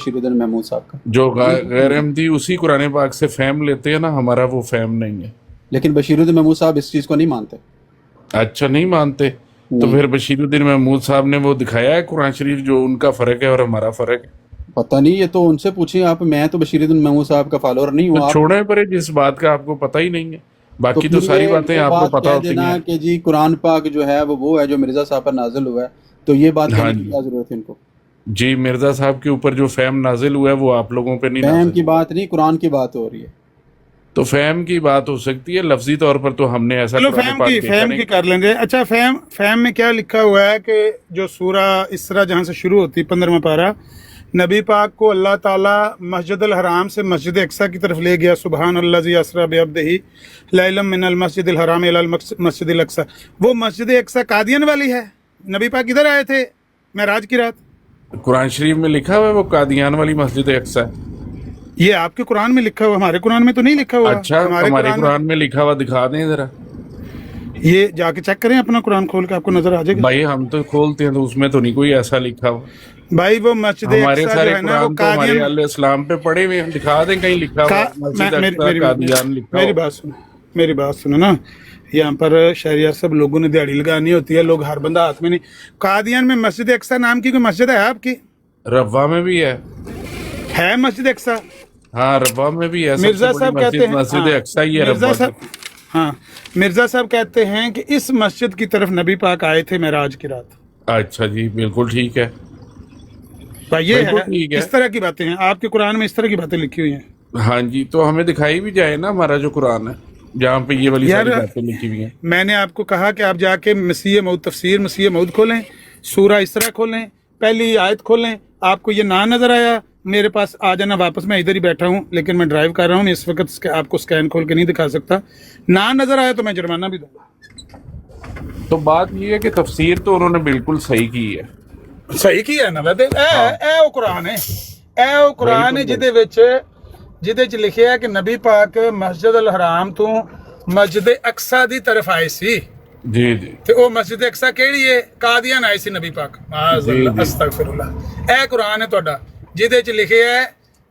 बशीरुद्दीन महमूद साहब का। जो गैर अहमदी उसी कुरान पाक से फहम लेते हैं ना, हमारा वो फहम नहीं है। लेकिन बशीरुद्दीन महमूद साहब इस चीज़ को नहीं मानते। अच्छा, नहीं मानते तो फिर बशीरुद्दीन महमूद साहब ने वो दिखाया है कुरान शरीफ जो उनका फ़र्क है और हमारा फ़र्क है? पता नहीं, ये तो उनसे पूछिए आप। मैं तो बशीरुद्दीन महमूद साहब का फॉलोअर नहीं हूँ। तो छोड़े परे जिस बात का आपको पता ही नहीं है, बाकी तो सारी बातें आपको पता होती हैं कि जी कुरान पाक जो है वो है जो मिर्जा साहब पर नाजिल हुआ है, तो ये बात कहने की क्या जरूरत है इनको? जी, मिर्जा साहब के ऊपर जो फहम नाजिल हुआ है वो आप लोगों पे नहीं। फहम की बात नहीं, कुरान की बात हो रही है। तो फहम की बात हो सकती है, लफ्जी तौर पर तो हमने ऐसा फहम की कर लेंगे। अच्छा, फहम में क्या लिखा हुआ है कि जो सूरा इसरा जहाँ से शुरू होती 15वां पारा, नबी पाक को अल्लाह ताला मस्जिद अल हराम से मस्जिद अक्सा की तरफ ले गया। सुबहान अल्लाज़ी अस्रा बिअब्दिही लैलम मिनल मस्जिद अल हराम इलल मस्जिद अल अक्सा। वो मस्जिद अक्सा कादियान वाली है। नबी पाक किधर आए थे मेराज की रात? कुरान शरीफ में लिखा हुआ है वो कादियान वाली मस्जिद अक्सा है। ये आपके कुरान में लिखा हुआ, हमारे कुरान में तो नहीं लिखा हुआ। अच्छा, हमारे कुरान में लिखा हुआ दिखा दें जरा। ये जाके चेक करें अपना कुरान खोल के, आपको नजर आ जाएगा। भाई हम तो खोलते हैं तो उसमें तो नहीं कोई ऐसा लिखा हुआ। भाई वो मस्जिद हमारे अक्सा सारे जो है ना, वो कुरान तो हमारे अल इस्लाम पे पढ़े हुए हैं, दिखा दें कहीं लिखा हुआ मस्जिद अक्सा कादियान लिखा। मेरी बात सुनो ना, यहाँ पर शहरिया सब लोगों ने दिहाड़ी लगानी होती है, लोग हर बंदा हाथ में नहीं। कादियान में मस्जिद अक्सा नाम की कोई मस्जिद है आपकी? रब्वा में भी है मस्जिद अक्सा। हाँ, रब्वा में भी है। मिर्जा साहब कहते हैं मस्जिद अक्सा ही है रब्वा। हाँ, मिर्जा साहब कहते हैं कि इस मस्जिद की तरफ नबी पाक आए थे मेराज की रात। अच्छा जी, बिल्कुल ठीक है भाई, ये है इस तरह की बातें हैं आपके कुरान में, इस तरह की बातें लिखी हुई हैं। हाँ जी, तो हमें दिखाई भी जाए ना हमारा जो कुरान है जहाँ पे ये वाली सारी बातें लिखी हुई हैं। मैंने आपको कहा कि आप जाके मसीह मऊद तफसीर मसीह मऊद खोलें, सूरा इसरा खोलें, पहली आयत खोलें। आपको ये ना नजर आया, मेरे पास आ जाना वापस। मैं इधर ही बैठा हूँ लेकिन मैं ड्राइव कर रहा हूँ, इस वक्त आपको स्कैन खोल के नहीं दिखा सकता। ना नजर आया तो मैं जुर्माना भी दूंगा। तो बात ये है कि तफसीर तो उन्होंने बिल्कुल सही की है। सही की है ना वैसे ए कुरान है, ए कुरान है ਜਿਹਦੇ ਚ ਲਿਖਿਆ ਕਿ ਨਬੀ ਪਾਕ ਮਸਜਿਦ ਅਲ ਹਰਾਮ ਤੋਂ ਮਸਜਿਦ ਅਕਸਾ ਦੀ ਤਰਫ ਆਏ ਸੀ। ਜੀ ਜੀ। ਤੇ ਉਹ ਮਸਜਿਦ ਅਕਸਾ ਕਿਹੜੀ ਹੈ? ਕਾਦੀਆਨ ਆਏ ਸੀ ਨਬੀ ਪਾਕ। ਮਾਜ਼ਅੱਲਾਹ ਅਸਤਗਫਿਰullah। ਇਹ ਕੁਰਾਨ ਹੈ ਤੁਹਾਡਾ ਜਿਹਦੇ ਚ ਲਿਖਿਆ ਹੈ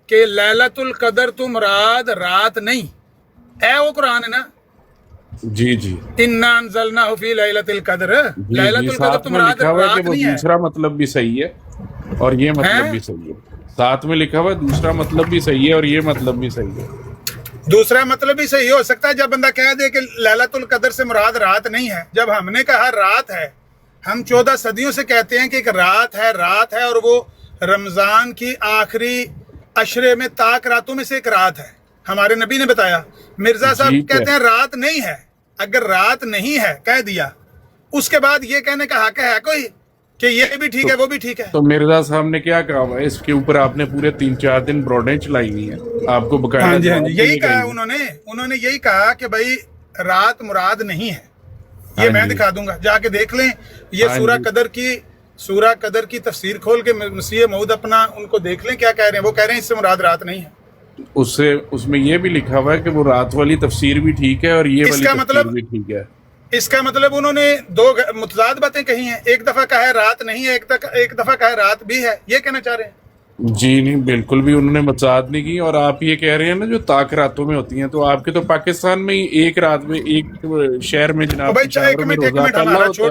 ਕਿ ਲੈਲਤੁਲ ਕਦਰ ਤੋਂ ਮੁਰਾਦ ਰਾਤ ਨਹੀਂ। ਇਹ ਉਹ ਕੁਰਾਨ ਹੈ ਨਾ? जी जी। इन्ना अंज़लनाहु फी लैलतिल कद्र। लैलतुल कद्र तो मुराद रात नहीं है। दूसरा मतलब भी सही है और ये मतलब भी सही है। साथ में लिखा हुआ दूसरा मतलब भी सही है और ये मतलब भी सही है। दूसरा मतलब भी सही हो सकता है जब बंदा कह दे कि लैलतुल कद्र से मुराद रात नहीं है। जब हमने कहा रात है, हम 14 सदियों से कहते हैं कि एक रात है और वो रमजान की आखिरी अशरे में ताक रातों में से एक रात है। हमारे नबी ने बताया। मिर्जा साहब कहते हैं रात नहीं है। अगर रात नहीं है कह दिया, उसके बाद ये कहने का हक है कोई कि ये भी ठीक है वो भी ठीक है? तो मिर्जा साहब ने क्या कहा है इसके ऊपर? आपने पूरे 3-4 दिन ब्रॉडें चलाई हुई हैं, आपको बकाया। हाँ जी, यही कहा उन्होंने यही कहा कि भाई रात मुराद नहीं है। ये मैं दिखा दूंगा, जाके देख लें। ये सूरा कदर की तफसीर खोल के मसीह मऊद अपना उनको देख लें क्या कह रहे हैं। वो कह रहे हैं इससे मुराद रात नहीं है। उसमें ये भी लिखा हुआ है कि वो रात वाली तफसीर भी ठीक है और ये वाली तफसीर भी ठीक है। इसका मतलब उन्होंने दो मुतजाद बातें कही हैं। एक दफा कहा है रात नहीं है, एक दफा कहा है रात भी है। ये कहना चाह रहे हैं? जी नहीं, बिल्कुल भी उन्होंने मुतजाद नहीं की। और आप ये कह रहे हैं ना जो ताक रातों में होती हैं, तो आपके तो पाकिस्तान में ही एक रात में एक शहर में जनाब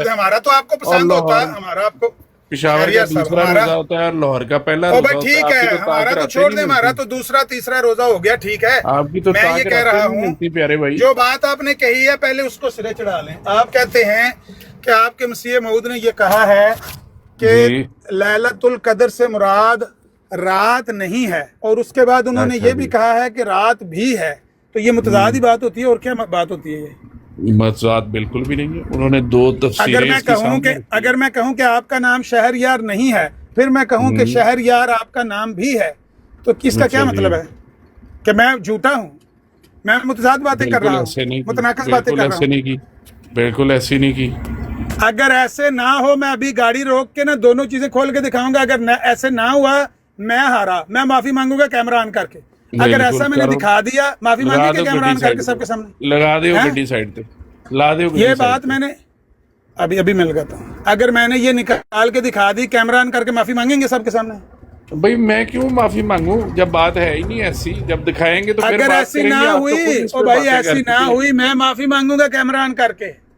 हमारा तो आपको पसंद होता है, हमारा आपको पेशावर का दूसरा रोजा होता है और लाहौर का पहला रोजा होता है। ठीक है, हमारा तो छोड़ दे, हमारा तो दूसरा तीसरा रोजा हो गया। ठीक है, आपकी तो मैं ये कह रहा हूँ प्यारे भाई, जो बात आपने कही है पहले उसको सिरे चढ़ा लें। आप कहते हैं कि आपके मसीह मऊद ने ये कहा है कि लैलतुल कद्र से मुराद रात नहीं है, और उसके बाद उन्होंने ये भी कहा है कि रात भी है। तो ये मुतजाद ही बात होती है और क्या बात होती है? ये मजाद बिल्कुल भी नहीं है। उन्होंने दो तफसीरें। अगर मैं कहूं कि आपका नाम शहरयार नहीं है, फिर मैं कहूं कि शहरयार आपका नाम भी है, तो किसका क्या मतलब है? कि मैं झूठा हूं? मैं मुतजाद बातें कर रहा हूं, मुतनाकिस बातें कर रहा हूं। बिल्कुल ऐसी नहीं की। अगर ऐसे ना हो, मैं अभी गाड़ी रोक के ना दोनों चीजें खोल के दिखाऊंगा। अगर ऐसे ना हुआ, मैं हारा, मैं माफी मांगूंगा कैमरा ऑन करके। अगर ऐसा मैंने दिखा दिया, माफी मांगी कैमरा ऑन करके सबके सामने लगा दे गड्डी साइड पे, ला दे। ये बात मैंने अभी मिल गया था। अगर मैंने ये निकाल के दिखा दी, कैमरा ऑन करके माफी मांगेंगे सबके सामने? भाई मैं क्यों माफी मांगू जब बात है ही नहीं ऐसी, जब दिखाएंगे तो फिर अगर बात ऐसी करेंगे। ना आप तो हुई खुद इस ओ पे भाई, बातें ऐसी करते ना हैं। हुई मैं माफी मांगूंगा कैमरा ऑन करके।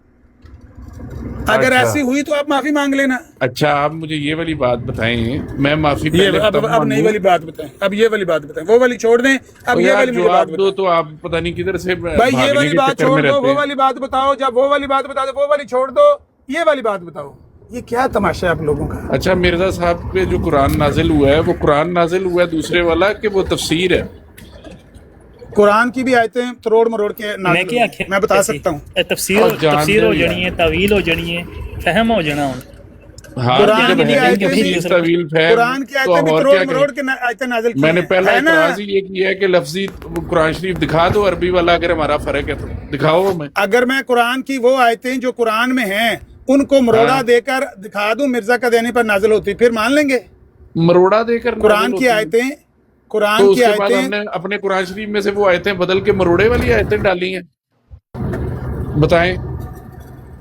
अगर अच्छा। ऐसी हुई तो आप माफी मांग लेना। अच्छा आप मुझे ये वाली बात बताएं, मैं माफी ये पहले तब अब नई मांगूं। वाली बात बताएं, अब ये वाली बात बताएं, वो वाली छोड़ दें, अब तो ये यार वाली मुझे जवाब बात दो बताएं। तो आप पता नहीं किधर से भाई ये भागने वाली के बात चक्कर छोड़ में दो, रहते वो हैं। वाली बात बताओ। जब वो वाली बात बता दो, वो वाली छोड़ दो, ये वाली बात बताओ। ये क्या तमाशा है आप लोगों का? अच्छा मिर्जा साहब पे जो कुरान नाजिल हुआ है, वो कुरान नाजिल हुआ है दूसरे वाला कि वो तफसीर है? कुरान की भी आयतें तरोड़ मरोड़ के मैं नाज़िल क्या हुई हैं, मैं बता सकता हूँ। तफसीर और जान तफसीर हो दे जानी है, तावील हो जानी है, फहम हो जाना है। हाँ कुरान जब की है आयतें नहीं भी- तफसीर तवील फहम, कुरान की तो आयतें भी और तरोड़ क्या मरोड़ करें? के आयतें नाज़िल की मैंने हैं, पहला है ना? इतराज ही ये किया है कि लफ्जी कुरान शरीफ दिखा दो अरबी वाला, अगर हमारा फर्क है तो दिखाओ हमें। अगर मैं कुरान की वो आयतें जो कुरान में हैं उनको मरोड़ा हाँ। देकर दिखा दूं मिर्जा का देने पर नाजिल होती, फिर मान लेंगे? मरोड़ा देकर कुरान नाज़िल की होती है। आयतें, तो कुरान की उसके बाद आयतें, हमने अपने कुरान शरीफ में से वो आयतें बदल के मरोड़े वाली आयतें डाली हैं। बताएं,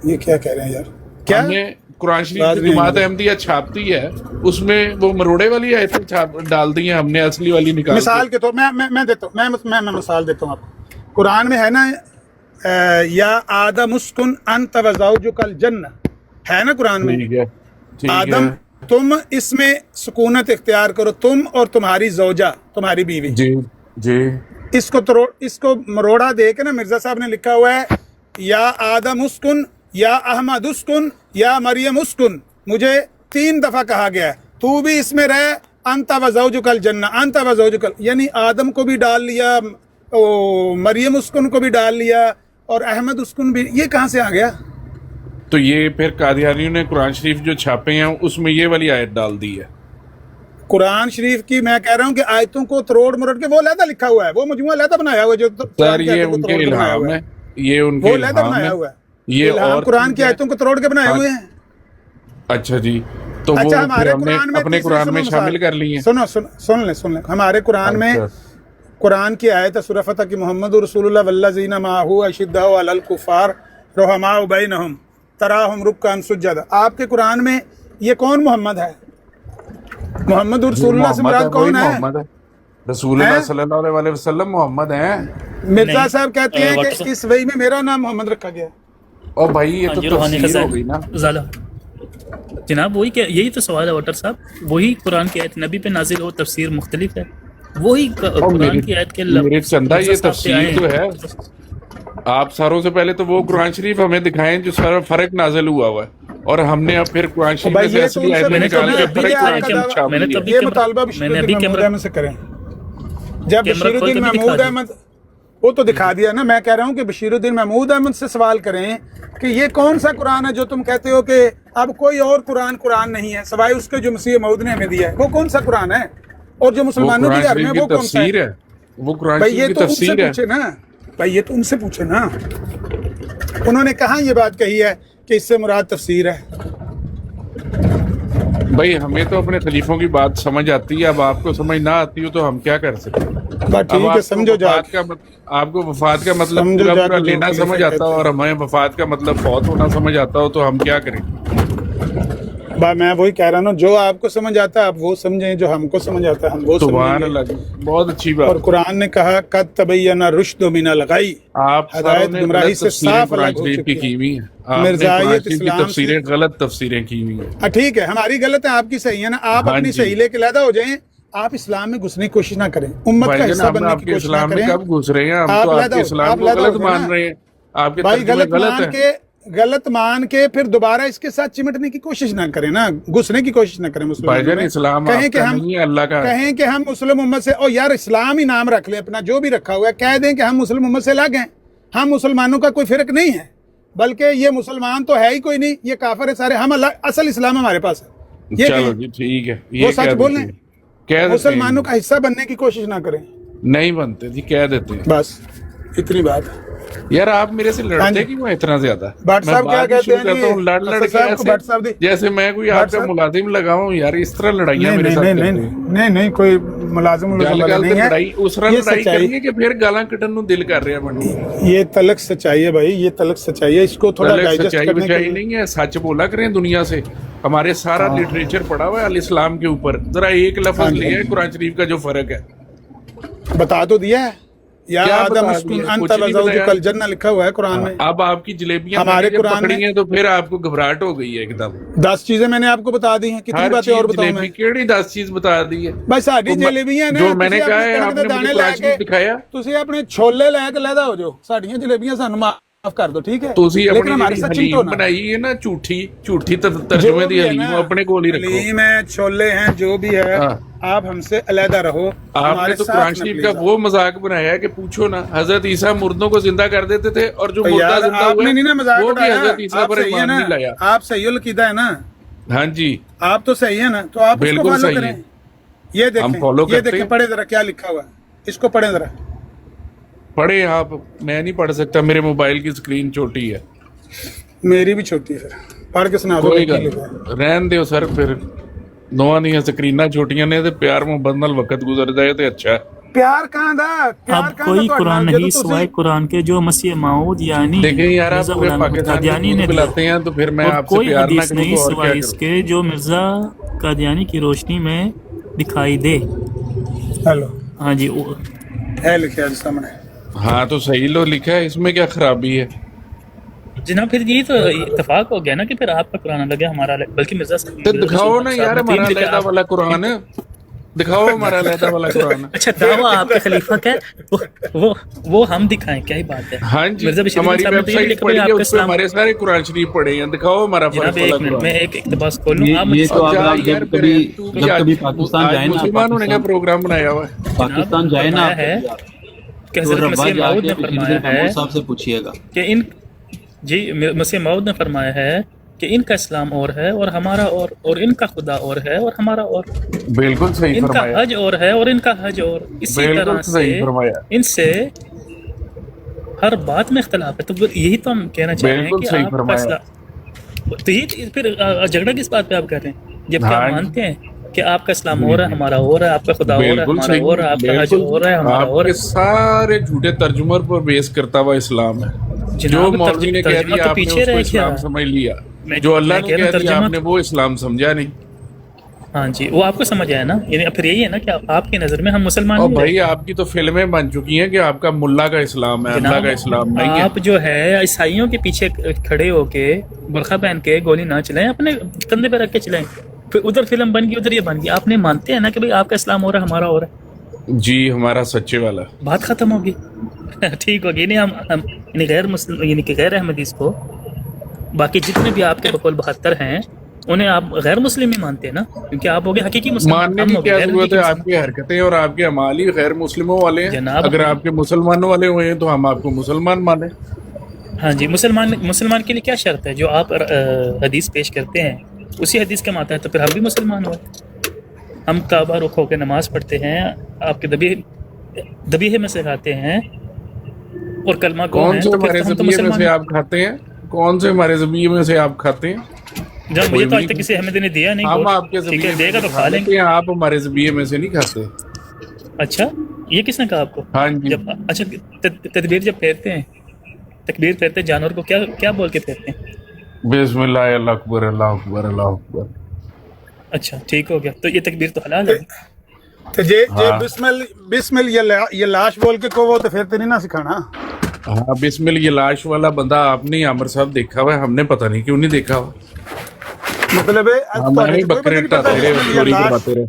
ये क्या कह रहे हैं यार? क्या हमने कुरान शरीफ बात जो नहीं जमात है। अहमदिया छापती है उसमें वो मरोड़े वाली आयतें छाप डाल दी हैं हमने, असली वाली निकाल मिसाल के। के तौर मैं देता हूँ, मैं मिसाल देता हूँ आपको। कुरान में है ना, या आदम उस्कुन अंत व ज़ौजुकल जन्नह, है ना कुरान में? ठीक है, ठीक आदम है। तुम इसमें सुकूनत इख्तियार करो, तुम और तुम्हारी ज़ौजा, तुम्हारी बीवी। जी जी। इसको मरोड़ा दे के ना मिर्जा साहब ने लिखा हुआ है, या आदम उस्कुन, या अहमद उस्कुन, या मरियम उस्कुन। मुझे 3 दफा कहा गया है, तू भी इसमें रह, अंत व ज़ौजुकल जन्नह, अंत व ज़ौजुकल, यानी आदम को भी डाल लिया, मरियम उस्कुन को भी डाल लिया, और अहमद उस्कुन भी। ये कहाँ से आ गया? तो ये फिर कादियानियों ने कुरान शरीफ जो छापे हैं उसमें ये वाली आयत डाल दी है। कुरान शरीफ की मैं कह रहा हूँ कि आयतों को तरोड़ मरोड़ के वो लहदा लिखा हुआ है, वो मजमुआ लहदा बनाया हुआ है जो सर ये उनके इल्हाम है, ये उनके वो लहदा इल्हाम बनाया है। हुआ है, ये इल्हाम और कुरान की आयतों को तरोड़ के बनाए हाँ। हुए हैं। अच्छा जी, तो वो अच्छा, फिर हमारे हमने कुरान में अपने तीसरी कुरान में सुनो शामिल मिसाल। कर ली है। सुन ले हमारे कुरान में, अच्छा। कुरान की आयत है सूरह फतह की, मोहम्मद रसूलुल्लाह वल्लज़ीना माहू अशिद्दाउ अलल कुफ़ार रुहमाउ बैनहुम तराहुम रुक्कान सुज्जदा। आपके कुरान में ये कौन मोहम्मद है? मोहम्मद रसूलुल्लाह से मुराद कौन है? रसूलुल्लाह हैं? सल्लल्लाहु अलैहि वसल्लम मोहम्मद हैं। मिर्जा नहीं, साहब कहते हैं WhatsApp- कि इस वही में मेरा नाम मोहम्मद रखा गया। और भाई ये तो जी, रूहानी तफसीर हो खजाना। गई ना। ज़ाला। जनाब वही क्या, यही तो सवाल है वाटर साहब, वही कुरान की आयत नबी पे नाजिल हो, तफसीर मुख्तलिफ है। वही और कुरान की आयत के मेरे चंदा ये मिर्ज़ा साहब पे आए तफसीर तो हैं। है। आप सारों से पहले तो वो कुरान शरीफ हमें दिखाएं जो सारा फर्क नाजिल हुआ हुआ है, और हमने अब फिर कुरान शरीफ भाई में से ये तो असली उनसे आयतें मैंने निकाल के तो फर्क अभी कुरान क्या- शरीफ छाप मैंने ली तो है। अभी ये कैमरा- मुतालबा मैंने अभी बशीरुद्दीन महमूद कैमरा- अहमद से करें। जब कैमरा खोल के बशीरुद्दीन भी दिखा महमूद दिया। अहमद, वो तो दिखा दिया ना। मैं कह रहा हूँ कि बशीरुद्दीन महमूद अहमद से सवाल करें कि ये कौन सा कुरान है जो तुम कहते हो कि अब कोई और कुरान नहीं है सिवाय उसके जो मसीह मऊद ने हमें दिया है, वो कौन सा कुरान है? और जो वो मुसलमानों के कुरान घर में शरीफ की वो कौन सा तफसीर है? है, वो कुरान भाई ये शरीफ तो की उनसे तफसीर है। पूछे ना, भाई ये तो उनसे पूछे ना। उन्होंने कहाँ ये बात कही है कि इससे मुराद तफसीर है? भाई हमें तो अपने खलीफों की बात समझ आती है, अब आपको समझ ना आती हो तो हम क्या कर सकते हैं? बात अब ठीक है, आपको समझो वफात जाके। का आपको वफात का मतलब समझो पूरा जाके पूरा जो लेना खलीफा समझ आता कहते हो, हैं। और हमें वफात का मतलब फौत होना समझ आता हो तो हम क्या करें? मैं वही कह रहा हूँ, जो आपको समझ आता है आप वो समझें, जो हमको समझ आता है हम वो सुभान समझेंगे। अल्लाह, बहुत अच्छी और बात। कुरान ने कहा कद तबय्यना रुश्द मिनल गई, आप हदायत सारों ने गुमराही गलत से तफसीरें साफ कुरान अलग हो शरीफ चुकी की है। की हुई हैं। आपने मिर्जायत कुरान शरीफ की इस्लाम तफसीरें गलत तफसीरें की हुई हैं। ठीक है, हमारी गलत है, आपकी सही है ना। आप हाँ अपनी जी। सही लेके लैदा हो जाएं, आप इस्लाम में घुसने की कोशिश ना करें, उम्मत का भाईजान हिस्सा हम बनने की आपके कोशिश ना इस्लाम में करें। कब घुस रहे हैं? हम आप तो लैदा आपके हो, इस्लाम आप को लैदा गलत हो मान ना। रहे हैं, आपके भाई तर्जुमे गलत है। गलत मान के फिर दोबारा इसके साथ चिमटने की कोशिश ना करें ना, घुसने की कोशिश ना करें मुस्लिम भाईजान इस्लाम कहें कि आपका हम नहीं है, अल्लाह का है। कहें कि हम मुस्लिम उम्मत से, और यार इस्लाम ही नाम रख लें अपना, जो भी रखा हुआ है, कह दें कि हम मुस्लिम उम्मत से अलग हैं, हम मुसलमानों का कोई फर्क नहीं है, बल्कि ये मुसलमान तो है ही कोई नहीं, ये काफिर है सारे, हम असल इस्लाम हमारे पास है। ये चलो कहें, जी ठीक है, वो ये सच कह बोल देते रहे हैं, कह देते मुसलमानों हैं। का हिस्सा बनने की कोशिश ना करें, नहीं बनते जी, कह देते हैं। बस इतनी बात है। यार आप मेरे से हाँ लड़ते जी। क्यों हैं इतना ज्यादा? भट्ट मैं साहब क्या बात ही कहते शुरू हैं करता जी? हूँ लड़ लड़ असद के साहब को भट्ट साहब ऐसे दी। जैसे मैं कोई भट्ट आपका साहब- मुलाजिम लगाऊं यार, इस तरह लड़ाइयाँ नहीं मेरे नहीं साथ नहीं करते नहीं हैं। नहीं नहीं कोई ਮੁਲਾਜ਼ਮ ਨੂੰ ਗੱਲ ਸਮਝ ਗੱਲ ਤੇ नहीं है। ਲੜਾਈ ਉਸ ਤਰ੍ਹਾਂ ये ਲੜਾਈ सच्चाई, ਕਰਨੀ ਕਿ ਫਿਰ ਗਾਲਾਂ ਕੱਢਣ ਨੂੰ ਦਿਲ ਕਰ ਰਿਹਾ ਮੰਡੀ ये तलक सच्चाई है भाई, ये तलक सच्चाई है, इसको थोड़ा पहले डाइजेस्ट सच्चाई करने के बचाई लिए। नहीं है, सच बोला करें दुनिया से। हमारे सारा लिटरेचर पढ़ा हुआ है अल इस्लाम के ऊपर, जरा एक लफ्ज लिया है कुरान शरीफ का जो फर्क है। बता तो दिया है, या क्या आदम बता उस्कुन दिया? अंत कुछ नहीं वज़ौजुका बताया। कल जन्नह लिखा हुआ है कुरान में। अब आपकी जलेबियां हमारे मैंने जब कुरान पकड़ी में- हैं तो फिर आपको घबराहट हो गई है एकदम। 10 चीजें मैंने आपको बता दी हैं, कितनी हर बातें और चीज बताऊं जलेबी मैं? केड़ी 10 चीज बता दी है भाई साडी तो जलेबियां ने जो मैंने कहा है आपने मुझे कुरान शरीफ दिखाया। ਤੁਸੀਂ ਆਪਣੇ ਛੋਲੇ ਲੈ ਕੇ ਲੈਦਾ ਹੋ ਜਾਓ, ਸਾਡੀਆਂ ਜਲੇਬੀਆਂ ਸਾਨੂੰ ਮਾਫ ਕਰ ਦਿਓ, ਠੀਕ ਹੈ? ਤੁਸੀਂ लेकिन अपनी हमारे ਜਿਹੜੀ सचिन हलीम तो ना। बनाई है ना झूठी तर्जुमे दी हलीम वो अपने कोल ही रखो। हलीम है, छोले हैं, जो भी है, हाँ। आप हमसे अलहदा रहो। आपने हमारे तो साथ कुरान न शरीफ का प्लीज वो मजाक बनाया है कि पूछो ना, हजरत ईसा मुर्दों को जिंदा कर देते थे और जो आओ। मुर्दा यार जिंदा हुआ आपने नहीं ना है मजाक वो भी उठाया, हजरत ईसा आप पर सही है ईमान ना, नहीं लाया। आप सही उलकीदा है ना, हाँ जी आप तो सही है ना, तो आप उसको बिल्कुल फॉलो सही करें। है। ये हम देखें, follow ये करते देखें, हैं। पढ़े जरा क्या लिखा हुआ है, इसको पढ़े जरा। पढ़े आप, मैं नहीं पढ़ सकता, मेरे मोबाइल की स्क्रीन छोटी है। मेरी भी छोटी है, पढ़ के सुना दो कोई क्या गल लिखा है। रहन दियो सर, फिर ਦੋਵਾਂ ਦੀਆਂ ਸਕਰੀਨਾਂ ਛੋਟੀਆਂ ਨੇ ਤੇ ਪਿਆਰ ਮੁਹੱਬਤ ਨਾਲ ਵਕਤ ਗੁਜ਼ਰ ਜਾਏ ਤੇ ਅੱਛਾ ਹੈ। प्यार कहाँ था, प्यार अब कहाँ कोई था कुरान तुम्हारे? नहीं जब सिवाय कुरान के जो मसीह माऊद यानी देखिए यार, आप मिर्जा पूरे गुलाम पाकिस्तान कादियानी में ने बुलाते हैं तो फिर मैं और आपसे कोई प्यार ना हदीस करूं नहीं तो और क्या सिवाय करूं? इसके जो मिर्जा कादियानी की रोशनी में दिखाई दे। हेलो, हाँ जी है लिखा है सामने। हाँ तो सही लो लिखा है, इसमें क्या खराबी है? जनाब, फिर ये तो इत्तेफाक हो गया ना कि फिर आपका कुरान अलग है, हमारा अलग, बल्कि मिर्जा तो दिखाओ ना यार हमारा अलहदा वाला कुरान, दिखाओ हमारा अलहदा वाला कुरान। अच्छा, दावा आपके खलीफा का है, वो हम दिखाएं, क्या ही बात है। हाँ जी, मिर्जा बशीर हमारी साहब ने तो ये वेबसाइट लिखा पढ़ी भाई है, आपका उस पे इस्लाम। हमारे सारे कुरान शरीफ पढ़े हैं, दिखाओ हमारा फर्क जनाब वाला एक मिनट, कुरान। मैं एक इकतबास खोल लूँ, आप ये मुझे तो अगर आप यार जब कभी तू जब आज- कभी पाकिस्तान आज जाए ना, मुसलमानों ने क्या पाकिस्तान प्रोग्राम बनाया हुआ है? पाकिस्तान जाए ना फरमाया है कि तो हज़रत रब्बा मसीह माऊद ने जाके फरमाया है महमूद साहब से पूछिएगा। कि इन जी मसीह माऊद ने फरमाया है कि इनका इस्लाम और है और हमारा और इनका खुदा और है और हमारा और, बिल्कुल सही इनका फरमाया, हज और है और इनका हज और, इसी बिल्कुल तरह सही से फरमाया। इनसे हर बात में इख्तलाफ है। तो यही तो हम कहना चाह रहे हैं बिल्कुल कि सही आपका फरमाया। इस्लाम, तो ये फिर झगड़ा किस बात पे आप कर रहे हैं, जबकि हाँ आप जी। मानते हैं कि आपका इस्लाम और है, हमारा और है, आपका खुदा और है, बिल्कुल हमारा सही, और है, आपका हज बिल्कुल। और है, हमारा और आपके है। सारे झूठे तर्जुमर पर बेस करता हुआ इस्लाम है। जो जनाब, मौलवी ने कह तर्जुमा दिया तो आपने पीछे उसको रह इस्लाम गया। समझ लिया, मैं- जो अल्लाह मैं ने कह रहा कह हूं, दिया तर्जुमा- आपने वो इस्लाम समझा नहीं। हाँ जी, वो आपको समझ आया ना, यानी फिर यही है ना कि आपकी नजर में हम मुसलमान और नहीं भाई आपकी तो फिल्में बन चुकी हैं कि आपका मुल्ला का इस्लाम है, अल्लाह का इस्लाम नहीं है। आप जो है ईसाइयों के पीछे खड़े होके बुरखा पहन के गोली ना चलाएं, अपने कंधे पे रख के चलाएं, फिर उधर फिल्म बन गई, उधर ये बन गई। आपने मानते हैं ना कि भाई आपका इस्लाम हो रहा है, हमारा हो रहा है, जी हमारा सच्चे वाला। बात खत्म होगी। ठीक होगी नहीं, हम यानी गैर मुस्लिम यानी कि गैर अहमदीस को, बाकी जितने भी आपके बकौल 72 हैं उन्हें आप गैर मुस्लिम ही मानते हैं ना, क्योंकि आप हो गए हकीकी मुस्लिम। मानने हम की हो गए क्या गैर जरूरत है? हकीकी मुस्लिम। आपकी हरकतें और आपके अमाल ही गैर मुस्लिमों वाले हैं। जनाब, अगर आपके मुसलमानों वाले हुए हैं तो हम आपको मुसलमान माने। हाँ जी, मुसलमान के लिए क्या शर्त है? जो आप हदीस पेश करते हैं उसी हदीस के माता है, तो फिर हम भी मुसलमान हुए। हम काबा रुख होकर नमाज पढ़ते हैं, आपके दबीहे में से खाते हैं और कलमा गो कौन हैं, से तो फिर हमारे हम तो ज़बिये में मुसलमान से हैं। आप खाते हैं? कौन से हमारे ज़बिये में से आप खाते हैं? जब मुझे तो आज तक किसी अहमदी ने दिया नहीं। हम गोश्त। आपके ठीक है, ज़बिये देगा में तो से खा खा लेंगे। लेते हैं, आप हमारे ज़बिये में से नहीं खाते। अच्छा, ये किसने कहा आपको? हाँ जी, जब अच्छा तदबीर जब फेरते हैं, तकबीर फेरते हैं, जानवर को क्या क्या बोल के फेरते हैं? बिस्मिल्लाह अल्लाह अकबर अल्लाह अकबर अल्लाह अकबर। अच्छा, ठीक हो गया, तो ये तकबीर तो हलाल है। तो जे हाँ। बिस्मिल ये लाश बोल के को वो तो फिर तो नहीं ना सिखाना। हाँ बिस्मिल, ये लाश वाला बंदा आपने आमिर साहब देखा हुआ है, हमने पता नहीं क्यों नहीं देखा हुआ। मतलब हमारे ही बकरे टाते रहे, चोरी करवाते रहे।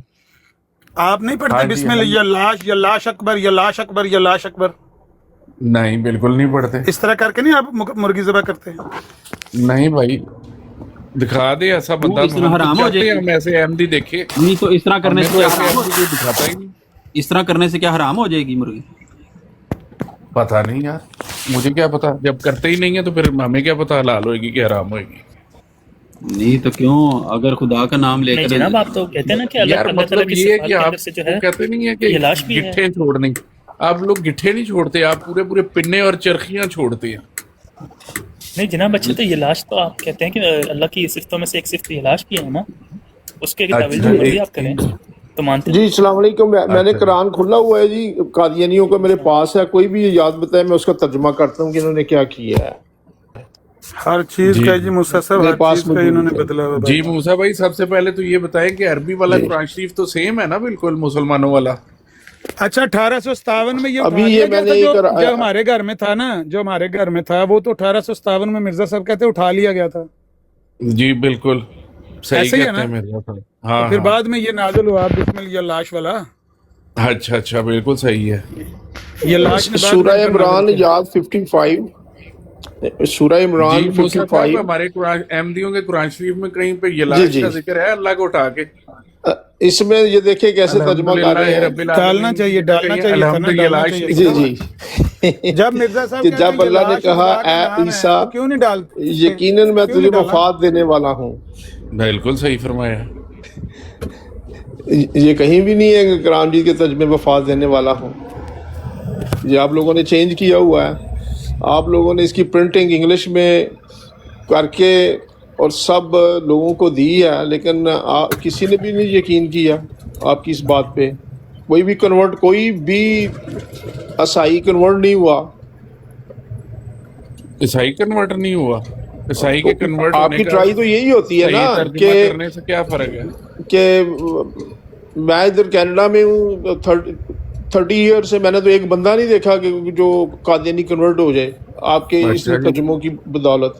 आप नहीं हाँ पढ़ते जी, बिस्मिल हाँ ये लाश अकबर ये लाश अकबर ये लाश अकबर, नहीं बिल्कुल नहीं पढ़ते। इस तरह करके नहीं आप मुर्गी ज़बह करते हैं? नहीं भाई, दिखा दे ऐसा बंदा, इस तरह हराम हो जाएगी। हम ऐसे अहमदी देखे, नहीं तो इस तरह करने हमें से तो क्या ऐसे हराम हो- अहमदी कोई दिखाता ही नहीं। इस तरह करने से क्या हराम हो जाएगी मुर्गी? पता नहीं यार, मुझे क्या पता, जब करते ही नहीं है तो फिर हमें क्या पता हलाल होएगी कि हराम होएगी। नहीं तो क्यों, अगर खुदा का नाम नहीं लेकर जनाब, आप तो कहते हैं ना कि अल्लाह यार अल्लाह मतलब ताला की ये है सिफात कि के आप अंदर से जो है वो कहते नहीं है कि ये लाश भी है। गिट्ठे छोड़ने, आप लोग गिट्ठे नहीं छोड़ते, आप पूरे पूरे पिन्ने और चरखियां छोड़ते हैं। नहीं जनाब, अच्छा तो ये लाश तो आप कहते हैं कि अल्लाह की सिफ्तों में से एक सिफ्त ये लाश भी है ना, उसके अच्छा, तावील जो भी आप करें। تو مانتے جی السلام علیکم. میں نے قرآن کھلا ہوا ہے جی, قادیانیوں کا میرے پاس ہے, کوئی بھی یاد بتائے میں اس کا ترجمہ کرتا ہوں کہ انہوں نے کیا کیا ہے. ہر چیز کا جی موسیٰ صاحب, ہر چیز کا انہوں نے بدلا ہوا. جی موسیٰ بھائی سب سے پہلے تو یہ بتائیں کہ عربی والا قرآن شریف تو سیم ہے نا بالکل مسلمانوں والا؟ اچھا 1857 میں یہ ابھی یہ میں نے جو ہمارے گھر میں تھا نا, جو ہمارے گھر میں تھا وہ تو 1857 میں مرزا صاحب کہتے اٹھا لیا گیا تھا. جی بالکل صحیح ایسے ہی ہے کہتے نا؟ ہیں مرزا صاحب. ہاں پھر بعد میں یہ نازل ہوا بسم اللہ لاش والا. اچھا اچھا بالکل صحیح ہے. یہ لاش سورہ عمران یاد 55, سورہ عمران جی موسیٰ صاحب 55. ہمارے قرآن احمدیوں کے قرآن شریف میں کہیں پہ یہ لاش کا ذکر ہے اللہ کو اٹھا کے؟ اس میں یہ دیکھیں کیسے ترجمہ کر رہے ہیں. ڈالنا چاہیے ڈالنا چاہیے. جی جی جب مرزا صاحب کہ جب اللہ نے کہا اے عیسیٰ کیوں نہیں ڈالتے, یقیناً میں تجھے وفات دینے والا ہوں, بالکل صحیح فرمایا. یہ کہیں بھی نہیں ہے کہ قرآن جی کے ترجمے وفات دینے والا ہوں. یہ آپ لوگوں نے چینج کیا ہوا ہے, آپ لوگوں نے اس کی پرنٹنگ انگلش میں کر کے اور سب لوگوں کو دی ہے, لیکن کسی نے بھی نہیں یقین کیا آپ کی اس بات پہ. کوئی بھی کنورٹ, کوئی بھی عیسائی کنورٹ نہیں ہوا. عیسائی کنورٹ نہیں ہوا؟ عیسائی کے کنورٹ آپ کی ٹرائی تو یہی ہوتی ہے نا کہ کرنے سے کیا فرق ہے کہ میں ادھر کینیڈا میں ہوں 30 ایئر سے, میں نے تو ایک بندہ نہیں دیکھا کہ جو قادیانی کنورٹ ہو جائے آپ کے اس ترجموں کی بدولت.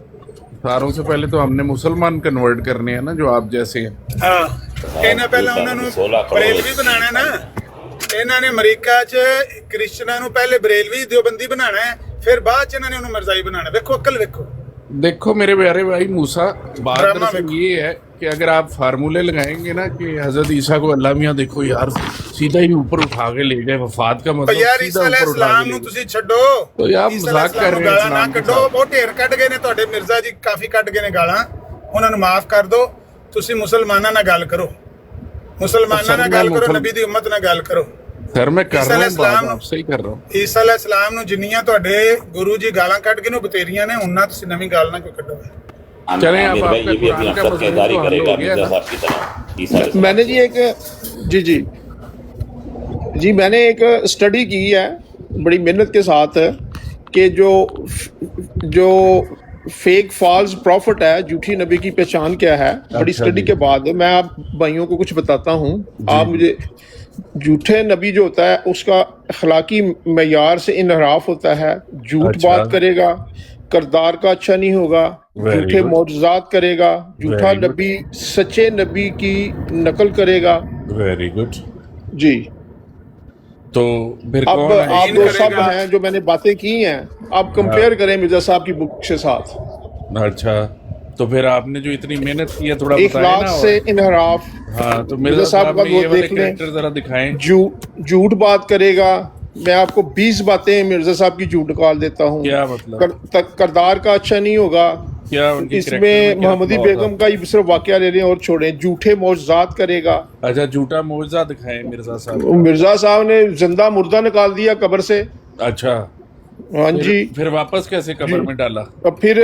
ساروں سے پہلے تو ہم نے مسلمان کنورٹ کرنے ہیں نا جو آپ جیسے ہیں. ਇਹਨਾਂ ਪਹਿਲਾਂ ਉਹਨਾਂ ਨੂੰ ਬਰੇਲਵੀ ਬਣਾਉਣਾ ਹੈ ਨਾ, ਇਹਨਾਂ ਨੇ ਅਮਰੀਕਾ 'ਚ ਕ੍ਰਿਸਚਨਾਂ ਨੂੰ ਪਹਿਲੇ ਬਰੇਲਵੀ ਦਿਓਬੰਦੀ ਬਣਾਉਣਾ ਹੈ, ਫਿਰ ਬਾਅਦ 'ਚ ਇਹਨਾਂ ਨੇ ਉਹਨੂੰ ਮਰਜ਼ਾਈ ਬਣਾਉਣਾ. ਵੇਖੋ ਅਕਲ ਵੇਖੋ. دیکھو میرے پیارے بھائی موسیٰ, بات دراصل یہ ہے کہ اگر آپ فارمولے لگائیں گے نا کہ حضرت عیسیٰ کو اللہ میاں دیکھو یار سیدھا ہی اوپر اٹھا کے لے گئے, وفات کا مطلب ਯਾਰ سیدھا ਈਸਾ اوپر اٹھا السلام کے ਨੂੰ لے ਤੁਸੀਂ ਛੱਡੋ. تو یہ آپ مذاق کر رہے ہیں ਗਾਲਾਂ ਨਾ اسلام کے ਕੱਢੋ, ساتھ. ਬਹੁਤ ਢੇਰ ਕੱਢ ਗਏ ਨੇ ਤੁਹਾਡੇ ਮਿਰਜ਼ਾ ਜੀ, ਕਾਫੀ ਕੱਢ ਗਏ ਨੇ ਗਾਲਾਂ, ਉਹਨਾਂ ਨੂੰ ਮਾਫ ਕਰ ਦਿਓ. ਤੁਸੀਂ ਮੁਸਲਮਾਨਾਂ ਨਾਲ ਗੱਲ ਕਰੋ, ਮੁਸਲਮਾਨਾਂ ਨਾਲ ਗੱਲ ਕਰੋ, ਨਬੀ ਦੀ ਉਮਤ ਨਾਲ ਗੱਲ ਕਰੋ. سر میں کر رہا ہوں بات, آپ صحیح کر رہا ہوں. ਈਸਾ ਅਲੈਹਿ ਸਲਾਮ ਨੂੰ ਜਿੰਨੀਆਂ ਤੁਹਾਡੇ ਗੁਰੂ ਜੀ گاਲਾਂ ਕੱਢ ਕੇ ਨੂੰ ਬਤੇਰੀਆਂ ਨੇ, ਉਹਨਾਂ ਤੁਸੀਂ ਨਵੀਂ گال ਨਾ ਕਿਉਂ ਕੱਢੋ. چلیں اب آپ کا قرآن کا مضمون تو حل ہو گیا نا. میں نے جی ایک جی میں نے ایک اسٹڈی کی ہے بڑی محنت کے ساتھ کہ جو فیک فالس پروفٹ ہے, جھوٹی نبی کی پہچان کیا ہے. بڑی اسٹڈی کے بعد میں آپ بھائیوں کو کچھ بتاتا ہوں. آپ مجھے, جھوٹے نبی جو ہوتا ہے اس کا اخلاقی معیار سے انحراف ہوتا ہے, جھوٹ بات کرے گا, کردار کا اچھا نہیں ہوگا, جھوٹے معجزات کرے گا, جھوٹا نبی سچے نبی کی نقل کرے گا. Very good. جی تو پھر اب کون ہے؟ آپ دو سب ہیں جو میں نے باتیں کی ہیں, آپ کمپیئر کریں مرزا صاحب کی بک کے ساتھ. اچھا تو پھر آپ نے جو اتنی محنت کی ہے تھوڑا بتائیں اخلاق نا. سے انحراف. ہاں تو مرزا صاحب کا نے وہ یہ والے دیکھ لیں, کریکٹر ذرا دکھائیں. جھوٹ بات کرے گا. میں آپ کو 20 باتیں مرزا صاحب کی جھوٹ نکال دیتا ہوں. کیا مطلب؟ کردار کا اچھا نہیں ہوگا. کیا ان کی اس میں محمدی بیگم کا یہ صرف واقعہ لے لیں اور چھوڑیں. جھوٹے معجزات کرے گا. اچھا جھوٹا معجزہ دکھائیں مرزا صاحب. مرزا صاحب نے زندہ مردہ نکال دیا قبر سے. اچھا ہاں جی. پھر واپس کیسے قبر میں ڈالا؟ پھر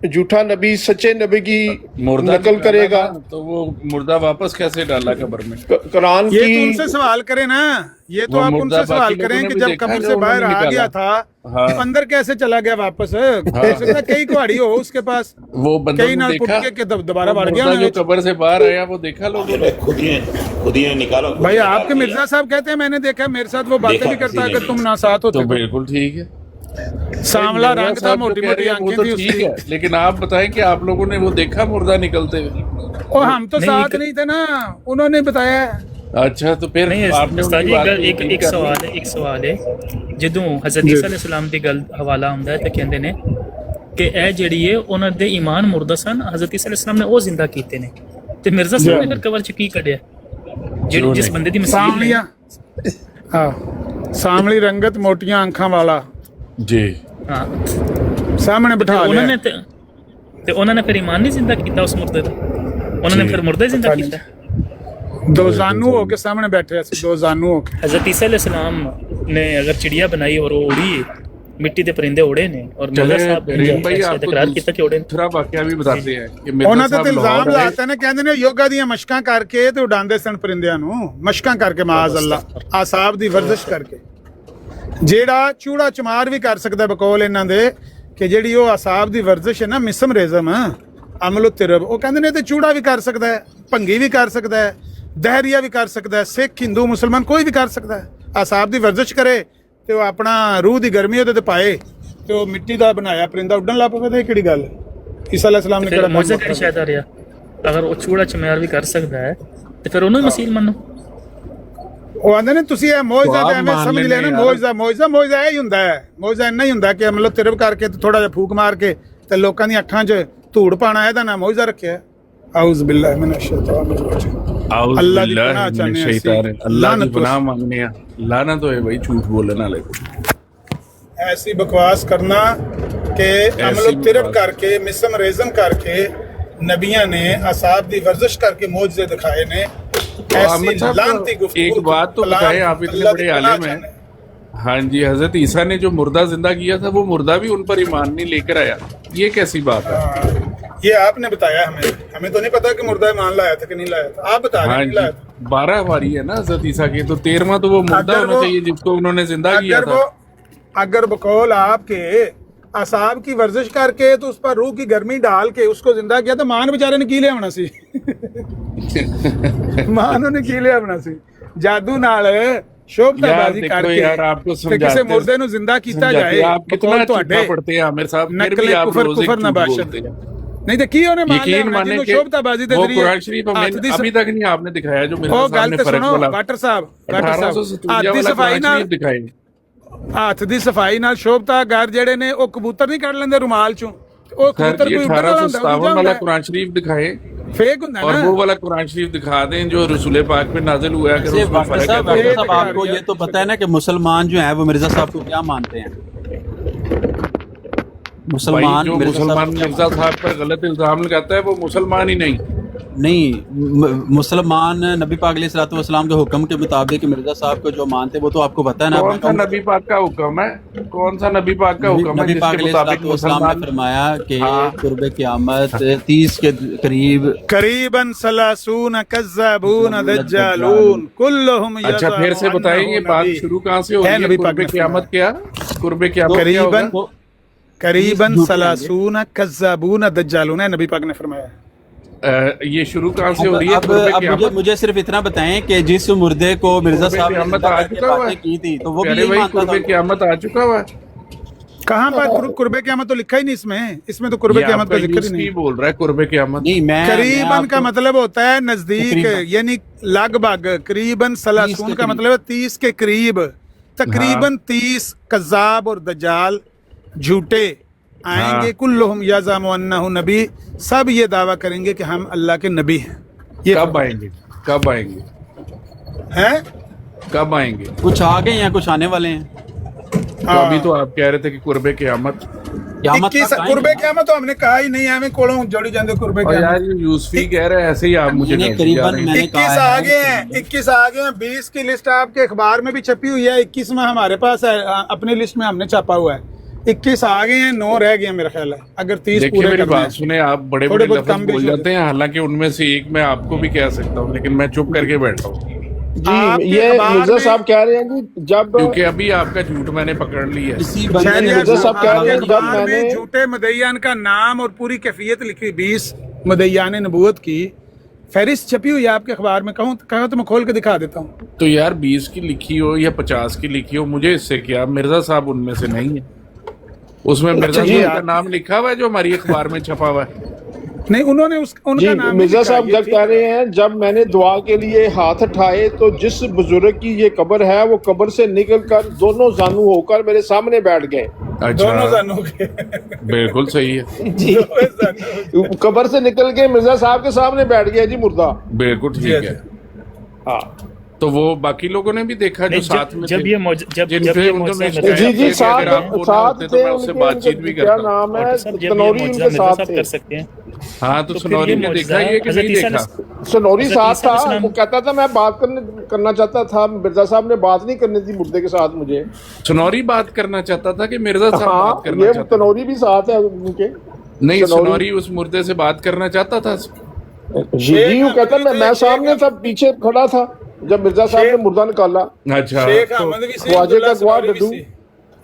جھوٹا نبی سچے نبی کی نقل کرے گا, تو وہ مردہ واپس کیسے ڈالا قبر میں؟ قرآن یہ تو کی ان سے سوال کریں نا, یہ تو آپ ان سے سوال کریں کہ جب قبر سے باہر آ گیا تھا اندر کیسے چلا گیا واپس. کئی کوڑی ہو اس کے پاس, وہ بندہ کئی نال پٹ کے دوبارہ بڑھ گیا. جو قبر سے باہر آیا وہ دیکھا لوگوں نے, خود ہی نکالو. بھائی آپ کے مرزا صاحب کہتے ہیں میں نے دیکھا, میرے ساتھ وہ باتیں بھی کرتا اگر تم نہ ساتھ ہوتے. تو بالکل ٹھیک ہے. سانولا رنگ تھا, موٹی موٹی آنکھیں تھی اس کی. لیکن آپ بتائیں کہ آپ لوگوں نے وہ دیکھا مردہ نکلتے ہوئے؟ اور ہم تو ساتھ نہیں تھے نا, انہوں نے بتایا. اچھا تو پھر آپ نے ایک سوال ہے جدوں حضرت عیسیٰ علیہ السلام دی گل حوالہ ہوندا ہے تے کہندے نے کہ اے جڑی ہے انہاں دے ایمان مردہ سن, حضرت عیسیٰ علیہ السلام نے او زندہ کیتے نے. تے مرزا صاحب نے پھر کور چ کی کڈیا جس بندے دی مثال ساملی رنگت موٹیاں آنکھاں والا جی ہاں سامنے بٹھا لیا. تے انہوں نے پھر ایمان نہیں زندہ کیتا اس مردے دا, انہوں نے پھر مردہ زندہ کیتا. دو زانو ہو کے سامنے بیٹھے, دو زانو ہو کے. حضرت عیسیٰ علیہ السلام نے اگر چڑیا بنائی اور وہ اڑی ਮਿੱਟੀ ਦੇ ਪਰਿੰਦੇ ਉੜੇ ਨੇ ਔਰ ਮਿਰਜ਼ਾ चले ਸਾਹਿਬ रीम भाई आपको ਇਕਰਾਰ ਕੀਤਾ ਕਿ ਉੜੇ ਨੇ। दूसरा वाकया भी बताते हैं कि ਉਹਨਾਂ मिर्जा ਤੇ साहब ਇਲਜ਼ਾਮ लाहौर आए। ਲਾਤੇ ਨੇ, ਕਹਿੰਦੇ ਨੇ ਯੋਗਾ ਦੀਆਂ ਮਸ਼ਕਾਂ ਕਰਕੇ ਤੇ ਉਡਾਉਂਦੇ ਸਨ ਪਰਿੰਦਿਆਂ ਨੂੰ, ਮਸ਼ਕਾਂ ਕਰਕੇ ਮਾਜ਼ ਅੱਲਾ, ਆਸਾਬ ਦੀ ਵਰਜ਼ਿਸ਼ ਕਰਕੇ। ਜਿਹੜਾ ਚੂੜਾ ਚਮਾਰ ਵੀ ਕਰ ਸਕਦਾ ਬਕੌਲ ਇਹਨਾਂ ਦੇ ਕਿ ਜਿਹੜੀ ਉਹ ਆਸਾਬ ਦੀ ਵਰਜ਼ਿਸ਼ ਹੈ ਨਾ, ਮਿਸਮ ਰੇਜ਼ਮ ਅਮਲੁ ਤਿਰਬ, ਉਹ ਕਹਿੰਦੇ ਨੇ ਤੇ ਚੂੜਾ ਵੀ ਕਰ ਸਕਦਾ ਹੈ, ਭੰਗੀ ਵੀ ਕਰ ਸਕਦਾ ਹੈ, ਦਹਰੀਆ ਵੀ ਕਰ ਸਕਦਾ ਹੈ, ਸਿੱਖ ਹਿੰਦੂ ਮੁਸਲਮਾਨ ਕੋਈ ਵੀ ਕਰ ਸਕਦਾ ਹੈ। ਆਸਾਬ ਦੀ ਵਰਜ਼ਿਸ਼ ਕਰੇ ਤੇ ਉਹ ਆਪਣਾ ਰੂਹ ਦੀ ਗਰਮੀ ਉਹਦੇ ਤੇ ਪਾਏ ਤੇ ਉਹ ਮਿੱਟੀ ਦਾ ਬਣਾਇਆ ਪਰਿੰਦਾ ਉੱਡਣ ਲੱਗ ਪਵੇ ਤੇ ਇਹ ਕਿਹੜੀ ਗੱਲ ਹੈ? ਈਸਾ ਅਲੈਹਿਸ ਸਲਾਮ ਨੇ ਕਿਹੜਾ ਮੌਜਾ ਕਿਹੜੀ ਸ਼ਾਇਦ ਆ ਰਿਹਾ, ਅਗਰ ਉਹ ਚੂੜਾ ਚਮਾਰ ਵੀ ਕਰ ਸਕਦਾ ਹੈ ਤੇ ਫਿਰ ਉਹਨੂੰ ਮਸੀਹ ਮੰਨੋ। ਉਹ ਆਂਦੇ ਨੇ ਤੁਸੀਂ ਇਹ ਮੌਜਜ਼ਾ ਆਪ ਤੇ ਐਵੇਂ ਮੰਨ ਸਮਝ ਲੈਂਦੇ ਲਿਆ ਨਾ, ਯਾਰ। ਮੌਜਜ਼ਾ ਇਹ ਹੀ ਹੁੰਦਾ ਹੈ। ਮੌਜਜ਼ਾ ਇੰਨਾ ਹੀ ਹੁੰਦਾ ਕਿ ਮਤਲਬ ਤਿਰਬ ਕਰਕੇ ਤੇ ਥੋੜਾ ਜਿਹਾ ਫੂਕ ਮਾਰ ਕੇ ਤੇ ਲੋਕਾਂ ਦੀਆਂ ਅੱਖਾਂ 'ਚ ਧੂੜ ਪਾਣਾ, ਇਹਦਾ ਨਾਮ ਮੌਜਜ਼ਾ ਰੱਖਿਆ। ਆਊਜ਼ ਬਿल्लाह मिनश शैतानिर रजीम। आउज़ अल्लाह दी बिल्लाहि पनाह चाहने मिनश हैं शैतानिर असीं। अल्लाह की लानत पनाह मांगने हैं। लानत होए भाई झूठ बोलने वाले को। ऐसी बकवास करना कि अमल तिरब करके मिसम रेजम करके नबियां ने असाब दी वर्जिश करके मौजज़े दिखाए ने। ऐसी अहमद साहब, लानती गुफ्तगू एक बात तो बताएं, आप इतने अल्लाह दी बड़े पनाह आलिम हैं। चाहने। हाँ जी, हजरत ईसा ने जो मुर्दा जिंदा किया था वो मुर्दा भी उन पर ईमान नहीं लेकर आया, ये कैसी बात है? ये आपने बताया हमें तो नहीं पता कि मुर्दा ईमान लाया था कि नहीं लाया था, आप बता रहे हाँ हैं नहीं लाया था। जी, 12 बारी है ना हजरत ईसा की, तो 13वां तो वो मुर्दा अगर होना वो- चाहिए जिसको उन्होंने जिंदा किया था। अगर बकौल आपके असाब की वर्जिश करके तो उस पर रूह की गर्मी डाल के उसको जिंदा किया, तो मान बेचारे ने की लिया होना सी मान ने की लिया होना सी जादू नाल शोभताबाजी देखो करके यार, आपको ते किसी समझाते- मुर्दे नु जिंदा कीता जाए। आप कितना बकौल अच्छा तुहाडे पढ़ते हैं आमिर साहब, फिर भी नकले आप कुफर रोज़ एक कुफर झूठ नबाशत बोलते हैं। नहीं तो की उन्हें मान लिया यकीन होना माने जिन्हों कि शोभताबाजी दे वो जरिए कुरान शरीफ हथ हमें दी अभी तक नहीं आपने दिखाया जो मेरे ओ सामने गल ते फर्क सुनो वाला वाटर साहब 1857 हथ दी वाला सफाई कुरान नाल शरीफ दिखाए। ਹੱਥ ਦੀ ਸਫਾਈ ਨਾਲ ਸ਼ੋਭਤਾਗਰ ਜਿਹੜੇ ਨੇ ਉਹ ਕਬੂਤਰ ਨਹੀਂ ਕੱਢ ਲੈਂਦੇ ਰੁਮਾਲ ਚੋਂ, ਉਹ सर ਕਬੂਤਰ ये ਕੋਈ ਉੱਡਦਾ 1857 वाला ਹੁੰਦਾ कुरान शरीफ दिखाए ਫੇਕ ਹੁੰਦਾ और ਨਾ। वो वाला कुरान शरीफ दिखा दें जो रसूल पाक पे नाजिल हुआ है, अगर उसमें डॉक्टर फर्क है साहब, तो डॉक्टर ये साहब, बेकार आपको यार। ये तो पता है ना कि मुसलमान जो है वो मिर्जा साहब को क्या मानते हैं? भाई मुसलमान जो मिर्जा मुसलमान साहब को क्या मिर्जा साहब पर गलत इल्जाम लगाता है वो मुसलमान ही नहीं। नहीं, मुसलमान नबी पाक अलैहिस्सलाम के हुक्म के मुताबिक मिर्जा साहब को जो मानते वो तो आपको पता है ना। कौन सा नबी पाक का हुक्म है? कौन सा नबी पाक का हुक्म है नबी पाक जिसके मुताबिक अलैहिस्सलाम ने मुसलमान? फरमाया कि हाँ। कुर्ब क़यामत 30 के करीब करीबन सलासून कज़्ज़ाबून दज्जालून कुल्लुहुम अच्छा, फिर से बताएंगे बात शुरू कहाँ से हो रही है? नबी पाक कुर्बे ने क़यामत क्या? कुर्बे क़यामत क्या होगा? करीबन करीबन सलासून कज़्ज़ाबून दज्जालून है, नबी पाक ने फरमाया। ये शुरू कहाँ से हो रही है? अब कुर्बे मुझे क़यामत? मुझे सिर्फ इतना बताएं कि जिस मुर्दे को मिर्जा साहब ने क़यामत जिंदा आ करके चुका हुआ है? बातें की थी तो वो भी अरे यही भाई मानता कुर्बे था। क़यामत आ चुका हुआ है। कहाँ पर कुर्बे क़यामत तो लिखा ही नहीं इसमें तो कुर्बे ये क़यामत आपका का जिक्र ही यूसुफी नहीं। बोल रहा है कुर्बे क़यामत। नहीं, मैं करीबन का आपको- मतलब होता है नजदीक, तकरीबन। यानी लगभग। करीबन सलासून का मतलब है 30 के करीब, तकरीबन 30 कज़्ज़ाब और दज्जाल झूठे आएंगे। हाँ। कुल्लुहुम यज़अमु अन्नहु नबी, सब ये दावा करेंगे कि हम अल्लाह के नबी हैं। ये कब आएंगे? कब आएंगे? हैं? कब आएंगे? कुछ आ गए हैं, कुछ आने वाले हैं। तो अभी तो आप कह रहे थे कि कुर्बे क़यामत। क़यामत का 21 टाइम कुर्बे है। क़यामत तो हमने कहा ही नहीं, हमें कोलों जोड़ी जाते कुर्बे और यार क़यामत। ये यूसुफी कह रहे हैं, ऐसे ही आप मुझे मैंने कहते जा करीबन रहे हैं। मैंने 21 कहा आ है गए हैं, 21 आ गए हैं। 20 की लिस्ट आपके अखबार में भी छपी हुई है, 21 में हमारे पास है, अपनी लिस्ट में हमने छापा हुआ है। 21 आ गए हैं, 9 रह गए हैं मेरा ख्याल है। अगर 30 देखिए पूरे मेरी करने बात हैं। सुने, आप बड़े थोड़े बड़े बहुत लफ्ज कम भी बोल हो जाते हैं, हालांकि उनमें से एक मैं आपको भी कह सकता हूँ, लेकिन मैं चुप करके बैठा हूँ जी आपके ये अखबार मिर्जा में- साहब कह रहे हैं कि जब क्योंकि अभी आपका झूठ मैंने पकड़ लिया है। इसी बंदे ने शहरियार मिर्जा साहब कह रहे हैं आपके जब अखबार में मैंने झूठे मुदय्यन का नाम और पूरी कैफियत लिखी, 20 मुदय्यान नबूवत की फहरिस्त छपी हुई है आपके अखबार में। कहूँ तो मैं खोल के दिखा देता हूँ। तो यार 20 की लिखी हो या 50 की लिखी हो, मुझे इससे क्या, मिर्जा साहब उनमें से नहीं है। उसमें मिर्जा जी, साहब का नाम लिखा हुआ है जो हमारी अखबार में छपा हुआ है। नहीं, उन्होंने उनका जी नाम मिर्जा नहीं साहब लिखा, जब कह रहे हैं जब मैंने दुआ के लिए हाथ उठाए तो जिस बुजुर्ग की ये कब्र है वो कब्र से निकलकर दोनों जानू होकर मेरे सामने बैठ गए। दोनों अच्छा, जानों के बिल्कुल सही है, जी कब्र से निकल के मिर्जा साहब के सामने बैठ गया जी मुर्दा। बिल्कुल ठीक है। हाँ तो वो बाकी लोगों ने भी देखा जो नहीं, साथ में जब थे, ये मौज- जब जिन जब पे ये उन्होंने मौजज़ा इश्क मिर्जा जी किया जी कि अगर आप वो ना साथ होते तो थे मैं उससे उनके, बातचीत भी क्या करता। नाम है डॉक्टर साहब जब ये तनौरी उनके मौजज़ा मिर्जा साथ साहब थे। कर सकते हैं ہاں تو پھر سنوری یہ نے معجزہ دیکھا یہ کہ حضرت نہیں عیسیٰ دیکھا؟ سنوری حضرت ساتھ عیسیٰ علیہ تھا، السلام- وہ کہتا تھا میں بات کرنا چاہتا تھا، مرزا صاحب نے بات نہیں کرنی تھی مردے کے ساتھ مجھے. سنوری بات کرنا چاہتا تھا کہ مرزا صاحب ہاں بات کرنا یہ چاہتا تھا؟ تنوری بھی ساتھ ہے ان کے. نہیں، سنوری اس مردے سے بات کرنا چاہتا تھا. جی وہ کہتا میں سامنے تھا، پیچھے کھڑا تھا جب مرزا صاحب نے مردہ نکالا. اچھا، شیخ احمد بھی سی، خواجہ کا عبداللہ گواہ سنوری بھی ڈڈو. سی.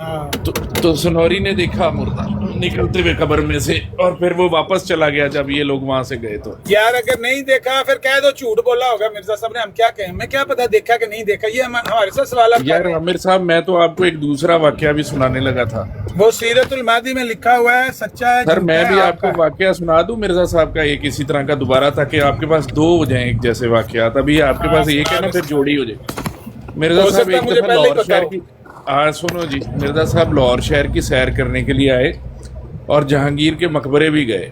ہاں تو سنوری نے دیکھا مردہ نکلتے ہوئے قبر میں سے، اور پھر وہ واپس چلا گیا جب یہ لوگ وہاں سے گئے. تو یار اگر نہیں دیکھا پھر کہہ دو جھوٹ بولا ہوگا مرزا صاحب نے، ہم کیا کہیں، میں کیا پتا دیکھا کہ نہیں دیکھا، یہ ہمارے ساتھ سوالات یار عامر صاحب، میں تو آپ کو ایک دوسرا واقعہ بھی سنانے لگا تھا. وہ سیرت المہدی میں لکھا ہوا ہے، سچا ہے سر جھوٹا میں ہے بھی آپ کو کا. واقعہ سنا دوں مرزا صاحب کا ایک اسی طرح کا دوبارہ، تاکہ آپ کے پاس دو ہو جائیں ایک جیسے واقعات. ابھی آپ کے پاس ایک ہے نا، پھر جوڑی ہو جائے. مرزا ہو صاحب سکتا ہے ایک مجھے دفعہ پہلے ہی لاہور شہر بتاؤ. کی سنو جی، مرزا صاحب لاہور شہر کی سیر کرنے کے لیے آئے اور جہانگیر کے مقبرے بھی گئے.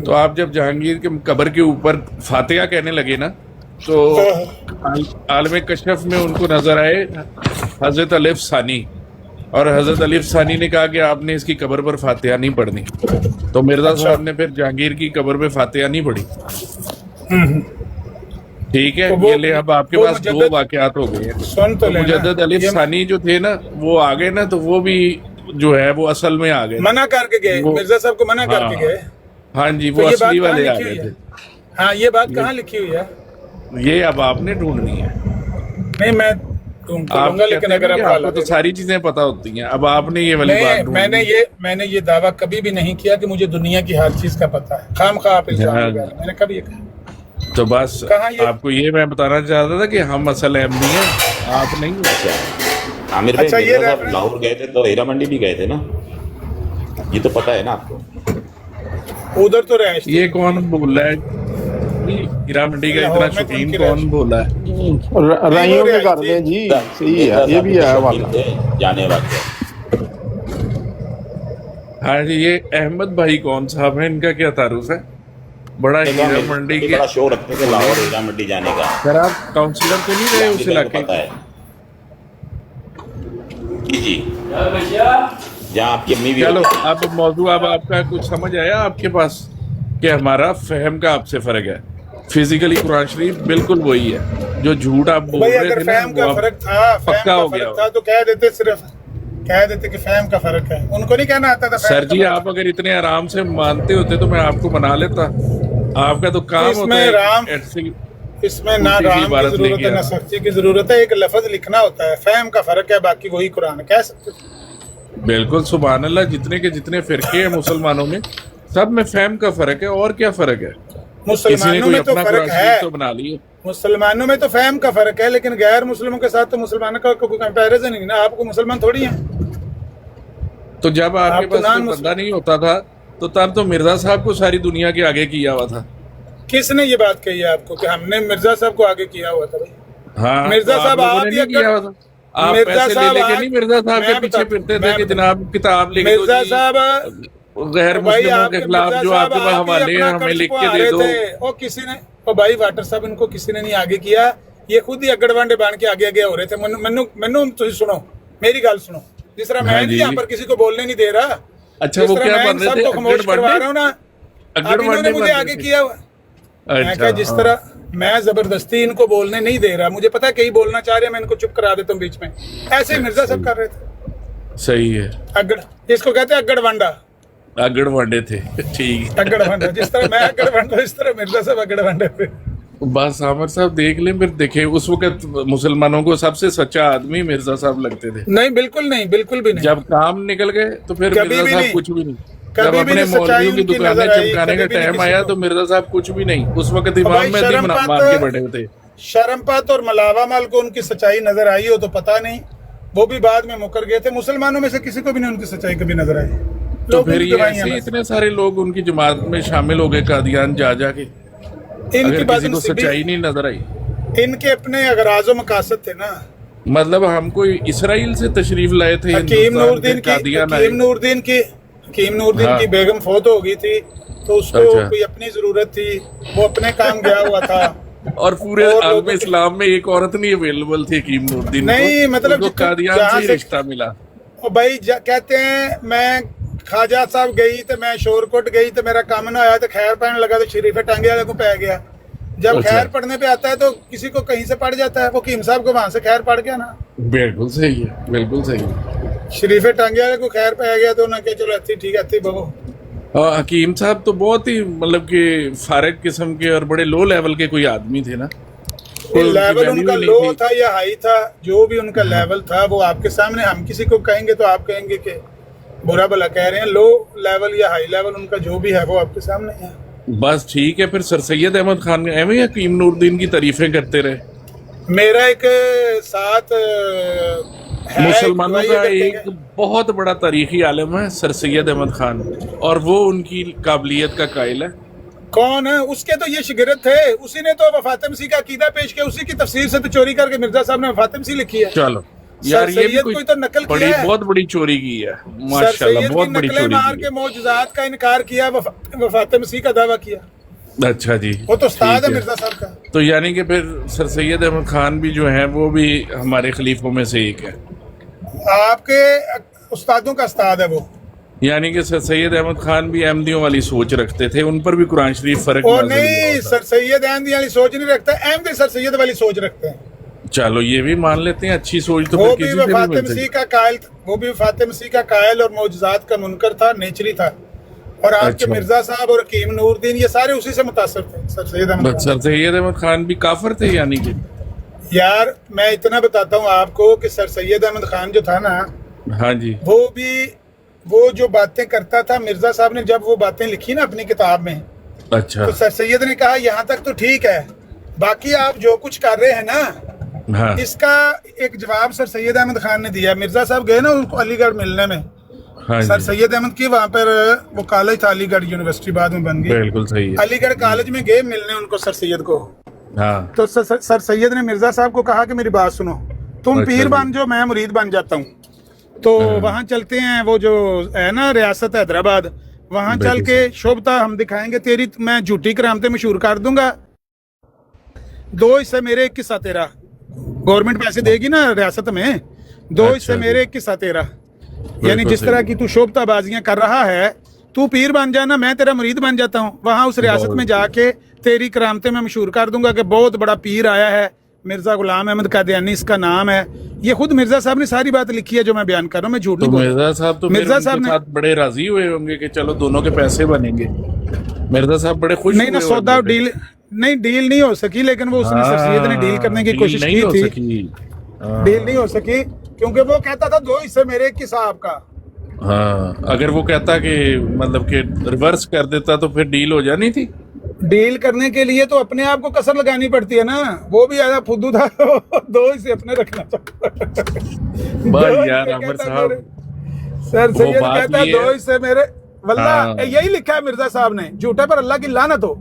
تو آپ جب جہانگیر کے قبر کے اوپر فاتحہ کہنے لگے نا، تو عالم کشف میں ان کو نظر آئے حضرت الف ثانی، اور حضرت الف ثانی نے کہا کہ آپ نے اس کی قبر پر فاتحہ نہیں پڑھنی. تو مرزا صاحب نے پھر جہانگیر کی قبر پہ فاتحہ نہیں پڑھی. ٹھیک ہے، یہ لے اب آپ کے پاس دو واقعات ہو گئے ہیں. سن تو لینا. مجدد الف ثانی جو تھے نا وہ آ گئے نا، تو وہ بھی جو ہے وہ اصل میں آ گئے. منع کر کے گئے، مرزا صاحب کو منع کر کے گئے. ہاں جی، تو وہ یہ بات اصلی کہاں والے آ لکھی گئے ہوئی تھے. ہے؟ ہاں یہ بات کہاں لکھی ہوئی ہے؟ یہ اب آپ نے ڈھونڈنی ہے. نہیں میں ڈھونڈ تو آپ لوں گا، کہتے لیکن ہیں اگر کہ آپ آپ کو تو ساری چیزیں پتا ہوتی ہیں، اب آپ نے یہ والی بات میں نے یہ دعویٰ کبھی بھی نہیں کیا کہ مجھے دنیا کی ہر چیز کا پتا ہے. خام خواہ آپ الزام لگا رہے ہیں. میں نے کبھی یہ کہا. تو بس کہاں یہ- آپ کو یہ میں بتانا چاہتا تھا کہ ہم اصل احمدی ہیں، آپ نہیں. عامر بھائی اچھا، یہ مرزا صاحب ریفرنس- لاہور گئے تھے تو ہیرا منڈی بھی گئے تھے نا، یہ تو پتا ہے نا آپ کو. ادھر تو رہائش تھی. یہ کون بول رہا ہے ہیرا منڈی کا لاہور اتنا میں شوقین کن کی کون بولا ہے؟ رائیوں کے گھر میں جی صحیح ہے، یہ بھی ہے شوقین واقعہ. تھے جانے والے. ہاں جی، یہ احمد بھائی کون صاحب ہیں، ان کا کیا تعارف ہے؟ بڑا ہیرا منڈی کے بڑا شو رکھتے تھے لاہور ہیرا منڈی جانے کا. سر آپ کاؤنسلر تو نہیں رہے اس عامر بھائی کو علاقے پتا کے؟ ہے جی جہاں آپ کی امی بھی چلو ہوتی ہیں. اب موضوع اب آپ کا کچھ سمجھ آیا آپ کے پاس کہ ہمارا فہم کا آپ سے فرق ہے. فزیکلی قرآن شریف بالکل وہی ہے، جو جھوٹ آپ بول بھائی رہے اگر تھے نا فہم کا وہ فرق تھا، پکا ہو گیا. تو کہہ دیتے، صرف کہہ دیتے کہ فہم کا فرق ہے. ان کو نہیں کہنا آتا تھا فہم سر کا جی فرق. آپ اگر اتنے آرام سے مانتے ہوتے تو میں آپ کو بنا لیتا. آپ کا تو کام اس ہوتا میں ہے رام- ایسی اس میں نہ الٹی سی رام کی عبارت لے ضرورت کے ہے نہ آنا. سختی کی ضرورت ہے. ایک لفظ لکھنا ہوتا ہے. فہم کا فرق ہے، باقی وہی قرآن ہے. کہہ سکتے تھے. بالکل سبحان اللہ، جتنے کے جتنے فرقے ہیں مسلمانوں میں سب میں فہم کا فرق ہے. اور کیا فرق ہے؟ کسی نے مسلمانوں کوئی میں تو اپنا فرق قرآن ہے، شریف تو بنا لیے. مسلمانوں میں تو فہم کا فرق ہے، لیکن غیر مسلموں کے ساتھ تو مسلمانوں کا کوئی کمپیریزن نہیں نا. آپ کو مسلمان تھوڑی ہیں. تو جب آپ کے آپ تو پاس نان کوئی بندہ نہیں ہوتا تھا تو تب تو مرزا صاحب کو ساری دنیا کے آگے کیا ہوا تھا. کس نے یہ بات کہی ہے آپ کو کہ ہم نے مرزا صاحب کو آگے کیا ہوا تھا؟ بھائی ہاں، مرزا تو صاحب لوگوں آپ نے ہی نہیں کیا ہوا تھا. آپ مرزا پیسے لے صاحب لے کے آپ- نہیں مرزا صاحب کے میں پیچھے بتا- پھرتے میں تھے کہ بتا- جناب کتاب لکھ دو مرزا جی، صاحب غیر بھائی مسلموں آپ کے کے خلاف مرزا جو آپ کے صاحب پاس آپ ہی حوالے ہیں اپنا ہمیں قرض لکھ کے پوا دے رہے دو. تھے. اور کسی نے، اور بھائی واٹر صاحب ان کو کسی نے نہیں آگے کیا، یہ خود ہی اگڑ وانڈے بان کے آگے آگے ہو رہے تھے. مینو تھی سنو میری گل سنو. جس طرح میں ہاں نہیں جی. یہاں پر کسی کو بولنے نہیں دے رہا، اچھا جس وہ طرح کیا میں بن ان رہے سب تھے؟ کو خاموش کروا رہا ہوں نا، اب انہوں نے مجھے آگے کیا ہوا. میں کہا جس طرح میں زبردستی ان کو بولنے نہیں دے رہا، مجھے پتا ہے کہیں بولنا چاہ رہے ہیں، میں ان کو چپ کرا دیتا ہوں بیچ میں. ایسے ہی مرزا صاحب کر رہے تھے. صحیح ہے، اگڑ، اس کو کہتے ہیں اگڑ وانڈا. اگڑ وانڈے تھے. ٹھیک ہے، اگڑ وانڈا، جس طرح میں اگڑ وانڈا اس طرح مرزا صاحب اگڑ وانڈے تھے. بس عامر صاحب دیکھ لیں پھر دیکھیں. اس وقت مسلمانوں کو سب سے سچا آدمی مرزا صاحب لگتے تھے. نہیں بالکل نہیں، بالکل بھی نہیں. جب کام نکل گئے تو پھر کبھی مرزا بھی صاحب نہیں. کچھ بھی نہیں. کبھی جب بھی اپنے نہیں سچائی مولویوں کی ان کی دکانیں نظر آئی، چمکانے کا کبھی بھی نہیں ٹائم کسی آیا کو. تو مرزا صاحب کچھ بھی نہیں. اس وقت امام بھائی مہدی شرم مان پات- کے بیٹھے ہوتے. شرم پات اور ملاوا مال کو ان کی سچائی نظر آئی ہو تو پتہ نہیں، وہ بھی بعد میں مکر گئے تھے. مسلمانوں میں سے کسی کو بھی نہیں ان کی سچائی کبھی نظر آئی. تو لوگوں پھر کی یہ گواہیاں ایسے بس. اتنے سارے لوگ ان کی جماعت میں شامل ہو گئے قادیان جا جا کے. ان کی اگر بات کسی کو سچائی نہیں نظر آئی. ان کے اپنے اغراض و مقاصد تھے نا. مطلب ہم کو اسرائیل سے تشریف لائے تھے حکیم نور ہندوستان الدین کے کی قادیان آئے. حکیم نور الدین ہاں. کی بیگم فوت ہو گئی تھی تو اس کو اچھا. کوئی اپنی ضرورت تھی، وہ اپنے کام گیا ہوا تھا. اور پورے اور عالم لوگوں کی- اسلام میں ایک عورت نہیں اویلیبل تھی حکیم نور الدین کو. نہیں، مطلب ان کو جتنے- قادیان جہاں سے ہی سے- رشتہ ملا. اور بھائی کہتے ہیں میں ਖਾਜਾ ਸਾਹਿਬ ਗਈ ਤੇ ਮੈਂ ਸ਼ੋਰਕੋਟ ਗਈ तो मेरा काम ना आया तो खैर पढ़ने लगा तो शरीफ टांगे वाले को पै गया। जब अच्छा। खैर पढ़ने पे आता है तो किसी को कहीं से पढ़ जाता है, वो कीम साहब को वहां से खैर पढ़ गया ना, बिल्कुल सही है, बिल्कुल सही है। शरीफ टांगे वाले को खैर पै गया तो उन्होंने कहा चलो अच्छी ठीक है अच्छी बहो। और हकीम साहब तो बहुत ही मतलब कि फारिग किस्म के और बड़े लो लेवल के कोई आदमी थे ना, कोई उनकी लेवल value उनका नहीं लो थी। था या हाई था, जो भी उनका लेवल था वो आपके सामने, हम किसी को कहेंगे तो आप कहेंगे कि बुरा भला कह रहे हैं। लो लेवल या हाई लेवल उनका जो भी है वो आपके सामने है। बस ठीक है, फिर सर सैयद अहमद खान एवं हकीम नूरुद्दीन की तारीफें करते रहे। मेरा एक साथ है, मुसलमानों एक का भाई एक बहुत बड़ा तारीखी आलम है सर सैयद अहमद खान, और वो उनकी काबिलियत का कायल है। कौन है उसके तो ये शिगरत थे, उसी ने तो वफात मसीह का अकीदा पेश किया, उसी की तफसीर से तो चोरी करके मिर्जा साहब ने वफात मसीह लिखी है। चलो यार, ये भी सैयद कोई कोई तो नकल बड़ी किया है। बहुत बड़ी चोरी की है, सर माशाल्लाह सैयद बहुत की बड़ी नकलें चोरी मार की के मौजूदात का इनकार किया, वफात मसीह का दावा किया। है। अच्छा जी, वो तो उस्ताद ठीक है है। मिर्जा साहब का। तो यानी कि फिर सर सैयद अहमद खान भी जो है वो भी हमारे खलीफों में से एक है, आपके उस्तादों का उस्ताद है वो। यानी कि सर सैयद अहमद खान भी अहमदियों वाली सोच रखते थे, उन पर भी कुरान शरीफ फर्क ओ नाज़िल हुआ नहीं, होता। सर सैयद अहमदी वाली सोच नहीं रखता, अहमदी सर सैयद वाली सोच रखते हैं। चलो ये भी मान लेते हैं, अच्छी सोच तो वो फिर भी किसी से भी वफात मिल मसीह सकती। का कायल, वो भी वफात मसीह का कायल और मौजूदात का मुनकर था, नेचरी था। और आपके अच्छा। मिर्जा साहब और हकीम नूरुद्दीन ये सारे उसी से मुतासर थे, सर सैयद अहमद बस खान। सर सैयद अहमद खान भी काफिर थे यानी कि। यार मैं इतना बताता हूँ आपको कि सर सैयद अहमद खान जो था ना, हाँ जी, वो जो बातें करता था, मिर्जा साहब ने जब वो बातें लिखी ना अपनी किताब में, अच्छा तो सर सैयद ने कहा यहाँ तक तो ठीक है, बाकी आप जो कुछ कर रहे हैं ना, हाँ इसका एक जवाब सर सैयद अहमद खान ने दिया। मिर्जा साहब गए ना उनको अलीगढ़ मिलने में, हाँ सर जी, सैयद अहमद की वहाँ पर वो कॉलेज था, अलीगढ़ यूनिवर्सिटी बाद में बन गई, बिल्कुल सही है। अलीगढ़ कॉलेज में गए मिलने उनको सर सैयद को। हाँ तो सर सैयद ने मिर्जा साहब को कहा कि मेरी बात सुनो, तुम अच्छा पीर जी। बन जो, मैं मुरीद बन जाता हूँ, तो वहाँ चलते हैं, वो जो है ना रियासत हैदराबाद, वहाँ चल बिल्कुल के शोभता हम दिखाएंगे तेरी, मैं झूठी करामतें मशहूर कर दूंगा, 2 हिस्से मेरे 1 हिस्सा तेरा, गवर्नमेंट पैसे देगी ना रियासत में, 2 अच्छा हिस्से जी। मेरे 1 हिस्सा तेरा। यानी बिल्कुल जिस तरह सही। की तू शोभता बाजियां कर रहा है, तू पीर बन जाना, मैं तेरा मुरीद बन जाता हूँ, वहाँ उस रियासत में जाके तेरी करामतें मैं मशहूर कर दूंगा कि बहुत बड़ा पीर आया है, मिर्जा गुलाम अहमद कादियानी इसका नाम है। ये खुद मिर्जा साहब ने सारी बात लिखी है जो मैं बयान कर रहा हूँ, मैं झूठ तो नहीं बोल रहा। मिर्जा साहब तो मिर्जा मिर्जा साहब साहब ने- साथ बड़े राजी हुए होंगे कि चलो दोनों के पैसे बनेंगे। मिर्जा साहब बड़े खुश नहीं ना, हुए सौदा होंगे। डील नहीं हो सकी, लेकिन वो उसने सर सैयद ने डील करने की डील कोशिश नहीं की हो थी, सकी। हाँ। डील नहीं हो सकी क्योंकि वो कहता था 2 हिस्से मेरे 1 हिस्सा आपका। हाँ, अगर वो कहता कि मतलब कि रिवर्स कर देता तो फिर डील हो जानी थी। डील करने के लिए तो अपने आप को कसर लगानी पड़ती है ना, वो भी आया फुद्दू था, 2 हिस्से अपने रखना चाहता। बस यार अमर साहब, सर सैयद बात कहता है ये है- 2 हिस्से मेरे, वल्लाह हाँ। यही लिखा है मिर्जा साहब ने, झूठे पर अल्लाह की लानत हो।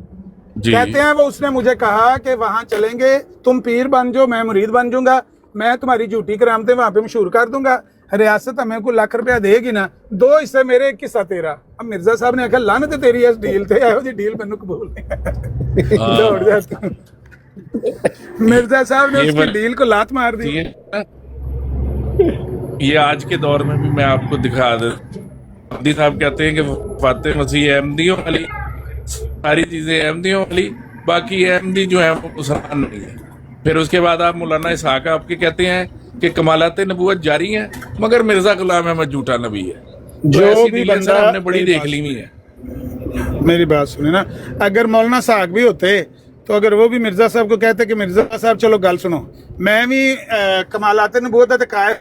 जी कहते हैं वो उसने मुझे कहा कि वहां चलेंगे, तुम पीर बन जाओ, मैं मुरीद बन जाऊंगा, मैं तुम्हारी झूठी करामतें वहां पे मशहूर कर दूंगा, रियासत हमें को लाख रुपया देगी ना, 2 हिस्से मेरे 1 हिस्सा तेरा। अब मिर्जा साहब ने आखिया लानत है तेरी इस डील ते, ਇਹੋ ਜਿਹੀ डील मैनू कबूल नहीं। दौड़ जाता। मिर्जा साहब ने ये उसकी बन- डील को लात मार दी। ये आज के दौर में भी मैं आपको दिखा दे, मोदी साहब कहते हैं कि फातिह मसीह अहमदियों वाली, सारी चीजें अहमदियों वाली, बाकी अहमदी जो है वो मुसलमान नहीं है। फिर उसके बाद आप मौलाना इसहाक आपके कहते हैं कि कमालात नबूवत जारी है, मगर मिर्जा गुलाम अहमद झूठा नबी है। तो जो ऐसी भी डीलें सर बंदा- हमने बड़ी मेरी देख बात ली हुई है। मेरी बात सुने ना, अगर मौलाना साहब भी होते तो अगर वो भी मिर्जा साहब को कहते कि मिर्जा साहब चलो गल सुनो, मैं भी कमालात नबूवत ते कायल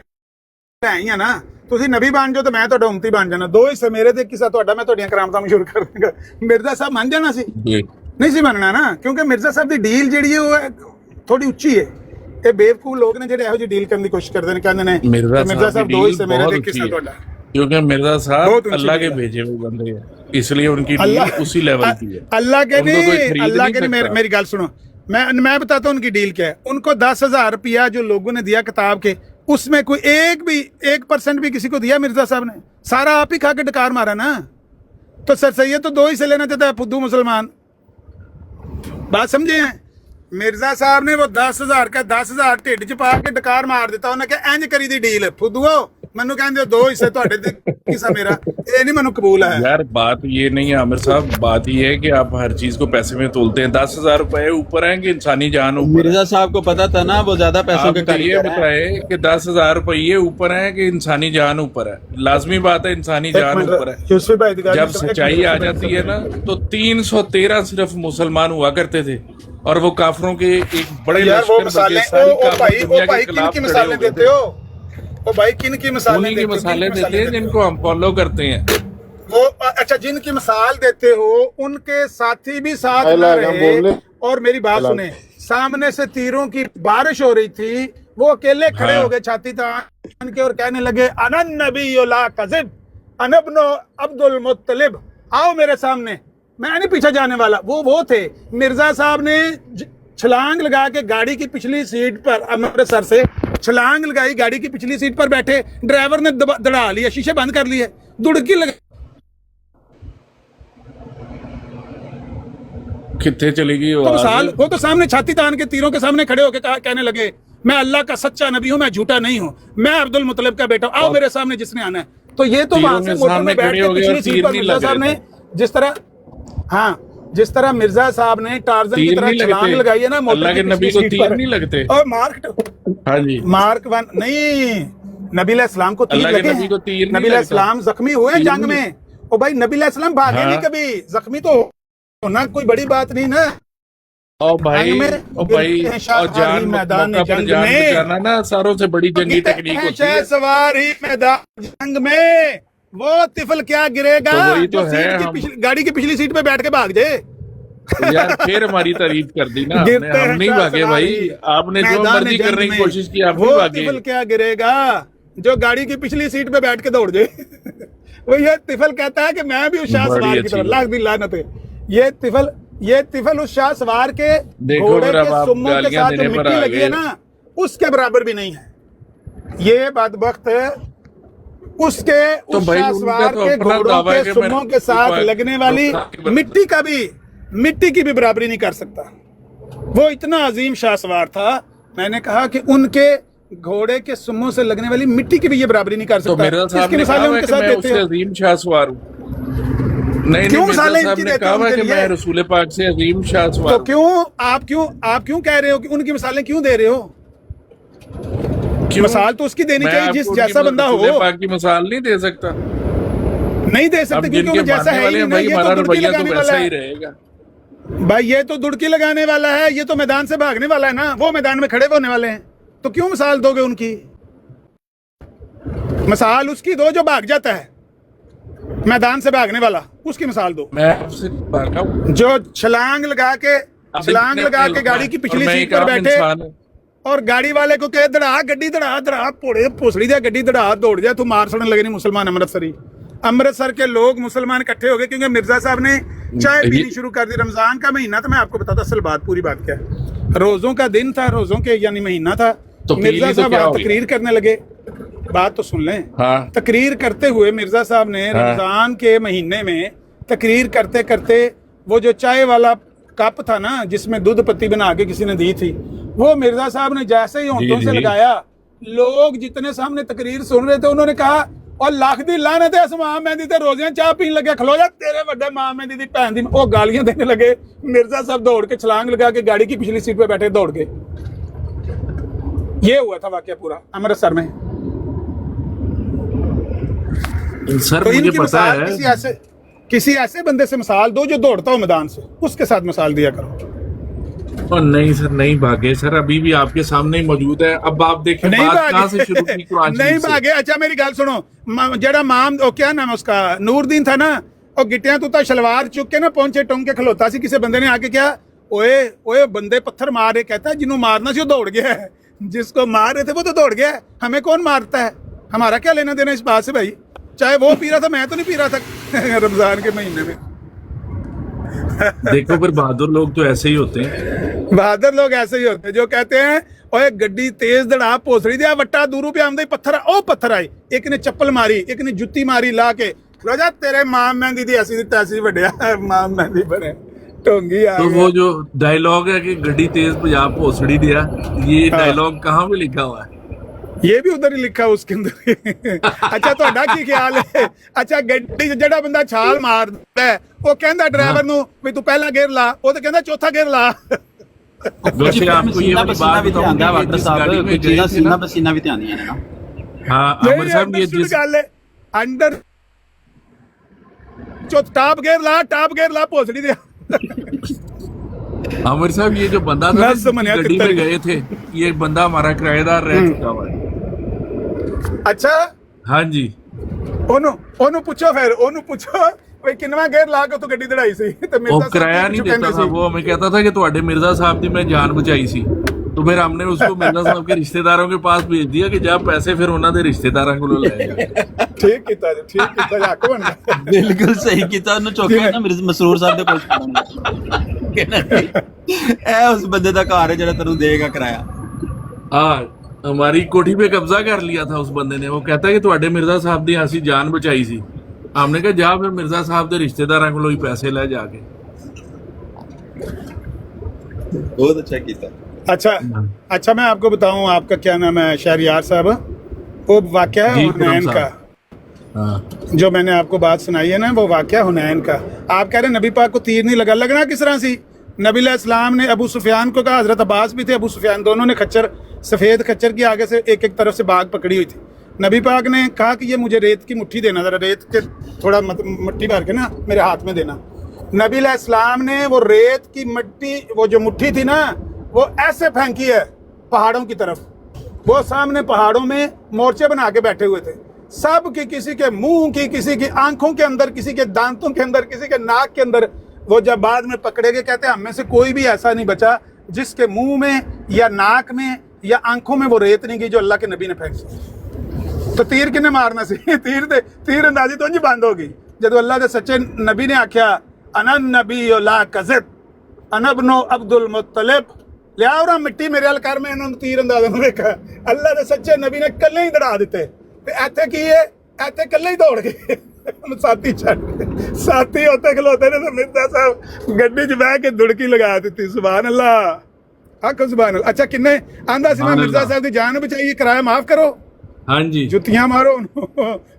है ही ना, ਤੁਸੀਂ ਨਬੀ ਬਣ ਜਾਓ ਤੇ ਮੈਂ ਤੁਹਾਡਾ ਉਮਤੀ ਬਣ ਜਾਣਾ, 2 ਹਿੱਸੇ ਮੇਰੇ ਤੇ 1 ਹਿੱਸਾ ਤੁਹਾਡਾ, ਮੈਂ ਤੁਹਾਡੀਆਂ ਕਰਾਮਤਾਂ ਮਸ਼ਹੂਰ ਕਰ ਦੂੰਗਾ। ਮਿਰਜ਼ਾ ਸਾਹਿਬ ਮੰਨ ਜਾਣਾ ਸੀ, जी ਨਹੀਂ ਸੀ ਮੰਨਣਾ ਨਾ, ਕਿਉਂਕਿ ਮਿਰਜ਼ਾ ਸਾਹਿਬ ਦੀ ਡੀਲ ਜਿਹੜੀ ਹੈ ਉਹ ਥੋੜੀ ਉੱਚੀ ਹੈ। ਇਹ ਬੇਵਕੂਫ ਲੋਕ ਨੇ ਜਿਹੜੇ ਇਹੋ ਜਿਹੀ ਡੀਲ ਕਰਨ ਦੀ ਕੋਸ਼ਿਸ਼ ਕਰਦੇ ਨੇ, ਕਹਿੰਦੇ ਨੇ मिर्जा ਮਿਰਜ਼ਾ साहब ਸਾਹਿਬ की 2 डील ਹਿੱਸੇ ਮੇਰੇ बहुत ਤੇ 1 ऊंची ਹਿੱਸਾ है, ਤੁਹਾਡਾ। क्योंकि मिर्जा बहुत साहब ऊंची अल्लाह के डील है। भेजे हुए बंदे हैं, इसलिए उनकी अल्लाह डील उसी लेवल की है। अल्लाह के उनको कोई नहीं, खरीद अल्लाह नहीं के नहीं, सकता। मेरी गल सुनो, मैं बताता हूँ उनकी डील क्या है। उनको 10,000 रुपया जो लोगों ने दिया किताब के, उसमें कोई 1% भी किसी को दिया मिर्जा साहब ने? सारा आप ही खा के डकार मारा ना। तो सर सैयद तो 2 ही से लेना चाहता है, फुद्दू मुसलमान। बात समझे हैं? मिर्जा साहब ने वो 10,000 का 10,000 ढिड च पा के डकार मार दिता, उन्हें कहा इंज करी दी डील, फुद्दूओ ਮੈਨੂੰ ਕਹਿੰਦੇ 2 ਹਿੱਸੇ ਤੁਹਾਡੇ ਤੇ ਕਿਸਾ मेरा, ये नहीं ਮੈਨੂੰ कबूल है। यार बात ये नहीं है आमिर साहब, बात ये है कि आप हर चीज को पैसे में तोलते हैं। 10,000 रुपए ऊपर है कि इंसानी जान ऊपर है? मिर्जा साहब को पता था ना वो ज्यादा पैसों आप के ये कारीगर हैं। बताए कि 10,000 रुपये ऊपर है कि इंसानी जान ऊपर है? लाजमी बात है इंसानी जान ऊपर है। यूसुफ भाई दिखा जब सच्चाई आ जाती है ना तो 313 सिर्फ मुसलमान हुआ करते थे और वो काफरों के एक बड़े यार वो लश्कर मिसालें, बल्कि सारी ओ काफिर भाई दुनिया ओ भाई के किन खिलाफ की खड़े मिसालें हो गए देते थे। हो? ओ भाई किन की मिसालें उन्हीं की देते हो? मिसालें किन की देते हैं जिनको हम फॉलो करते हैं। वो अच्छा जिनकी मिसाल देते हो उनके साथी भी साथ न अल्लाह रहे। बोलने। और मेरी बात सुने, सामने से तीरों की बारिश हो रही थी, वो अकेले खड़े हाँ। हो गए छाती तान के और कहने लगे अनन नबी ला कज़िब अनब्नो अब्दुल मुत्तलिब, आओ मेरे सामने, मैं नहीं पीछे जाने वाला। वो थे मिर्जा साहब ने छलांग लगा के गाड़ी की पिछली सीट पर, अमृतसर से छलांग लगाई, गाड़ी की पिछली सीट पर बैठे, ड्राइवर ने दड़ा लिया, शीशे बंद कर लिए, दुड़की लगा कितने चलेगी वो तो आवाज़? मिसाल, वो तो सामने छाती तान के तीरों के सामने खड़े होकर कहने लगे मैं अल्लाह का सच्चा नबी हूं, मैं झूठा नहीं हूं, मैं अब्दुल मुतलिब का बेटा, आओ मेरे सामने जिसने आना है। तो ये तो वहां से मोटर में बैठ के पिछली सीट पर मिर्जा साहब ने जिस तरह, हाँ जिस तरह मिर्जा साहब ने टार्जन की तरह छलांग लगाई है ना अल्लाह के नबी को तीर नहीं लगते। और हाँ जी, मार्क 1 नहीं, नबी इस्लाम को तीर अल्लाह के लगे नबी को तीर हैं। नहीं नबी लगता। इस्लाम जख्मी हुए तीर जंग नहीं- में, ओ भाई नबी इस्लाम भागे हाँ। नहीं कभी, जख्मी तो होना कोई बड़ी बात नहीं ना। और भाई जंग में और भाई बिल्कुल और जान मैदान मौका पर जंग जान में बचाना ना सारों से बड़ी जंगी टेक्निक होती है। सवार ही मैदान जंग में वो तिफल क्या गिरेगा तो वही तो जो है, सीट की हम- गाड़ी की पिछली सीट पे बैठ के भाग जाए। तो यार फिर हमारी तारीफ कर दी ना आपने, गिरते हम हैं नहीं शाह भागे सवार भाई, ही आपने जो मैदान मर्जी जंग करने की में। कोशिश की, आप वो नहीं भागे। तिफल क्या गिरेगा जो गाड़ी की पिछली सीट पे बैठ के दौड़ जाए। वो ये तिफल कहता है कि मैं भी उस शाह बड़ी सवार की अच्छी तरह, बात। लाख दी लानत है। ये तिफल उस शाह सवार के देखो घोड़े फिर अब के आप सुम्मों के गालियां साथ जो देने पर मिट्टी आ लगी गए। है ना उसके बराबर भी नहीं है। ये बदबख्त उसके तो उस भाई शाह उनका सवार तो के अपना घोड़ों दावा है के कि मैं- सुम्मों के साथ लगने वाली मिट्टी की भी बराबरी नहीं कर सकता। वो इतना अजीम शाह सवार था, मैंने कहा कि उनके घोड़े के सुम्मों से लगने वाली मिट्टी की भी ये बराबरी नहीं कर तो सकता। मिर्जा साहब इसकी ने मिसालें कहा है उनके कि साथ मैं देते उससे हो। अजीम शाह सवार हूँ। नहीं क्यों मिर्जा मिसालें साहब इनकी ने देते कहा हो है उनके कि लिए? मैं रसूल पाक से अजीम शाह सवार तो हूँ। आप क्यों कह रहे हो कि उनकी मिसालें क्यों दे रहे हो? क्यों? मिसाल तो उसकी देनी मैं चाहिए आपको जिस उनकी जैसा बंदा रसूल हो। पाक की मिसाल नहीं दे सकता। नहीं दे अब सकते क्योंकि जिनके वो जैसा मानने है वाले ही हैं नहीं। भाई, ये हमारा तो दुड़की रवैया तो लगाने वैसा वाला ही है रहेगा। भाई, ये तो दुड़की लगाने वाला है, ये तो मैदान से भागने वाला है ना, वो मैदान में खड़े होने वाले हैं। तो क्यों मिसाल दोगे उनकी? मिसाल उसकी दो जो भाग जाता है, मैदान से भागने वाला, उसकी मिसाल दो। मैं आपसे भागा हूँ। जो छलांग लगा के गाड़ी की पिछली और मैं सीट एक पर आम बैठे इंसान हूँ। और गाड़ी वाले को कहे दड़ा गड्डी दड़ा पोड़े पोसड़ी दिया गड्डी दड़ा दौड़ जा, तू मार सड़न लगे नहीं मुसलमान अमृतसरी। अमृतसर के लोग मुसलमान इकट्ठे हो गए क्योंकि मिर्जा साहब ने चाय पीनी शुरू कर दी। रमजान का महीना था, मैं आपको बताता असल बात, पूरी बात क्या है। रोजों का दिन था, रोजों के यानी महीना था। तो मिर्जा पीली तो साहब क्या हो तकरीर करने लगे, बात तो सुन लें। हाँ। तकरीर करते हुए मिर्जा साहब ने हाँ। रमजान के महीने में तकरीर करते करते वो जो चाय वाला कप था ना जिसमें दूध पत्ती बना के किसी ने दी थी, वो मिर्जा साहब ने जैसे ही होंठों से जी। लगाया, लोग जितने सामने तकरीर सुन रहे थे उन्होंने कहा और लाख दी लानत है, मां मेहंदी ते रोजियां चाह पीन लगे, खलो जा तेरे बड़े मां मेहंदी दी भैन दी। वो गालियां देने लगे। मिर्जा साहब दौड़ के छलांग लगा के गाड़ी की पिछली सीट पे बैठे दौड़ के। ये हुआ था वाकया पूरा अमृतसर में। सर तो मुझे इनकी पता मिसाल है किसी ऐसे बंदे से मिसाल दो जो दौड़ता हो मैदान से, उसके साथ मिसाल दिया करो। और नहीं सर, नहीं भागे सर, अभी भी आपके सामने ही मौजूद है। अब आप देखिए नहीं बात कहाँ से शुरू की भागे कुरान नहीं शरीफ से। भागे। अच्छा मेरी गल सुनो, जड़ा माम ओ क्या नाम है उसका, नूरदीन था ना, और गिटिया तू तो शलवार चुक के ना पहुंचे टोंग के खलोता सी, किसी बंदे ने आके क्या ओए ओए बंदे पत्थर मार रहे, कहता है जिन्हों मारना सी वो दौड़ गया है, जिसको मार रहे थे वो तो दौड़ गया है, हमें कौन मारता है, हमारा क्या लेना देना इस बात से भाई। चाहे वो पी रहा था, मैं तो नहीं पी रहा था रमजान के महीने में। देखो फिर बहादुर लोग तो ऐसे ही होते हैं। बहादुर लोग ऐसे ही होते हैं जो कहते हैं ओए गड्डी तेज दड़ा पोसड़ी दिया वट्टा दूर पे आमदे पत्थर ओ पत्थर आए, एक ने चप्पल मारी, एक ने जुत्ती मारी ला के, लो जा तेरे मां मेहंदी दी ऐसी तैसी वड्या मां मेहंदी बने टोंगी आ तो गया। वो जो डायलॉग है कि गड्डी तेज पंजाब भोसड़ी दिया, ये डायलॉग कहाँ पे लिखा हुआ है? ये भी उधर ही लिखा उसके अंदर। अच्छा ਤੁਹਾਡਾ ਕੀ ਖਿਆਲ ਹੈ? ਅੱਛਾ ਗੱਡੀ 'ਚ ਜਿਹੜਾ ਬੰਦਾ ਛਾਲ ਮਾਰਦਾ ਹੈ ਉਹ ਕਹਿੰਦਾ ਡਰਾਈਵਰ ਨੂੰ ਵੀ ਤੂੰ ਪਹਿਲਾ ਗੇਅਰ ਲਾ, ਉਹ ਤਾਂ ਕਹਿੰਦਾ ਚੌਥਾ ਗੇਅਰ ਲਾ। वैसे आपको ये वाली बात भी ध्यान बताऊंगा, वाटर जिस साहब गाड़ी में कुछ गए चीज़ां थे सीना ना, पसीना भी ध्यान है ना। हाँ अमर साहब ये जिस ਗੱਲ ਹੈ ਅੰਡਰ ਟਾਪ ਗੇਅਰ ਲਾ ਭੋਸੜੀ ਦੇ। अमर साहब ये जो बंदा था मैं जिस समझा गड्डी में कितना- गए थे, ये बंदा हमारा किराएदार रह चुका हुआ है। ਅੱਛਾ हाँ जी, ਉਹਨੂੰ ਪੁੱਛੋ, ਫਿਰ ਉਹਨੂੰ ਪੁੱਛੋ ਵੀ ਕਿੰਨਵਾਂ ਗੇਅਰ ਲਾ ਕੇ ਤੂੰ ਗੱਡੀ ਦੜਾਈ ਸੀ ਤੇ वो किराया नहीं देता था, वो हमें कहता था कि तुम्हारे मिर्जा साहब की मैं जान बचाई सी, तो फिर हमने उसको मिर्जा साहब के रिश्तेदारों के पास भेज दिया कि जा पैसे फिर उन्होंने रिश्तेदारों को ले जाए। ਠੀਕ ਕੀਤਾ ਜੀ, ਠੀਕ ਕੀਤਾ ਜੀ, ਹੱਕ ਬਣਦਾ। ਬਿਲਕੁਲ ਸਹੀ ਕੀਤਾ ਉਹਨੂੰ ਚੁੱਕਿਆ ਨਾ ਮਸਰੂਰ ਸਾਹਿਬ ਦੇ ਕੋਲ ਇਹ ਉਸ ਬੰਦੇ ਦਾ ਘਰ ਹੈ ਜਿਹੜਾ ਤੈਨੂੰ ਦੇਗਾ ਕਿਰਾਇਆ। हाँ हमारी कोठी पे कब्जा कर लिया था उस बंदे ने, वो कहता है कि तुम्हारे मिर्जा साहब की असी जान बचाई सी। हमने कहा जा फिर मिर्जा साहब के रिश्तेदारों को ही पैसे ले जाके। ਬਹੁਤ ਅੱਛਾ ਕੀਤਾ। अच्छा मैं आपको बताऊं, आपका क्या नाम है शहरियार साहब, वो वाकया है जी, हुनैन खुरम का, हाँ जो मैंने आपको बात सुनाई है ना, वो वाकया हुनैन का। आप कह रहे नबी पाक को तीर नहीं लगा, लगना किस तरह सी? नबी अलैहिस्सलाम ने अबू सुफियान को कहा, हजरत अब्बास भी थे, अबू सुफियान, दोनों ने खच्चर, सफ़ेद खच्चर की आगे से एक एक तरफ से बाग पकड़ी हुई थी। नबी पाक ने कहा कि ये मुझे रेत की मुट्ठी देना, ज़रा रेत के थोड़ा मिट्टी भर के ना मेरे हाथ में देना। नबी अलैहिस्सलाम ने वो रेत की मिट्टी, वो जो मुट्ठी थी ना, वो ऐसे फेंकी है पहाड़ों की तरफ। वो सामने पहाड़ों में मोर्चे बना के बैठे हुए थे, सब की, किसी के मुंह की, किसी की आंखों के अंदर, किसी के दांतों के अंदर, किसी के नाक के अंदर। वो जब बाद में पकड़े गए, कहते हैं हम में से कोई भी ऐसा नहीं बचा जिसके मुंह में या नाक में या आंखों में वो रेत नहीं गई जो अल्लाह के नबी ने फेंकी। तो तीर किन्ने मारना सी? तीर अंदाजी तो नहीं बंद हो गई जब अल्लाह के सच्चे नबी ने आख्या अनन नबी ला कज़ब अना इब्नु अब्दुल मुत्तलिब, लिया और मिट्टी मेरे अल कर, मैं इन्होंने तीर अंदाजा नहीं देखा। अल्लाह के सच्चे नबी ने कल्ले ही दड़ा दिते ते इत्थे की है, इत्थे कल्ले ही दौड़ गए। साथी छड़ साथी होते खलोते ने तो मिर्जा साहब गड्डी च बह के दुड़की लगा दी। सुभान अल्लाह, आखो सुभान अल्लाह। अच्छा किन्ने आंदा सी मैं मिर्जा साहब की जान बचाई, किराया माफ करो। हाँ जी, जुत्तियां मारो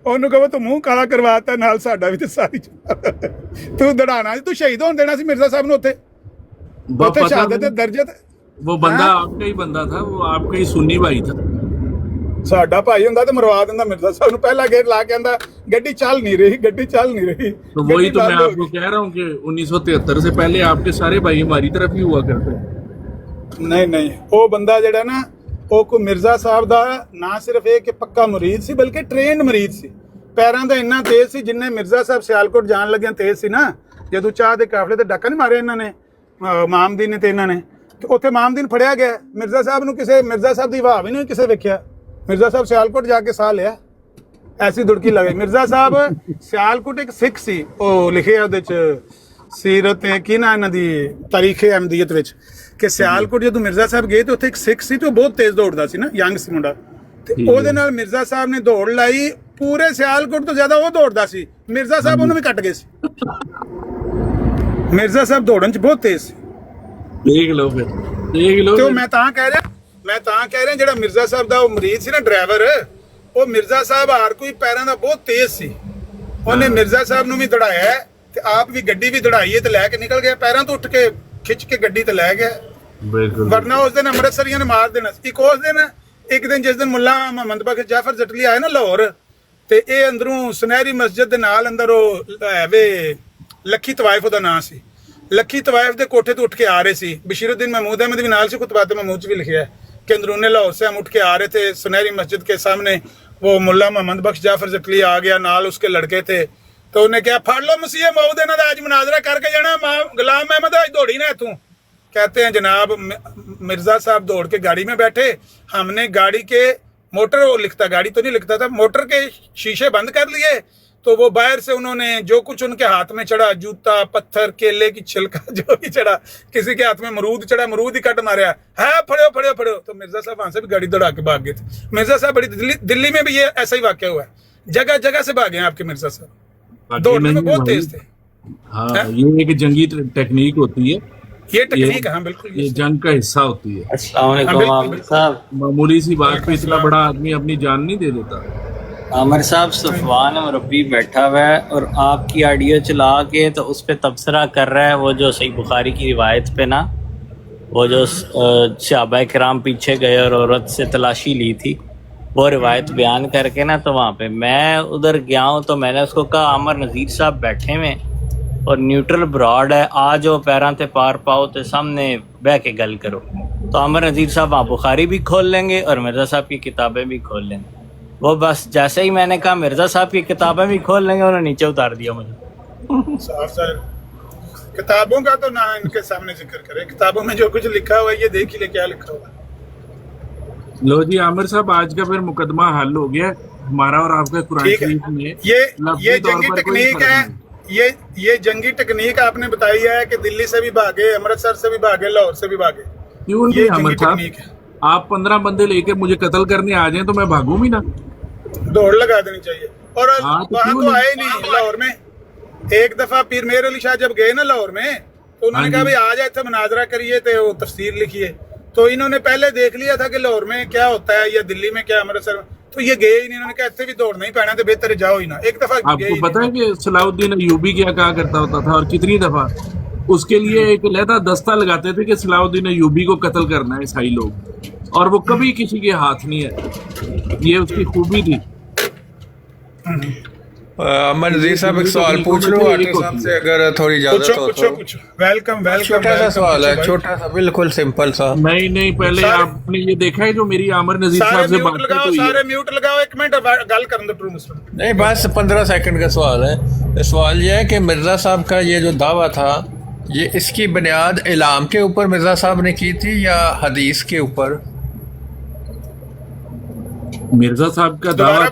ਉਹਨੂੰ ਕਹੋ ਤੂੰ ਮੂੰਹ ਕਾਲਾ ਕਰਵਾਤਾ, ਨਾਲ ਸਾਡਾ ਵੀ ਤੇ ਸਾਰੀ ਤੂੰ ਦੜਾਣਾ ਸੀ, ਤੂੰ ਸ਼ਹੀਦ ਹੋਣ ਦੇਣਾ ਸੀ ਮਿਰਜ਼ਾ ਸਾਹਿਬ ਨੂੰ ਉੱਥੇ पता ਸ਼ਹਾਦਤ नहीं, ਦਰਜਤ। वो बंदा आपका ही बंदा था, वो आपका ही सुन्नी भाई था। ਸਾਡਾ ਭਾਈ ਹੁੰਦਾ ਤੇ ਮਰਵਾ ਦਿੰਦਾ ਮਿਰਜ਼ਾ ਸਾਹਿਬ ਨੂੰ। ਪਹਿਲਾ ਗੇਟ ਲਾ ਕੇ ਆਂਦਾ ਗੱਡੀ ਚੱਲ ਨਹੀਂ ਰਹੀ, ਗੱਡੀ ਚੱਲ नहीं रही। तो वही तो मैं आपको कह रहा हूँ कि 1973 से पहले आपके सारे भाई हमारी तरफ ही हुआ करते। नहीं ਉਹ ਬੰਦਾ ਜਿਹੜਾ ਨਾ, ਉਹ ਕੋਈ ਮਿਰਜ਼ਾ ਸਾਹਿਬ ਦਾ ਨਾ ਸਿਰਫ ਇਹ ਕਿ ਪੱਕਾ ਮੁਰੀਦ ਸੀ ਬਲਕਿ ਟ੍ਰੇਨਡ ਮੁਰੀਦ ਸੀ। ਪੈਰਾਂ ਦਾ ਇੰਨਾ ਤੇਜ਼ ਸੀ, ਜਿੰਨੇ ਮਿਰਜ਼ਾ ਸਾਹਿਬ ਸਿਆਲਕੋਟ ਜਾਣ ਲੱਗਿਆਂ ਤੇਜ਼ ਸੀ ਨਾ, ਜਦੋਂ ਚਾਹ ਦੇ ਕਾਫਲੇ ਤੇ ਡਾਕਾ ਨਹੀਂ ਮਾਰਿਆ ਇਹਨਾਂ ਨੇ, ਮਾਮਦੀਨ ਨੇ ਤੇ ਇਹਨਾਂ ਨੇ, ਤੇ ਉੱਥੇ ਮਾਮਦੀਨ ਫੜਿਆ ਗਿਆ। ਮਿਰਜ਼ਾ ਸਾਹਿਬ ਨੂੰ ਕਿਸੇ, ਮਿਰਜ਼ਾ ਸਾਹਿਬ ਦੀ ਵਾਹ ਵੀ ਨਹੀਂ ਕਿਸੇ ਵੇਖਿਆ। ਮਿਰਜ਼ਾ ਸਾਹਿਬ ਸਿਆਲਕੋਟ ਜਾ ਕੇ ਸਾਹ ਲਿਆ, ਐਸੀ ਦੁੜਕੀ ਲੱਗੇ। ਮਿਰਜ਼ਾ ਸਾਹਿਬ ਸਿਆਲਕੋਟ ਇੱਕ ਸਿੱਖ ਸੀ, ਉਹ ਲਿਖਿਆ ਉਹਦੇ ਚ ਸੀਰਤ ਕੀ ਨਾ ਇਹਨਾਂ ਦੀ ਤਾਰੀਖ ਅਹਿਮਦੀਅਤ ਵਿੱਚ ਕਿ ਸਿਆਲਕੋਟ ਜਦੋਂ ਮਿਰਜ਼ਾ ਸਾਹਿਬ ਗਏ ਤੇ ਉੱਥੇ ਇੱਕ ਸਿੱਖ ਸੀ ਤੇ ਉਹ ਬਹੁਤ ਤੇਜ਼ ਦੌੜਦਾ ਸੀ ਨਾ, ਯੰਗ ਸੀ ਮੁੰਡਾ, ਤੇ ਉਹਦੇ ਨਾਲ ਮਿਰਜ਼ਾ ਸਾਹਿਬ ਨੇ ਦੌੜ ਲਾਈ। ਪੂਰੇ ਸਿਆਲਕੋਟ ਤੋਂ ਜ਼ਿਆਦਾ ਉਹ ਦੌੜਦਾ ਸੀ, ਮਿਰਜ਼ਾ ਸਾਹਿਬ ਉਹਨੂੰ ਵੀ ਕੱਟ ਗਏ ਸੀ। ਮਿਰਜ਼ਾ ਸਾਹਿਬ ਦੌੜਨ ਚ ਬਹੁਤ ਤੇਜ਼ ਸੀ। देख लो फिर, देख लो ਤੇ ਉਹ फिर। ਮੈਂ ਤਾਂ ਕਹਿ ਰਿਹਾ ਜਿਹੜਾ ਮਿਰਜ਼ਾ ਸਾਹਿਬ ਦਾ ਉਹ ਮਰੀਦ ਸੀ ਨਾ ਡਰਾਈਵਰ, ਉਹ ਮਿਰਜ਼ਾ ਸਾਹਿਬ ਹਰ ਕੋਈ ਪੈਰਾਂ ਦਾ ਬਹੁਤ ਤੇਜ਼ ਸੀ। ਉਹਨੇ ਮਿਰਜ਼ਾ ਸਾਹਿਬ ਨੂੰ ਵੀ ਦੜਾਇਆ ਤੇ ਆਪ ਵੀ ਗੱਡੀ ਵੀ ਦੜਾਈ ਤੇ ਲੈ ਕੇ ਨਿਕਲ ਗਿਆ, ਪੈਰਾਂ ਤੋਂ ਉੱਠ ਕੇ ਖਿੱਚ ਕੇ ਗੱਡੀ ਤੇ ਲੈ ਗਿਆ। बिल्कुल ਵਰਨਾ ਉਸ ਦਿਨ ਅੰਮ੍ਰਿਤਸਰੀਆਂ ਨੇ ਮਾਰ ਦੇਣਾ ਸੀ। ਇੱਕ ਦਿਨ ਜਿਸ ਦਿਨ ਮੁੱਲਾ ਮੁਹੰਮਦ ਬਖਸ਼ ਜਾਫਰ ਜਟਲੀ ਆਏ ਨਾ ਲਾਹੌਰ, ਤੇ ਇਹ ਅੰਦਰੋਂ ਸੁਨਹਿਰੀ ਮਸਜਿਦ ਦੇ ਨਾਲ ਅੰਦਰ ਉਹ ਹੈ ਵੇ ਲੱਖੀ ਤਵਾਇਫ ਉਹਦਾ ਨਾਂ ਸੀ, ਲੱਖੀ ਤਵਾਇਫ ਦੇ ਕੋਠੇ ਤੋਂ ਉੱਠ ਕੇ ਆ ਰਹੇ ਸੀ। ਬਸ਼ੀਰੁद्दीन महमूद अहमद भी नाल से कुतबात महमूद भी लिखा है कि अंदरूने लाहौर से हम उठ के आ रहे थे, सुनहरी मस्जिद के सामने वो मुल्ला मोहम्मद बख्श जाफर जटली आ गया, नाल उसके लड़के थे, तो उन्हें क्या फाड़ लो मसीह मऊद इन्हां दा आज मुनाजरा करके जाना, गुलाम अहमद आज दौड़ी ना इत्थों। कहते हैं जनाब मिर्जा साहब दौड़ के गाड़ी में बैठे, हमने गाड़ी के मोटर, वो लिखता गाड़ी तो नहीं लिखता था, मोटर के शीशे बंद कर लिए, तो वो बाहर से उन्होंने जो कुछ उनके हाथ में चढ़ा, जूता पत्थर केले की छिलका जो भी चढ़ा, किसी के हाथ में अमरूद चढ़ा, अमरूद ही कट मारा है फड़ो। तो मिर्जा साहब वहां से भी गाड़ी दौड़ा के भाग गए थे। मिर्जा साहब बड़ी दिल्ली में भी ये ऐसा ही वाकया हुआ है, जगह जगह से भागे हैं आपके मिर्जा साहब, दौड़ने में बहुत तेज थे। हाँ, ये एक जंगी टेक्निक होती है ये टेक्निक, हाँ बिल्कुल ये जंग का हिस्सा होती है। अस्सलाम वालेकुम आमिर साहब। मामूली सी बात पे इतना बड़ा आदमी अपनी जान नहीं दे देता। आमिर साहब, सफवान मरबी बैठा हुआ है और आपकी ऑडियो चला के तो उस पर तबसरा कर रहा है, वो जो सही बुखारी की रिवायत पे ना, वो जो सहाबा किराम पीछे गए और औरत से तलाशी ली थी, वो रिवायत बयान करके ना, तो वहाँ पे मैं उधर गया हूँ तो मैंने उसको कहा आमर नज़ीर साहब बैठे हुए और न्यूट्रल ब्रॉड है, आ जाओ पैरां ते पार पाओ तो सामने बह के गल करो। तो आमर नज़ीर साहब वहाँ बुखारी भी खोल लेंगे और मिर्ज़ा साहब की किताबें भी खोल लेंगे। वो बस जैसे ही मैंने कहा मिर्ज़ा साहब की किताबें भी खोल लेंगे, उन्होंने नीचे उतार दिया मुझे। सर किताबों का तो ना इनके सामने जिक्र करें, किताबों में जो कुछ लिखा हुआ है ये देख ही ले क्या लिखा हुआ है। लो जी आमिर साहब, आज का फिर मुकदमा हल हो गया हमारा और आपका कुरान ठीक है, शरीफ में ये जंगी टेक्निक है, ये जंगी टेक्निक आपने बताई है कि दिल्ली से भी भागे, अमृतसर से भी भागे, लाहौर से भी भागे। क्यों नहीं ये आमिर जंगी साहब, टेक्निक है। आप 15 बंदे लेके मुझे कत्ल करने आ जाएं तो मैं भागूं भी ना? दौड़ लगा देनी चाहिए। और हाँ, तो वहां क्यों तो नहीं? आए नहीं लाहौर में। एक दफा पीर मेहर अली शाह जब गए ना लाहौर में, तो उन्होंने हाँ कहा जी। भाई आ जाए थे मुनाजरा करिए तो वो तफसीर लिखिए। तो इन्होंने पहले देख लिया था कि लाहौर में क्या होता है या दिल्ली में क्या, अमृतसर में, तो ये गए ही नहीं। इन्होंने कहा इतने भी दौड़ नहीं पैना तो बेहतर जाओ ही ना। एक दफा गए आपको ही पता है नहीं। कि सलाउद्दीन अयूबी क्या कहा करता होता था और कितनी दफा उसके लिए एक लहदा दस्ता लगाते थे कि सलाउद्दीन अयूबी को कत्ल करना है ईसाई लोग, और वो कभी किसी के हाथ नहीं है। ये उसकी खूबी थी। अमन नज़ीर साहब, एक सवाल पूछ लो आटे साहब से, अगर थोड़ी इजाजत हो तो। पूछो। वेलकम छोटा सा सवाल है, छोटा सा, बिल्कुल सिंपल सा। नहीं, पहले आपने ये देखा है जो मेरी आमिर नज़ीर सारे साहब से म्यूट बात लगाओ, हुई है? सारे म्यूट लगाओ, एक मिनट गल कर दो ट्रू मुस्लिम। नहीं, बस 15 सेकंड का सवाल है। सवाल ये है कि मिर्ज़ा साहब का ये जो दावा था, ये इसकी बुनियाद इलाम के ऊपर मिर्ज़ा साहब ने की थी या हदीस के ऊपर? मिर्जा साहब का दावा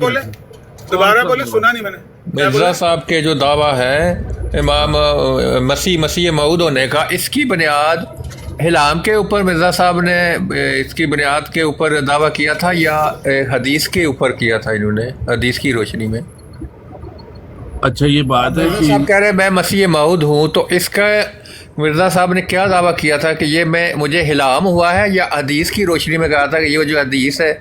दोबारा बोले, सुना नहीं मैंने। मिर्ज़ा साहब के जो दावा है इमाम मसीह मऊद होने का, इसकी बुनियाद इलाम के ऊपर मिर्ज़ा साहब ने इसकी बुनियाद के ऊपर दावा किया था या हदीस के ऊपर किया था इन्होंने, हदीस की रोशनी में? अच्छा, ये बात है मिर्ज़ा साहब कह रहे हैं मैं मसीह मऊद हूँ, तो इसका मिर्ज़ा साहब ने क्या दावा किया था कि ये मुझे हिलाम हुआ है, या हदीस की रोशनी में कहा था कि ये जो हदीस है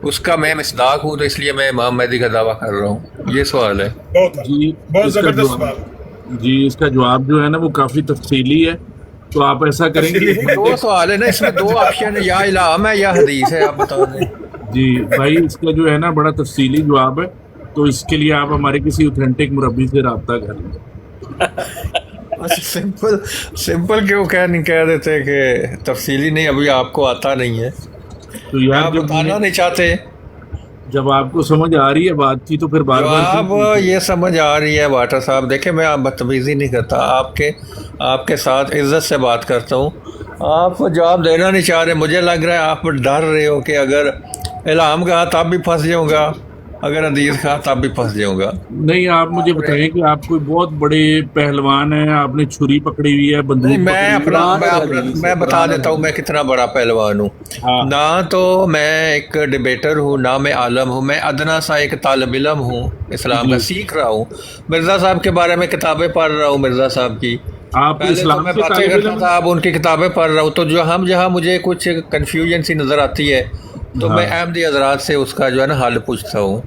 उसका मैं मिसदाक हूँ तो इसलिए मैं इमाम मेहदी का दावा कर रहा हूँ? ये सवाल है जी। बहुत इसका जबरदस्त जवाब- सवाल। जी, इसका जवाब जो है ना वो काफ़ी तफसीली है। तो आप ऐसा करेंगे दो सवाल है ना इसमें, दो ऑप्शन है, या इलाम है या हदीस है, आप बता दें। जी भाई, इसका जो है ना बड़ा तफसीली जवाब है, तो इसके लिए आप हमारे किसी ऑथेंटिक मुरब्बी से रब्ता कर लें। सिंपल क्यों कह देते कि तफसीली नहीं, अभी आपको आता नहीं है तो यार आप जब बताना नहीं चाहते। जब आपको समझ आ रही है बात की तो फिर बार बार आप ये समझ आ रही है वाटर साहब, देखें मैं आप बदतमीजी नहीं करता, आपके साथ इज्जत से बात करता हूँ। आप जवाब देना नहीं चाह रहे, मुझे लग रहा है आप डर रहे हो कि अगर इलाम कहा तब भी फंस जाऊँगा, अगर हदीस कहा तब भी फंस जाऊँगा। नहीं, आप मुझे बताएं कि आप कोई बहुत बड़े पहलवान हैं, आपने छुरी पकड़ी हुई है, बंदूक नहीं, मैं पकड़ी हुई है। मैं बता देता हूँ मैं कितना बड़ा पहलवान हूँ। हाँ। ना तो मैं एक डिबेटर हूँ, ना मैं आलम हूँ, मैं अदना सा एक तालिब इल्म हूँ, इस्लाम का सीख रहा हूँ। मिर्ज़ा साहब के बारे में किताबें पढ़ रहा हूँ, मिर्ज़ा साहब की। आप पहले तो इस्लाम मैं से बातें तालिब करता इल्म था, अब उनकी किताबें पढ़ रहा हूँ। तो जहाँ मुझे कुछ कन्फ्यूजन सी नज़र आती है तो मैं अहमदी हजरात से उसका जो है ना हल पूछता हूँ।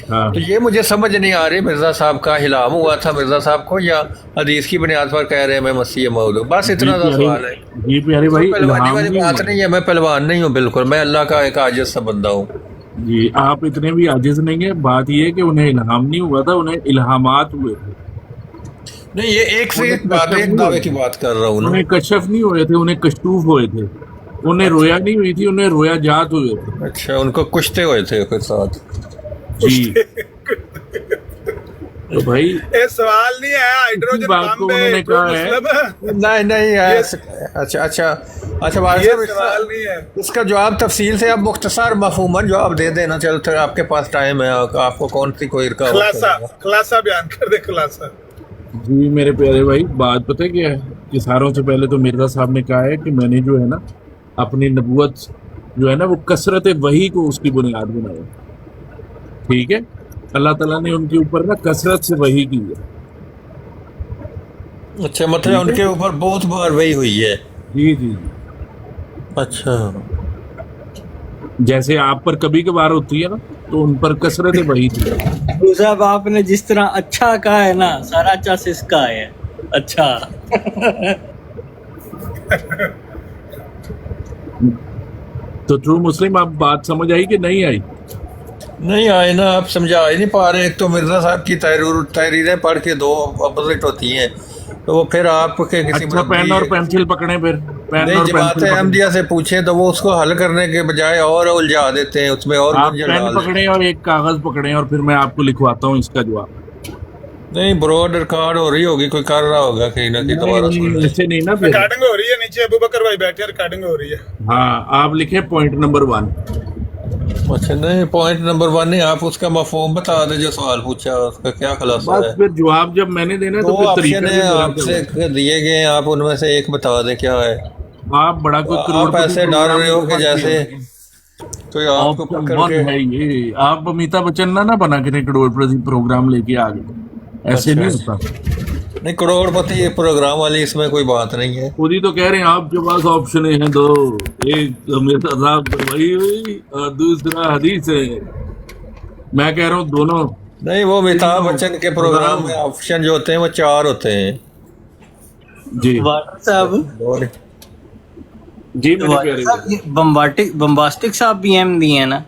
हाँ। तो ये मुझे समझ नहीं आ रही, मिर्ज़ा साहब का हिलाम हुआ था मिर्ज़ा साहब को, या हदीस की बुनियाद पर कह रहे हैं मैं मसीह मऊद हूँ? बस इतना सा सवाल है। जी प्यारे भाई, पहलवानी इल्हाम वाली नहीं बात हुआ। नहीं है, मैं पहलवान नहीं हूँ बिल्कुल, मैं अल्लाह का एक आजिज़ सा बंदा हूँ। जी, आप इतने भी आजिज नहीं है। बात ये है कि उन्हें इल्हाम नहीं हुआ था, उन्हें इल्हामात हुए थे। नहीं, ये एक से एक बात, एक दावे की बात कर रहा हूँ ना। उन्हें कशफ नहीं हुए थे, उन्हें कशूफ हुए थे। उन्हें रोया नहीं हुई थी, उन्हें रोया जात हुए थे। अच्छा, उनको कुश्ते हुए थे फिर साथ। जी। तो भाई ये सवाल नहीं है, हाइड्रोजन बात को बम उन्होंने है, कहा है। मुस्लिम। नहीं है। अच्छा भाई ये साहब, सवाल नहीं है। इसका जवाब तफसील से आप मुख्तसर मफहूमन जवाब दे देना। चलो फिर आपके पास टाइम है, आपको कौन सी कोई खुलासा बयान कर दे, खुलासा। जी मेरे प्यारे भाई, बात पता है क्या है कि सारों से पहले तो मिर्जा साहब ने कहा है कि मैंने जो है ना अपनी नबूवत जो है ना वो कसरत वही को उसकी बुनियाद बनाया। ठीक है, अल्लाह ताला ने उनके ऊपर ना कसरत से वही की है। अच्छा, मतलब उनके ऊपर बहुत बार वही हुई है। جی جی اچھا جیسے آپ پر کبھی کبھار ہوتی ہے نا تو ان پر کثرت وہی تھی. ابو صاحب آپ نے جس طرح اچھا کہا ہے نا، سارا اچھا سے اس کا ہے اچھا. تو ٹرو مسلم آپ بات سمجھ آئی کہ نہیں آئی؟ نہیں آئے نا، آپ سمجھا ہی نہیں پا رہے. ایک تو مرزا صاحب کی تحریریں پڑھ کے دو اپوزٹ ہوتی ہیں، تو وہ پھر آپ کے کسی اچھا پین اور پینسل پکڑیں، پھر پین نہیں اور جماعت پینسل پکڑیں. احمدیہ سے پوچھیں تو وہ اس کو حل کرنے کے بجائے اور الجھا دیتے ہیں، اس میں اور آپ گنجل پین ڈال دیتے پکڑیں اور ایک کاغذ پکڑیں اور پھر میں آپ کو لکھواتا ہوں اس کا جواب. ہیں. نہیں براڈ ریکارڈ ہو رہی ہوگی، کوئی کر رہا ہوگا کہیں نہ کہیں دوبارہ سن لیں. ایسے نہیں نا پھر. ریکارڈنگ ہو رہی ہے نیچے، ابو بکر بھائی بیٹھے، ریکارڈنگ ہو رہی ہے. ہاں آپ لکھیں پوائنٹ نمبر 1. اچھا نہیں پوائنٹ نمبر 1 نہیں، آپ اس کا مفہوم بتا دیں جو سوال پوچھا اس کا کیا خلاصہ ہے. بس پھر جواب جب میں نے دینا تو دو پھر آپشن طریقہ ہیں بھی آپ سے دیے گئے ہیں، آپ ان میں سے ایک بتا دیں کیا ہے. آپ بڑا کوئی کروڑ آپ ایسے ڈر رہے ہو کہ جیسے کوئی آپ کو پکڑ کے ہے یہ. آپ امیتابھ بچن نہ بنا کے کروڑ پروگرام لے کے آ گئے، ایسے نہیں ہوتا. نہیں کروڑ پتی یہ پروگرام والی اس میں کوئی بات نہیں ہے. خود ہی تو کہہ رہے ہیں آپ کے پاس آپشن ہیں دو، ایک مرزا صاحب وہی ہوئی اور دوسرا حدیث ہے. میں کہہ رہا ہوں دونوں. نہیں وہ امیتابھ بچن کے پروگرام میں آپشن جو ہوتے ہیں وہ 4 ہوتے ہیں. جی واٹر صاحب جی میں کہہ رہی ہوں. بمباسٹک صاحب بھی احمدی ہیں نا؟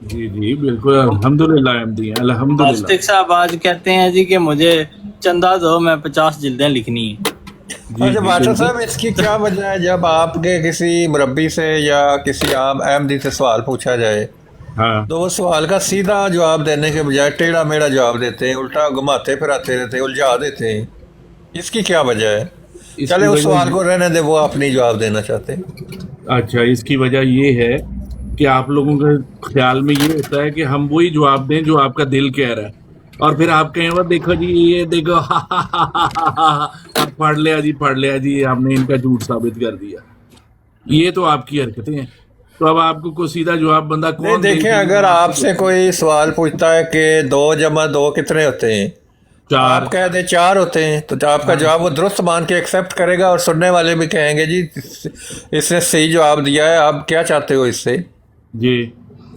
جی جی بالکل الحمدللہ احمدی ہیں الحمدللہ. بمباسٹک صاحب آج کہتے ہیں جی کہ مجھے چندہ دو، میں 50 جلدیں لکھنی ہیں. اچھا ماسٹر صاحب اس کی کیا وجہ ہے جب آپ کے کسی مربی سے یا کسی عام احمدی سے سوال پوچھا جائے ہاں تو وہ سوال کا سیدھا جواب دینے کے بجائے ٹیڑھا میڑھا جواب دیتے ہیں، الٹا گھماتے پھراتے رہتے ہیں، الجھا دیتے ہیں. اس کی کیا وجہ ہے؟ چلے اس سوال کو رہنے دے، وہ آپ نہیں جواب دینا چاہتے. اچھا اس کی وجہ یہ ہے کہ آپ لوگوں کے خیال میں یہ ہوتا ہے کہ ہم وہی جواب دیں جو آپ کا دل کہہ رہا ہے، اور پھر آپ کہیں وہ دیکھو جی یہ دیکھو پڑھ لیا جی ہم نے ان کا جھوٹ ثابت کر دیا. یہ تو آپ کی حرکتیں ہیں. تو اب آپ کو کوئی سیدھا جواب بندہ نہیں کون دیکھیں اگر آپ سے کوئی سوال پوچھتا ہے کہ 2 + 2 کتنے ہوتے ہیں، 4 آپ کہہ دیں 4 ہوتے ہیں، تو آپ کا جواب وہ درست مان کے ایکسیپٹ کرے گا، اور سننے والے بھی کہیں گے جی اس نے صحیح جواب دیا ہے، آپ کیا چاہتے ہو اس سے. جی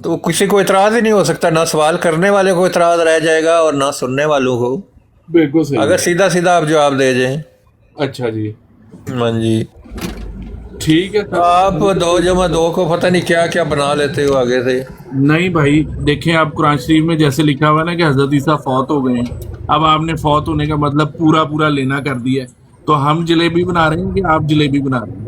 تو کسی کو اعتراض ہی نہیں ہو سکتا، نہ سوال کرنے والے کو اعتراض رہ جائے گا اور نہ سننے والوں کو، بالکل صحیح اگر سیدھا سیدھا آپ جواب دے جائیں. اچھا جی ہاں جی ٹھیک ہے. آپ 2 + 2 کو پتہ نہیں کیا کیا بنا لیتے ہو آگے سے. نہیں بھائی دیکھیں آپ قرآن شریف میں جیسے لکھا ہوا ہے نا کہ حضرت عیسیٰ فوت ہو گئے ہیں. اب آپ نے فوت ہونے کا مطلب پورا لینا کر دیا ہے، تو ہم جلیبی بنا رہے ہیں کہ آپ جلیبی بنا رہے ہیں؟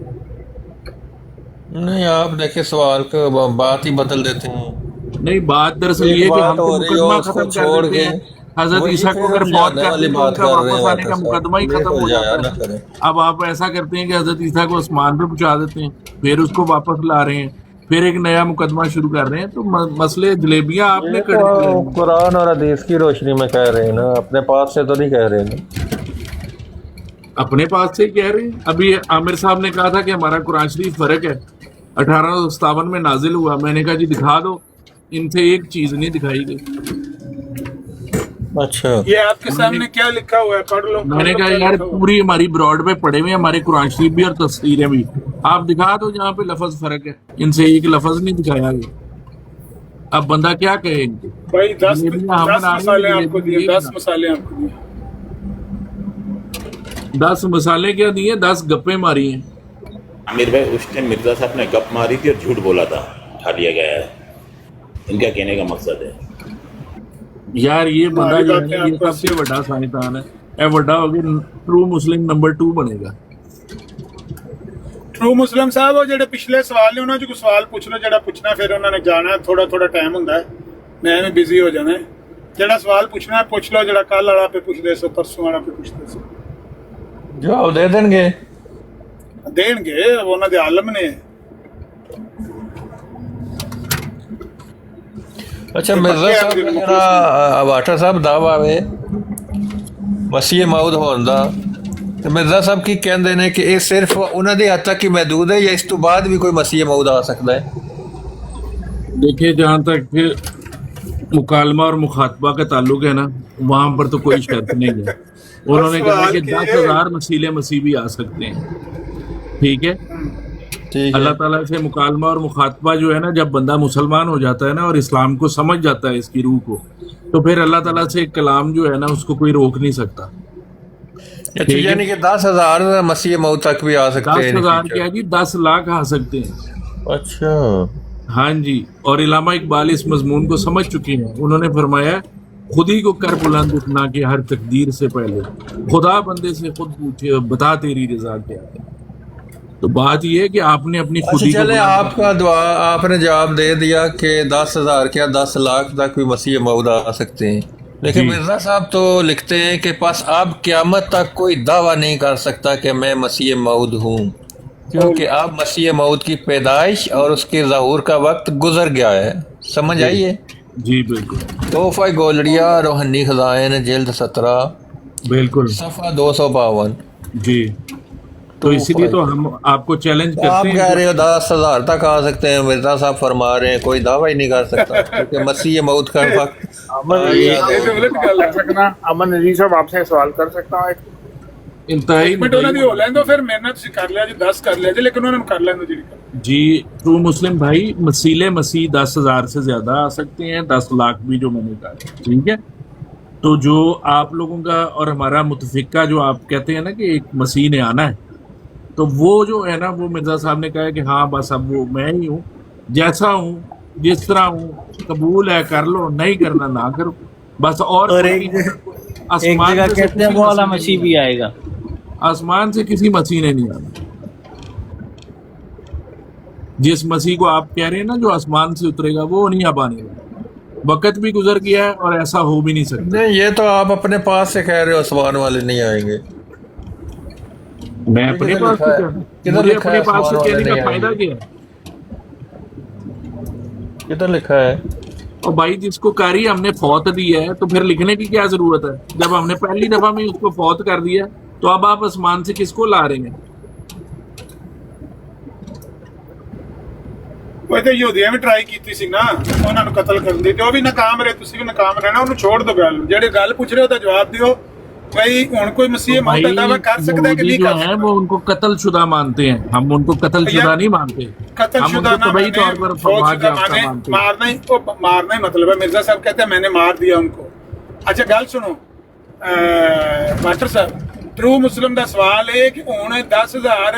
نہیں آپ دیکھیں سوال کو بات ہی بدل دیتے ہیں. نہیں بات دراصل یہ کہ ہم تو مقدمہ ختم کر دیتے ہیں. حضرت عیسیٰ کو اگر فوت کر دیں تو ان کا واپس آنے کا مقدمہ ہی ختم ہو جاتا ہے. اب آپ ایسا کرتے ہیں کہ حضرت عیسیٰ کو آسمان پہ پہنچا دیتے ہیں، پھر اس کو واپس لا رہے ہیں، پھر ایک نیا مقدمہ شروع کر رہے ہیں. تو مسئلے جلیبیاں آپ نے قرآن اور حدیث کی روشنی میں کہہ رہے ہیں نا، اپنے پاس سے تو نہیں کہہ رہے نا. اپنے پاس سے ہی کہہ رہے ہیں. ابھی عامر صاحب نے کہا تھا کہ ہمارا قرآن شریف فرق ہے، 1857 میں نازل ہوا. میں نے کہا جی دکھا دو، ان سے ایک چیز نہیں دکھائی گئی. اچھا یہ آپ کے سامنے کیا لکھا ہوا ہے، پڑھ لو. میں نے کہا یار پوری ہماری براڈ پہ پڑے ہوئے ہیں، ہمارے قرآن شریف بھی اور تفسیریں بھی، آپ دکھا دو جہاں پہ لفظ فرق ہے. ان سے ایک لفظ نہیں دکھایا گیا. اب بندہ کیا کہے ان کو؟ بھائی 10 جلیبیاں ہم بنا رہے ہیں، مسالے آپ کو دیے، جلیبیاں 10 مسالے آپ کو دیے. 10 مسالے کیا دیے، 10 گپیں ماری ہیں. عامر بھائی اس ٹائم مرزا صاحب نے گپ ماری تھی اور جھوٹ بولا تھا، اٹھا لیا گیا ہے. ان کا کہنے کا مقصد ہے یار یہ بندہ جو ہے یہ سب سے بڑا سائنسدان ہے، اے بڑا ہو گیا ٹرو مسلم نمبر 2 بنے گا. ٹرو مسلم صاحب وہ جڑے پچھلے سوال نے انہوں جو سوال پوچھ لو، جڑا پوچھنا پھر انہوں نے جانا ہے، تھوڑا ٹائم ہوندا ہے، میں میں بزی ہو جانا ہے. جڑا سوال پوچھنا ہے پوچھ لو، جڑا کل والا پہ پوچھ دے سو، پرسوں والا پہ پوچھ دے سو، جواب دے دیں گے وہ انہوں دے عالم نے. اچھا مرزا صاحب جڑا واٹر صاحب دعویٰ ہے مسیح موعود ہون دا، تو مرزا صاحب کی کہندے نے کہ یہ صرف انہوں نے حد تک ہی محدود ہے یا اس تو بعد بھی کوئی مسیح موعود آ سکتا ہے؟ دیکھیے جہاں تک پھر مکالمہ اور مخاطبہ کا تعلق ہے نا، وہاں پر تو کوئی شرط نہیں ہے. انہوں نے کہا کہ 10,000 مسیح بھی آ سکتے ہیں. ٹھیک ہے. ٹھیک اللہ ہے. تعالیٰ سے مکالمہ اور مخاطبہ جو ہے نا، جب بندہ مسلمان ہو جاتا ہے نا اور اسلام کو سمجھ جاتا ہے اس کی روح کو، تو پھر اللہ تعالیٰ سے کلام جو ہے نا اس کو کوئی روک نہیں سکتا. اچھا، یعنی کہ 10,000 مسیح موت تک بھی آ سکتے ہیں. 10,000 کیا جی، 10 لاکھ آ سکتے ہیں. اچھا. ہاں جی. اور علامہ اقبال اس مضمون کو سمجھ چکے ہیں. انہوں نے فرمایا خود ہی کو کر بلند اٹھنا کہ ہر تقدیر سے پہلے خدا بندے سے خود پوچھے بتا تیری رضا کیا ہے. تو بات یہ ہے کہ آپ نے اپنی خود اچھا ہی کو چلے، آپ کا دعا آپ نے جواب دے دیا کہ 10,000 کیا 10 لاکھ تک بھی مسیح موعود آ سکتے ہیں، لیکن مرزا صاحب تو لکھتے ہیں کہ پس اب قیامت تک کوئی دعویٰ نہیں کر سکتا کہ میں مسیح موعود ہوں، کیونکہ اب مسیح موعود کی پیدائش اور اس کے ظہور کا وقت گزر گیا ہے. سمجھ آئیے؟ جی بالکل. تحفہ گولڑیا روحانی خزائن جلد 17 بالکل صفحہ 252. جی. تو اسی لیے تو ہم آپ کو چیلنج آپ کرتے کہہ ہیں. رہے ہو 10,000 تک آ سکتے ہیں، مرزا صاحب فرما رہے ہیں کوئی دعویٰ ہی نہیں کر سکتا کیونکہ مسیح موعود کا وقت. امن نذیر صاحب آپ سے سوال کر سکتا ہوں؟ انتہائی پھر محنت سے کر لیا جی، 10 کر لیا جی، لیکن انہوں نے کر لیا جی. ٹرو مسلم بھائی، مسیلے مسیح 10,000 سے زیادہ آ سکتے ہیں، 10 لاکھ بھی جو میں نے کہا. ٹھیک ہے. تو جو آپ لوگوں کا اور ہمارا متفقہ جو آپ کہتے ہیں نا کہ ایک مسیح نے آنا ہے، تو وہ جو ہے نا، وہ مرزا صاحب نے کہا کہ ہاں بس اب وہ میں ہی ہوں، جیسا ہوں جس طرح ہوں، قبول ہے کر لو، نہیں کرنا نہ کرو بس. اور ایک جگہ کہتے ہیں وہ والا مسیح بھی آئے گا. آسمان سے کسی مسیح نے نہیں آنا. جس مسیح کو آپ کہہ رہے ہیں نا جو آسمان سے اترے گا، وہ نہیں اب آنے گا. وقت بھی گزر گیا ہے اور ایسا ہو بھی نہیں سکتا. نہیں، یہ تو آپ اپنے پاس سے کہہ رہے ہو آسمان والے نہیں آئیں گے. میں اپنے پاس سے کہہ رہا ہوں، مجھے اپنے پاس سے کہنے کا فائدہ کیا ہے؟ کدھر لکھا ہے؟ اور بھائی جس کو کاری ہم نے فوت دی ہے تو پھر لکھنے کی کیا ضرورت ہے؟ جب ہم نے پہلی دفعہ میں اس کو فوت کر دیا تو اب آپ آسمان سے کس کو لا رہے ہیں؟ وہ تو یہودیاں بھی ٹرائی کیتی سی نا انہاں نوں قتل کرن دی، تے او بھی ناکام رہے، تسی بھی ناکام رہنا. انہوں چھوڑ دو گل، جڑے گل پوچھ رہے ہو تو جواب دیو. بھائی ہن کوئی مسیح موعود کا دعویٰ کر سکتا ہے کہ نہیں جو کر ہے سکتا؟ وہ ان کو قتل شدہ مانتے ہیں، ہم ان کو قتل شدہ نہیں مانتے. قتل ہم ان شدہ کو نہ طبعی طور پر فوج یافتہ مانتے ہیں. مارنا ہی مطلب ہے. مرزا صاحب کہتے ہیں میں نے مار دیا ان کو. اچھا گل سنو ماسٹر صاحب، ٹرو مسلم دا سوال ہے کہ ہن 10,000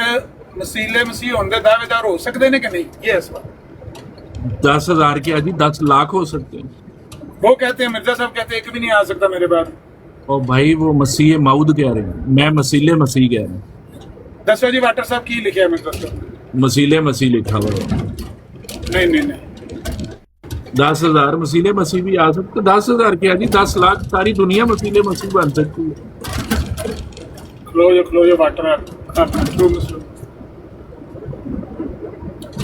مسیلے مسیح ہونے دے دعوے دار ہو سکتے ہیں کہ نہیں؟ یہ ہے سوال. 10,000 کیا جی، 10 لاکھ ہو سکتے ہیں. وہ کہتے ہیں، مرزا صاحب کہتے ہیں ایک بھی نہیں آ سکتا میرے بعد. اور بھائی وہ مسیح موعود کہہ رہے ہیں، میں مسیلے مسیح کہہ رہا ہوں. دسو جی واٹر صاحب کی لکھا ہے مرزا صاحب؟ مسیلے مسیح لکھا ہوا ہے. نہیں 10,000 مسیلے مسیح بھی آ سکتے. 10,000 کیا جی، 10 لاکھ ساری دنیا مسیلے مسیح بن سکتی ہے. کھلو جو واٹر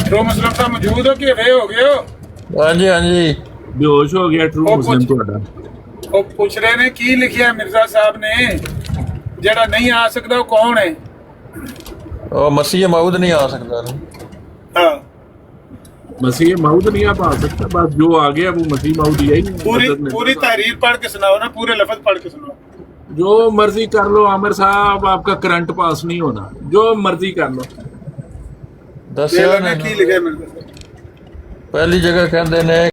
ٹرو مسلم صاحب موجود ہو کہ وے ہو گئے ہو؟ ہاں جی، ہاں جی، بے ہوش ہو گیا ٹرو مسلم تھوڑا. وہ پوچھ رہے نے کی لکھیا ہے مرزا صاحب نے، جڑا نہیں آ سکتا وہ کون ہے؟ اور مسیح موعود نہیں آ سکتا نا. ہاں مسیح موعود نہیں آپ آ سکتا، بس جو آ گیا وہ مسیح موعود ہی ہے. پوری تحریر پڑھ کے سناؤ نا، پورے لفظ پڑھ کے سناؤ. جو مرضی کر لو عامر صاحب، آپ کا کرنٹ پاس نہیں ہونا، جو مرضی کر لو. دسیا نے کی لکھا ہے مرزا صاحب؟ پہلی جگہ کہندے نے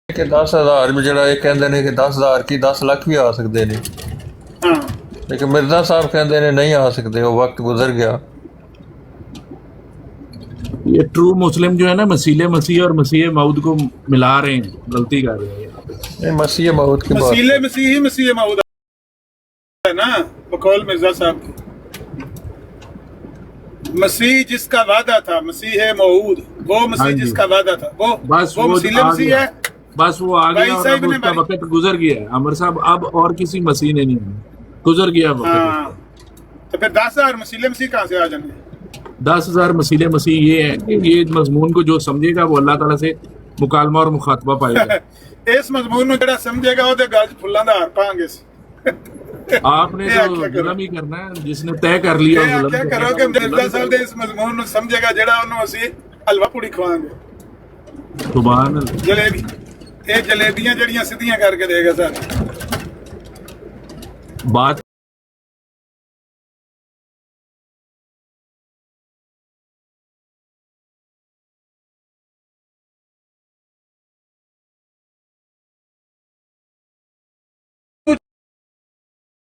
کہ 10,000 بھی جڑا یہ کہندے نے کہ 10,000 کی 10 لاکھ بھی آ سکتے ہیں، ہاں لیکن مرزا صاحب کہندے نے نہیں آ سکتے، وہ وقت گزر گیا. یہ ٹرو مسلم جو ہے نا مسیلے مسیح اور مسیح موعود کو ملا رہے ہیں، غلطی کر رہے ہیں. نہیں، مسیح موعود کی بات مسیلے مسیح ہی مسیح موعود ہے نا بقول مرزا صاحب کی. مسیح جس کا وعدہ تھا، مسیح موعود، وہ مسیح جس کا وعدہ تھا، وہ مسیلے مسیح ہے. بس وہ آ گیا اور اب اس کا وقت گزر گیا ہے عامر صاحب. اب اور کسی مسیح نے نہیں آنا، گزر گیا وقت. ہاں تو پھر 10,000 مسیلے مسیح کہاں سے آ جائیں گے؟ 10,000 مسیلے مسیح یہ ہے کہ یہ مضمون کو جو سمجھے گا وہ اللہ تعالیٰ سے مکالمہ اور مخاطبہ پائے گا. اس مضمون میں جڑا سمجھے گا وہ تے گل پھلاں دا ہار پاں گے. آپ نے تو ظلم ہی کرنا ہے، جس نے طے کر لیا ظلم کیا کرو کہ مرزا صاحب دے اس مضمون نو سمجھے گا جڑا انہوں اسی حلوہ پوڑی کھوائیں گے. سبحان اللہ. جلیبی یہ جلیبیاں جڑیاں سیدھیاں کر کے دے گا سر. بات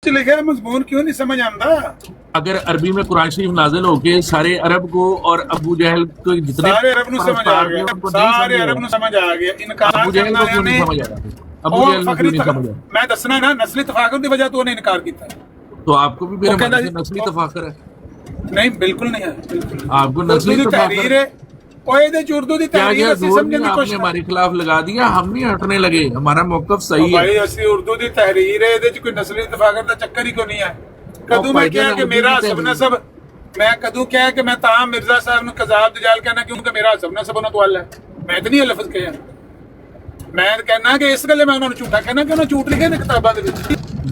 लिखा है मजमून क्यों नहीं समझ आंदा? अगर अरबी में कुरान शरीफ नाजिल होके सारे अरब को और अबू जहल को जितने सारे अरब नु समझ आ गया, सारे अरब नु समझ आ गया। इनकार अबू जहल को क्यों नहीं समझ आ रहा? अबू जहल को क्यों नहीं समझ आ रहा? मैं दसना ना नस्ली तफाकुर की वजह तो उन्हें इनकार किया। तो आपको भी मेरे मन से नस्ली तफाखर है? नहीं बिल्कुल नहीं है, बिल्कुल आपको नस्ली तहरीर है। ओए दे उर्दू दी क्या तहरीर असि समझने की आपने कोशिश हमारे खिलाफ लगा दिया, हम नहीं हटने लगे, हमारा मौकफ सही है भाई असि उर्दू दी तहरीर है, ਇਹਦੇ ਚ ਕੋਈ ਨਸਲੀ ਤਫਾਕਰ ਦਾ ਚੱਕਰ ਹੀ ਕੋਈ ਨਹੀਂ ਹੈ। ਕਦੋਂ ਮੈਂ ਕਿਹਾ ਕਿ ਮੇਰਾ ਹਸਬ ਨਸਬ, ਮੈਂ ਕਦੋਂ ਕਿਹਾ ਕਿ ਮੈਂ ਤਾਂ ਮਿਰਜ਼ਾ ਸਾਹਿਬ ਨੂੰ ਕਜ਼ਾਬ ਦਜਾਲ ਕਹਿਣਾ ਕਿਉਂਕਿ ਮੇਰਾ ਹਸਬ ਨਸਬ ਉਹਨਾਂ ਤੋਂ ਅੱਲ ਹੈ। ਮੈਂ ਤਾਂ ਨਹੀਂ ਇਹ ਲਫ਼ਜ਼ ਕਿਹਾ, ਮੈਂ ਕਹਿਣਾ ਕਿ ਇਸ ਗੱਲੇ ਮੈਂ ਉਹਨਾਂ ਨੂੰ ਝੂਠਾ ਕਹਿਣਾ ਕਿ ਉਹਨਾਂ ਝੂਠ ਲਿਖੇ ਨੇ ਕਿਤਾਬਾਂ ਦੇ ਵਿੱਚ।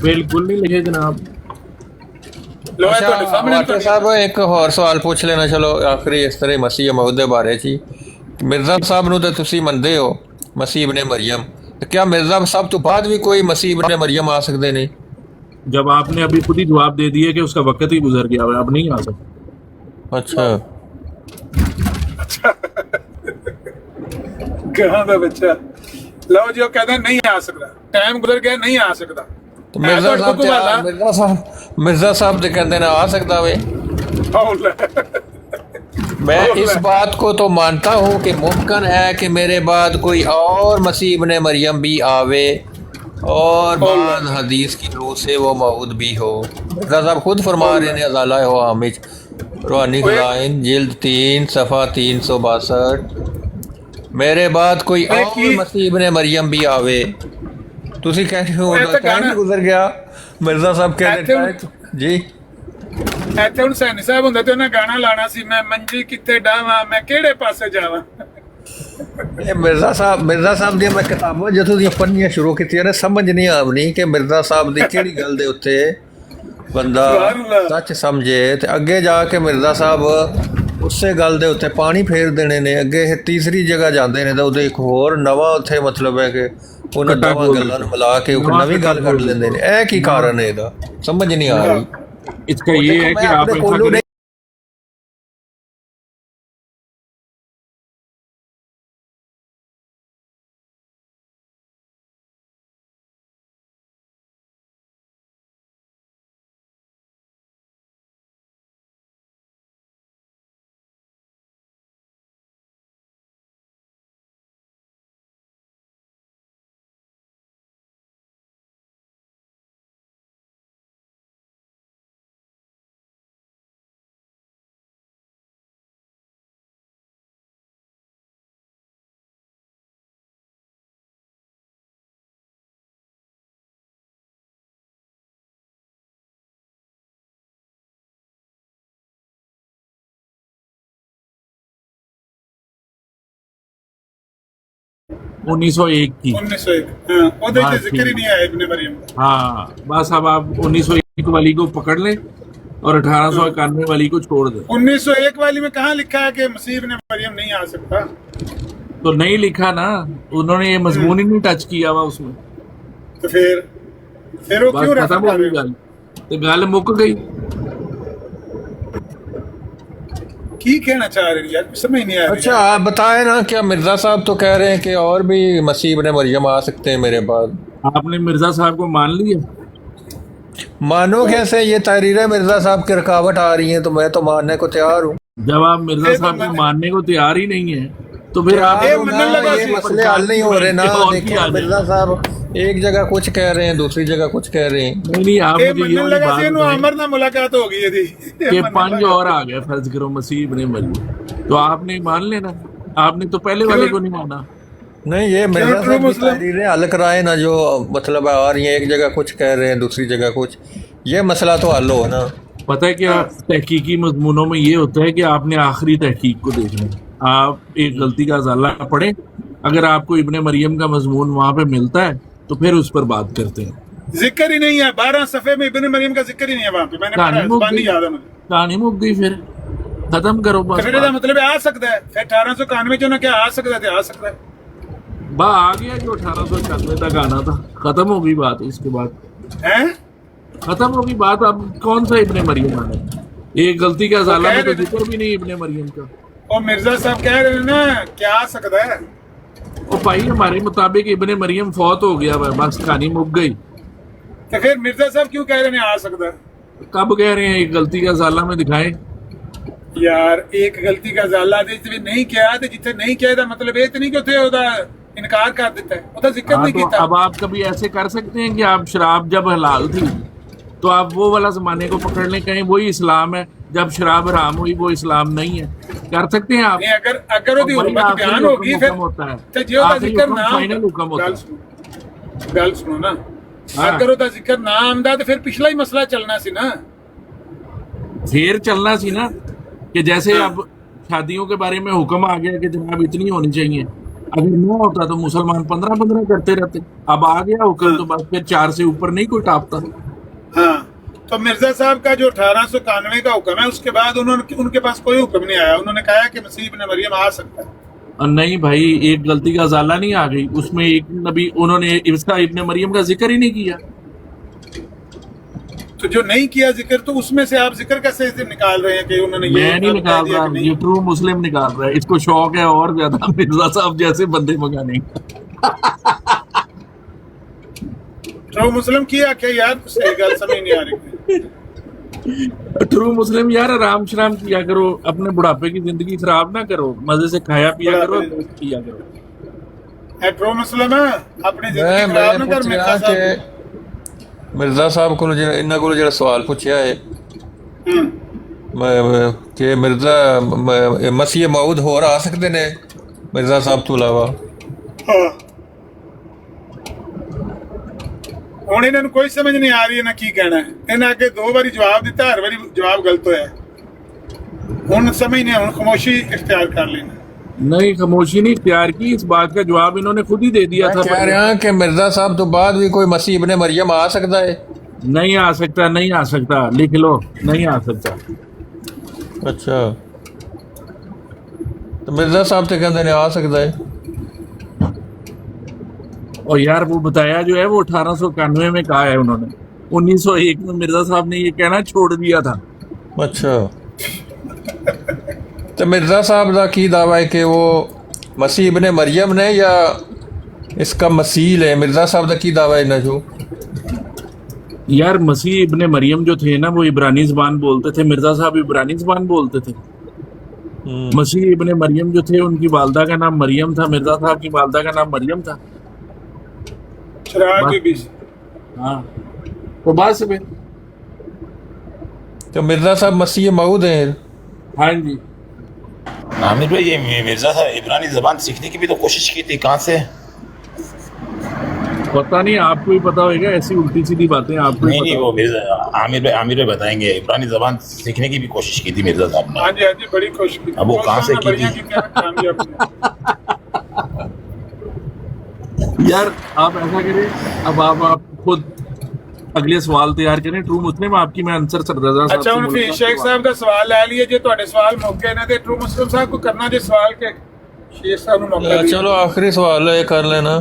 बिल्कुल नहीं लिखे जनाब। ਲੋ ਇਹ ਤੁਹਾਡੇ ਸਾਹਮਣੇ वाटर साहब एक होर सवाल पूछ लेना, चलो आखिरी इस तरह मसीह मौद दे बारे च ही। मिर्ज़ा साहब नूं ते तुसीं मनदे हो मसीह इब्ने मरियम, तो क्या मिर्ज़ा साहब तो बाद भी कोई मसीह इब्ने मरियम आ सकते नहीं? जब आपने अभी खुद ही जवाब दे दिया कि उसका वक्त ही गुजर गया, अब नहीं आ सकता। अच्छा ਕਹਾਂ ਦਾ ਬੱਚਾ। ਲਓ ਜੀ ਉਹ ਕਹਿੰਦਾ ਨਹੀਂ ਆ ਸਕਦਾ, ਟਾਈਮ ਗੁਜ਼ਰ ਗਿਆ, ਨਹੀਂ ਆ ਸਕਦਾ। तो मिर्ज़ा साहब मिर्ज़ा साहब तो कहते ना आ सकता वे। मैं इस बात को तो मानता हूँ कि मुमकिन है कि मेरे बाद कोई और मसीह इब्ने मरियम भी आवे और बाद हदीस की रूह से वो मऊद भी हो। मिर्ज़ा साहब खुद फरमा रहे हैं अज़ाला हो हामिज रूहानी ख़ज़ाइन जिल्द 3 सफ़ा 362, मेरे बाद कोई और मसीह इब्ने मरियम भी आवे। ਤੁਸੀਂ ਕਹਿੰਦੇ ਹੋ ਟਾਈਮ ਗੁਜ਼ਰ ਗਿਆ, ਮਿਰਜ਼ਾ ਸਾਹਿਬ ਕਹਿੰਦੇ ਜੀ ਇੱਥੇ ਹੁਣ ਸੈਣੀ ਸਾਹਿਬ ਹੁੰਦਾ ਤੇ ਉਹਨਾਂ ਗਾਣਾ ਲਾਣਾ ਸੀ, ਮੈਂ ਮੰਜੀ ਕਿੱਥੇ ਡਾਵਾਂ, ਮੈਂ ਕਿਹੜੇ ਪਾਸੇ ਜਾਵਾਂ। ਇਹ ਮਿਰਜ਼ਾ ਸਾਹਿਬ ਦੀਆਂ ਮੈਂ ਕਿਤਾਬਾਂ ਜਦੋਂ ਦੀਆਂ ਪੜ੍ਹਨੀਆਂ ਸ਼ੁਰੂ ਕੀਤੀਆਂ ਨੇ ਸਮਝ ਨਹੀਂ ਆਵਣੀ ਕਿ ਮਿਰਜ਼ਾ ਸਾਹਿਬ ਦੀ ਕਿਹੜੀ ਗੱਲ ਦੇ ਉੱਤੇ ਬੰਦਾ ਸੱਚ ਸਮਝੇ ਤੇ ਅੱਗੇ ਜਾ ਕੇ ਮਿਰਜ਼ਾ ਸਾਹਿਬ ਉਸੇ ਗੱਲ ਦੇ ਉੱਤੇ ਪਾਣੀ ਫੇਰ ਦੇਣੇ ਨੇ। ਅੱਗੇ ਇਹ ਤੀਸਰੀ ਜਗ੍ਹਾ ਜਾਂਦੇ ਨੇ ਤਾਂ ਉਹਦੇ ਇੱਕ ਹੋਰ ਨਵਾਂ ਉੱਥੇ ਮਤਲਬ ਹੈ ਕਿ ਉਹਨਾਂ ਦੋਵਾਂ ਗੱਲਾਂ ਨੂੰ ਮਿਲਾ ਕੇ ਇੱਕ ਨਵੀਂ ਗੱਲ ਕੱਢ ਲੈਂਦੇ ਨੇ। ਇਹ ਕੀ ਕਾਰਨ ਹੈ ਇਹਦਾ, ਸਮਝ ਨਹੀਂ ਆ ਰਹੀ। इसका ये है कि आप ऐसा करें, उन्नीस सौ एक की। 1901 हाँ, ਉਹਦੇ ਚ ਜ਼ਿਕਰ ਹੀ ਨਹੀਂ ਆਇਆ ਇਬਨ ਮਰੀਮ ਦਾ। हाँ बस अब आप 1901 वाली को पकड़ लें और 1891 वाली को छोड़ दें। 1901 वाली में कहाँ लिखा है कि मसीह इब्न मरियम नहीं आ सकता? तो नहीं लिखा ना, उन्होंने ये मजमून ही नहीं टच किया हुआ उसमें। तो फिर वो बस क्यों खत्म हो गई गल, तो गल मुक गई। की कहना चाह रहे हैं यार, समझ नहीं आया। अच्छा आप बताएं ना, क्या मिर्ज़ा साहब तो कह रहे हैं कि और भी मसीह इब्ने मरियम आ सकते हैं मेरे बाद? आपने मिर्जा साहब को मान लिया? मानो कैसे, ये तहरीरें मिर्ज़ा साहब की रुकावट आ रही हैं तो मैं तो मानने को तैयार हूँ। जब आप मिर्जा साहब को मानने को तैयार ही नहीं है तो फिर आप ये मसले हल नहीं हो रहे ना। देखिए मिर्ज़ा साहब एक जगह कुछ कह रहे हैं, दूसरी जगह कुछ कह रहे हैं। नहीं आप मुझे ये वाली बात बताएं अमर ना मुलाकात हो गई थी कि 5 और आ गए, फर्ज करो मसीह इब्ने मरियम, तो आपने मान लेना। आपने तो पहले वाले को नहीं माना। नहीं ये मिर्ज़ा साहब की तहरीरें हल कराए ना, जो मतलब आ रही हैं, एक जगह कुछ कह रहे हैं दूसरी जगह कुछ, ये मसला तो हल हो ना। पता है क्या तहकीकी मजमूनों में ये होता है कि आपने आखिरी तहकीक को देखना है। आप एक गलती का अज़ाला पढ़ें, अगर आपको इब्ने मरियम का मजमून वहाँ पे मिलता है तो फिर उस पर बात करते हैं। जिक्र ही नहीं है, 12 सफ़े में इब्ने मरियम का जिक्र ही नहीं है वहाँ पे। मैंने पढ़ा, ज़बानी याद है मुझे। कहानी मुक गई, फिर खत्म करो बस। फिर इसका मतलब आ सकता है, फिर 1891 जो ना क्या आ सकता है, आ सकता है बा आ गया जो 1891 तक आना था, खत्म हो गई बात। इसके बाद हैं खत्म हो गई बात। अब कौन सा इब्ने मरियम आना है? एक गलती का अज़ाला में तो जिक्र भी नहीं इब्ने मरियम का। और मिर्जा साहब कह रहे हैं ना क्या आ सकता है। और भाई हमारे मुताबिक इब्ने मरियम फौत हो गया, बस कहानी मुक गई। तो फिर मिर्जा साहब क्यों कह रहे हैं आ सकता है? कब कह रहे हैं एक गलती का साला में दिखाएं? यार एक गलती का ਜ਼ਾਲਾ ਦੇ ਵਿੱਚ ਨਹੀਂ ਕਿਹਾ ਤੇ ਜਿੱਥੇ ਨਹੀਂ ਕਿਹਾ ਦਾ ਮਤਲਬ ਇਹ ਤੇ ਨਹੀਂ ਕਿ ਉੱਥੇ ਉਹਦਾ ਇਨਕਾਰ ਕਰ ਦਿੱਤਾ ਹੈ, ਉਹਦਾ ਜ਼ਿਕਰ हाँ, नहीं तो ਕੀਤਾ। अब आप कभी ऐसे कर सकते हैं कि आप शराब जब हलाल थी तो आप वो वाला जमाने को पकड़ लें, कहीं वही इस्लाम है, जब शराब हराम हुई वो इस्लाम नहीं है, कर सकते हैं आप? नहीं, अगर ਉਹਦੀ और वही हुर्मत आखिरी बयान होगी हुक्म फिर होता है, ਤੇ ਜੇ ਉਹਦਾ आखिरी ਜ਼ਿਕਰ हुक्म ना फाइनल हुक्म होता ਗੱਲ है। ਸੁਣੋ ਗੱਲ ਸੁਣੋ ਨਾ, हाँ। अगर ਉਹਦਾ ਜ਼ਿਕਰ ਨਾ ਆਉਂਦਾ ਤੇ ਫਿਰ ਪਿਛਲਾ ਹੀ ਮਸਲਾ ਚੱਲਣਾ ਸੀ ਨਾ। फिर चलना सी ना कि जैसे अब शादियों के बारे में हुक्म आ गया कि जनाब इतनी होनी चाहिए, अगर ना होता तो मुसलमान 15-15 करते रहते, अब आ गया हुक्म तो बस फिर 4 से ऊपर नहीं कोई टापता। हाँ, तो मिर्जा साहब का जो 1891 का हुक्म है उसके बाद उनके पास कोई हुक्म नहीं आया, उन्होंने कहा कि मसीह इब्न मरियम आ सकता है। और नहीं भाई, एक गलती का ज़ाला नहीं आ गई उसमें, एक नबी उन्होंने इसका इब्न मरियम का जिक्र ही नहीं किया। तो जो नहीं किया जिक्र तो उसमें से आप जिक्र कैसे निकाल रहे हैं कि उन्होंने ये मैं नहीं कह निकाल दिया रहा, कि नहीं? ये ट्रू मुस्लिम निकाल रहा है, इसको शौक है और ज्यादा मिर्जा साहब जैसे बंदे मंगाने का। ट्रू मुस्लिम की आख्या यार, सही गल समझ नहीं आ रही। ट्रू मुस्लिम यार आराम शराम किया करो, अपने बुढ़ापे की जिंदगी खराब ना करो, मजे से खाया पिया करो, किया करो। ट्रू मुस्लिम है अपनी जिंदगी मैं खराब ना कर। ਪੁੱਛ ਰਿਹਾ ਕਿ ਮਿਰਜ਼ਾ ਸਾਹਿਬ ਕੋਲ ਜਿਹੜਾ ਇਹਨਾਂ ਕੋਲ ਜਿਹੜਾ ਸਵਾਲ ਪੁੱਛਿਆ ਹੈ ਕਿ ਮਿਰਜ਼ਾ ਮਸੀਹ ਮਊਦ ਹੋਰ ਆ ਸਕਦੇ ਨੇ ਮਿਰਜ਼ਾ ਸਾਹਿਬ ਤੋਂ ਇਲਾਵਾ? ਹੁਣ ਇਹਨਾਂ ਨੂੰ ਕੋਈ ਸਮਝ ਨਹੀਂ ਆ ਰਹੀ ਇਹਨਾਂ ਕੀ ਕਹਿਣਾ ਹੈ। ਇਹਨਾਂ ਅੱਗੇ 2 ਵਾਰੀ ਜਵਾਬ ਦਿੱਤਾ, ਹਰ ਵਾਰੀ ਜਵਾਬ ਗਲਤ ਹੋਇਆ। ਹੁਣ ਸਮਝ ਨਹੀਂ, ਹੁਣ ਖਾਮੋशी इख्तियार कर लेना। नहीं, खामोशी नहीं इख्तियार की, इस बात का जवाब इन्होंने खुद ही दे दिया था। कह रहे हैं कि मिर्जा साहब तो बाद भी कोई मसीह इब्ने मरियम आ सकता है? नहीं आ सकता, नहीं आ सकता, लिख लो, नहीं आ सकता। अच्छा, तो मिर्जा साहब तो कहते हैं आ सकता है। और यार वो बताया जो है वो 1891 में कहा है उन्होंने, 1901 में मिर्जा साहब ने ये कहना छोड़ दिया था। अच्छा, तो मिर्जा साहब का की दावा है कि वो मसीह इब्ने मरियम ने या इसका मसील है? मिर्जा साहब का की दावा है ना जो? यार मसीह इब्ने मरियम जो थे ना वो इब्रानी ज़बान बोलते थे, मिर्जा साहब इब्रानी ज़बान बोलते थे। मसीह इब्ने मरियम जो थे उनकी वालदा का नाम मरियम था, मिर्जा साहब की वालदा का नाम मरियम था। हाँ, तो बस फिर तो मिर्जा साहब मसीह मऊद हैं? हाँ जी। आमिर भाई, ये मिर्जा साहब इब्रानी ज़बान सीखने की भी तो कोशिश की थी, कहाँ से? पता नहीं, आपको ही पता होगा, ऐसी उल्टी सीधी बातें आपको ही नहीं, पता वो मिर्जा आमिर भाई बताएंगे। इब्रानी ज़बान सीखने की भी कोशिश की थी मिर्जा साहब ने। हाँ जी, हाँ जी, बड़ी कोशिश की। अब वो कहाँ से की थी? यार आप ऐसा करें, अब आप खुद अगले सवाल तैयार करें। ट्रू मुस्लिम आपकी मैं आंसर सरदार साहब अच्छा, ਹੁਣ ਫਿਰ ਸ਼ੇਖ ਸਾਹਿਬ ਦਾ ਸਵਾਲ ਲੈ ਲਈਏ। ਜੇ ਤੁਹਾਡੇ ਸਵਾਲ ਮੌਕੇ ਨੇ ਤੇ ਟਰੂ ਮੁਸਲਿਮ ਸਾਹਿਬ ਕੋ ਕਰਨਾ ਜੇ ਸਵਾਲ ਕੇ ਸ਼ੇਖ ਸਾਹਿਬ ਨੂੰ ਮੌਕਾ ਦਿਓ। चलो आखिरी सवाल है कर लेना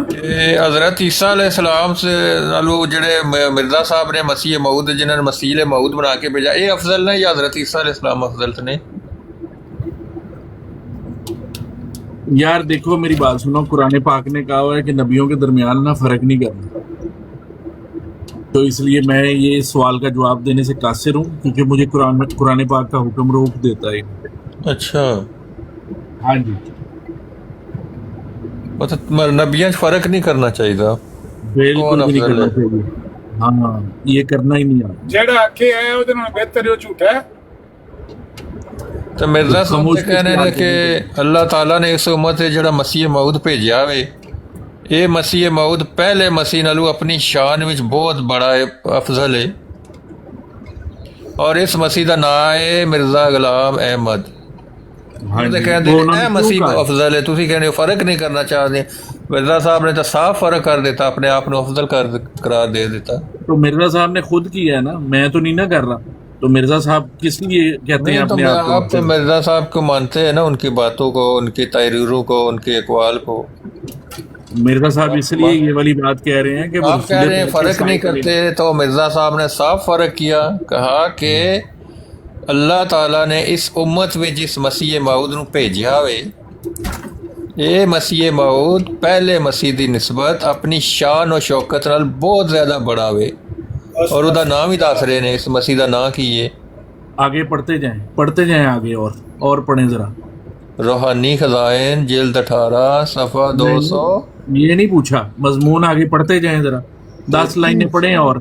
कि हज़रत ईसा अलैहिस्सलाम से नालू जड़े मिर्जा साहब ने मसीह मऊद जिन्होंने मसीह मऊद बना के भेजा, ये अफजल ने या हज़रत ईसा अलैहिस्सलाम अफजल ने? यार देखो मेरी बात सुनो, कुरान पाक ने कहा हुआ है कि नबियों के दरमियान ना फर्क नहीं करना, तो इसलिए मैं ये इस सवाल का जवाब देने से कासिर हूँ, क्योंकि मुझे कुरान पाक का हुक्म रोक देता है। अच्छा, हाँ जी, मतलब नबियां फर्क नहीं करना चाहिए? बिल्कुल नहीं करना चाहिए। हाँ, ये करना ही नहीं आता। ਜਿਹੜਾ ਆਖੇ ਹੈ ਉਹਦੇ ਨਾਲ ਬਿਹਤਰ ਉਹ ਝੂਠਾ है। तो मिर्जा साहब ते कहने ने कि अल्लाह ताला ने इस उम्मत से जड़ा मसीह मऊद भेजा वे, ये मसीह मऊद पहले मसीह नालू अपनी शान विच बहुत बड़ा है, अफजल है, और इस मसीह का नाम है मिर्जा गुलाम अहमद। हाँ जी, कहते वो उन्होंने हैं क्यों मसीह कहा? अफजल है, तुसी कहने हो फर्क नहीं करना चाहते। मिर्जा साहब ने तो साफ फर्क कर देता, अपने आप को अफजल करार दे देता। तो मिर्जा साहब ने खुद किया है ना, मैं तो नहीं ना कर रहा। तो मिर्जा साहब किस लिए कहते हैं अपने आप आप तो मिर्जा साहब को मानते हैं ना, उनकी बातों को, उनकी तहरीरों को, उनके अकवाल को? मिर्जा साहब इसलिए ये वाली बात कह रहे हैं कि आप कह रहे हैं फर्क नहीं करते, तो मिर्जा साहब ने साफ फर्क किया, कहा कि अल्लाह ताला ने इस उम्मत में जिस मसीह मऊद नूं भेजिया वे, یہ مسیح موعود پہلے مسیح دی نسبت اپنی شان و شوکت نال بہت زیادہ بڑا ہوئے اور وہ دا نام ہی دس رہے نے اس مسیح دا نام کی ہے. آگے پڑھتے جائیں آگے اور پڑھیں ذرا. روحانی خزائن جلد 18 صفحہ 200. یہ نہیں پوچھا, مضمون آگے پڑھتے جائیں ذرا, 10 لائنیں پڑھیں. اور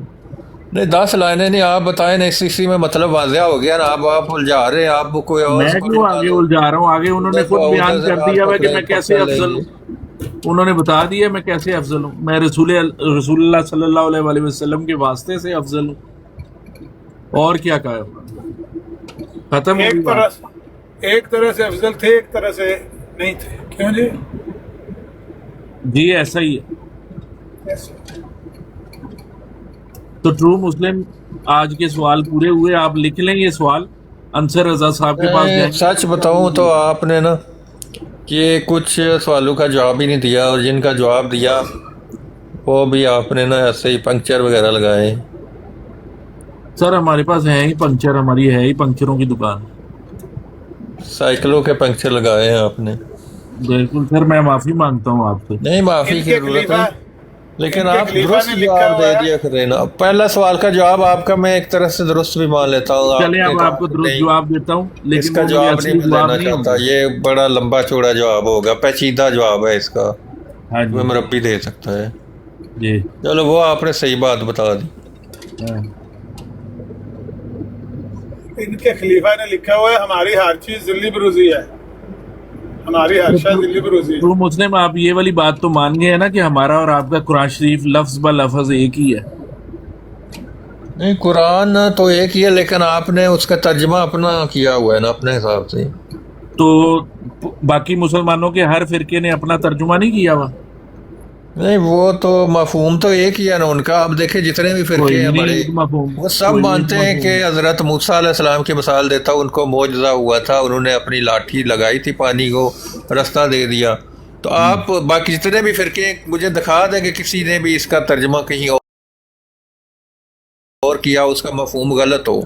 نہیں 10 لائنیں نہیں, آپ بتائیں نا, اسی میں مطلب واضح ہو گیا نا. آپ الجھا رہے ہیں, آپ کوئی اور میں کیوں آگے الجھا رہا ہوں؟ آگے انہوں نے خود بیان کر دیا ہے کہ میں کیسے افضل ہوں. انہوں نے بتا دیا میں کیسے افضل ہوں. میں رسول اللہ صلی اللہ علیہ وسلم کے واسطے سے افضل ہوں. اور کیا کہا, ختم ہو گئی. ایک طرح سے افضل تھے, ایک طرح سے نہیں تھے. کیوں جی؟ جی ایسا ہی ہے. تو ٹرو مسلم آج کے سوال پورے ہوئے. آپ لکھ لیں یہ سوال, انصر رضا صاحب کے پاس جائیں. سچ بتاؤں تو آپ نے نا کہ کچھ سوالوں کا جواب ہی نہیں دیا, اور جن کا جواب دیا وہ بھی آپ نے نا ایسے ہی پنکچر وغیرہ لگائے. سر ہمارے پاس ہے ہی پنکچر, ہماری ہے ہی پنکچروں کی دکان. سائیکلوں کے پنکچر لگائے ہیں آپ نے. بالکل سر, میں معافی مانگتا ہوں آپ سے. نہیں معافی کی ضرورت ہے, لیکن آپ درست جواب دے دیا کریں نا. پہلا سوال کا جواب آپ کا میں ایک طرح سے درست بھی مان لیتا ہوں. چلیں اب آپ کو درست جواب دیتا ہوں, اس لیکن کا جواب نہیں دینا چاہتا. یہ بڑا لمبا چوڑا جواب ہوگا, پیچیدہ جواب ہے اس کا, وہ مربی دے سکتا ہے. جی چلو وہ آپ نے صحیح بات بتا دی. ان کے خلیفہ نے لکھا ہوا ہے ہماری ہر چیز ذلی بروزی ہے, ہماری ہر شے ذلی بروزی ہے. تو مسلم آپ یہ والی بات تو مان گئے ہیں نا کہ ہمارا اور آپ کا قرآن شریف لفظ با لفظ ایک ہی ہے. نہیں قرآن تو ایک ہی ہے, لیکن آپ نے اس کا ترجمہ اپنا کیا ہوا ہے نا اپنے حساب سے. تو باقی مسلمانوں کے ہر فرقے نے اپنا ترجمہ نہیں کیا ہوا. نہیں وہ تو مفہوم تو ایک ہی ہے نا ان کا. آپ دیکھیں جتنے بھی فرقے ہیں بڑے, وہ سب مانتے ہیں کہ حضرت موسیٰ علیہ السلام کی مثال دیتا ہوں, ان کو معجزہ ہوا تھا, انہوں نے اپنی لاٹھی لگائی تھی, پانی کو رستہ دے دیا. تو آپ باقی جتنے بھی فرقے مجھے دکھا دیں کہ کسی نے بھی اس کا ترجمہ کہیں اور کیا, اس کا مفہوم غلط ہو.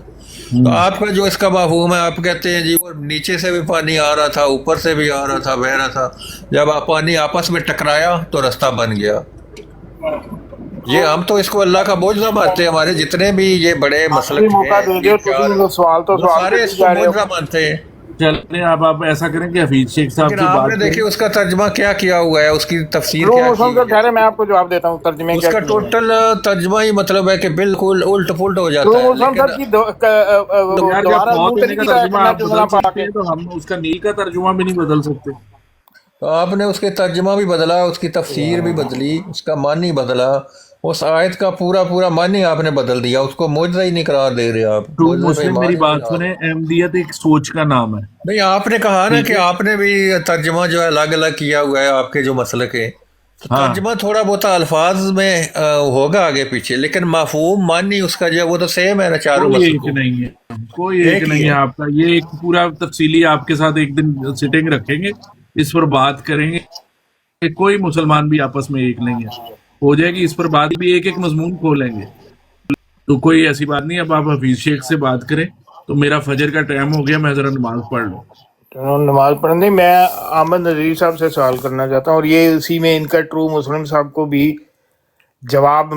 تو آپ کا جو اس کا مفہوم ہے, آپ کہتے ہیں جی وہ نیچے سے بھی پانی آ رہا تھا, اوپر سے بھی آ رہا تھا, بہ رہا تھا, جب آپ پانی آپس میں ٹکرایا تو رستہ بن گیا. یہ ہم تو اس کو اللہ کا معجزہ مانتے ہیں. ہمارے جتنے بھی یہ بڑے مسلک ہیں سارے اس کو معجزہ مانتے ہیں. چلیں اب آپ ایسا کریں کہ حفیظ شیخ صاحب کی آپ بات نے دیکھیے اس کا ترجمہ کیا کیا ہوا ہے, اس کی تفسیر کیا ہے. میں آپ کو جواب دیتا ہوں ترجمے اس کا ٹوٹل ترجمہ ہی مطلب ہے کہ بالکل الٹ پلٹ ہو جاتا ہے. تو ہم اس کا نیل کا ترجمہ بھی نہیں بدل سکتے. تو آپ نے اس کے ترجمہ بھی بدلا, اس کی تفسیر بھی بدلی, اس کا معنی بدلا, اس آیت کا پورا معنی آپ نے بدل دیا, اس کو معجزہ ہی نہیں قرار دے رہے آپ. تو مسلم میری بات سنیں, احمدیت ایک سوچ کا نام ہے. نہیں آپ نے کہا نا کہ آپ نے بھی ترجمہ جو ہے الگ الگ کیا ہوا ہے آپ کے جو مسلک ہے. ترجمہ تھوڑا بہت الفاظ میں ہوگا آگے پیچھے, لیکن مفہوم معنی اس کا جو ہے وہ تو سیم ہے نا چاروں مسلکوں. کوئی ایک نہیں ہے آپ کا. یہ ایک پورا تفصیلی آپ کے ساتھ ایک دن سٹنگ رکھیں گے, اس پر بات کریں گے کہ کوئی مسلمان بھی آپس میں ایک نہیں ہے, ہو جائے گی اس پر بات بھی, ایک مضمون کھولیں گے. تو کوئی ایسی بات نہیں. اب آپ حفیظ شیخ سے بات کریں. تو میرا فجر کا ٹائم ہو گیا, میں ذرا نماز پڑھ لوں. نماز پڑھنے میں احمد نذیر صاحب سے سوال کرنا چاہتا ہوں, اور یہ اسی میں ان کا ٹرو مسلم صاحب کو بھی جواب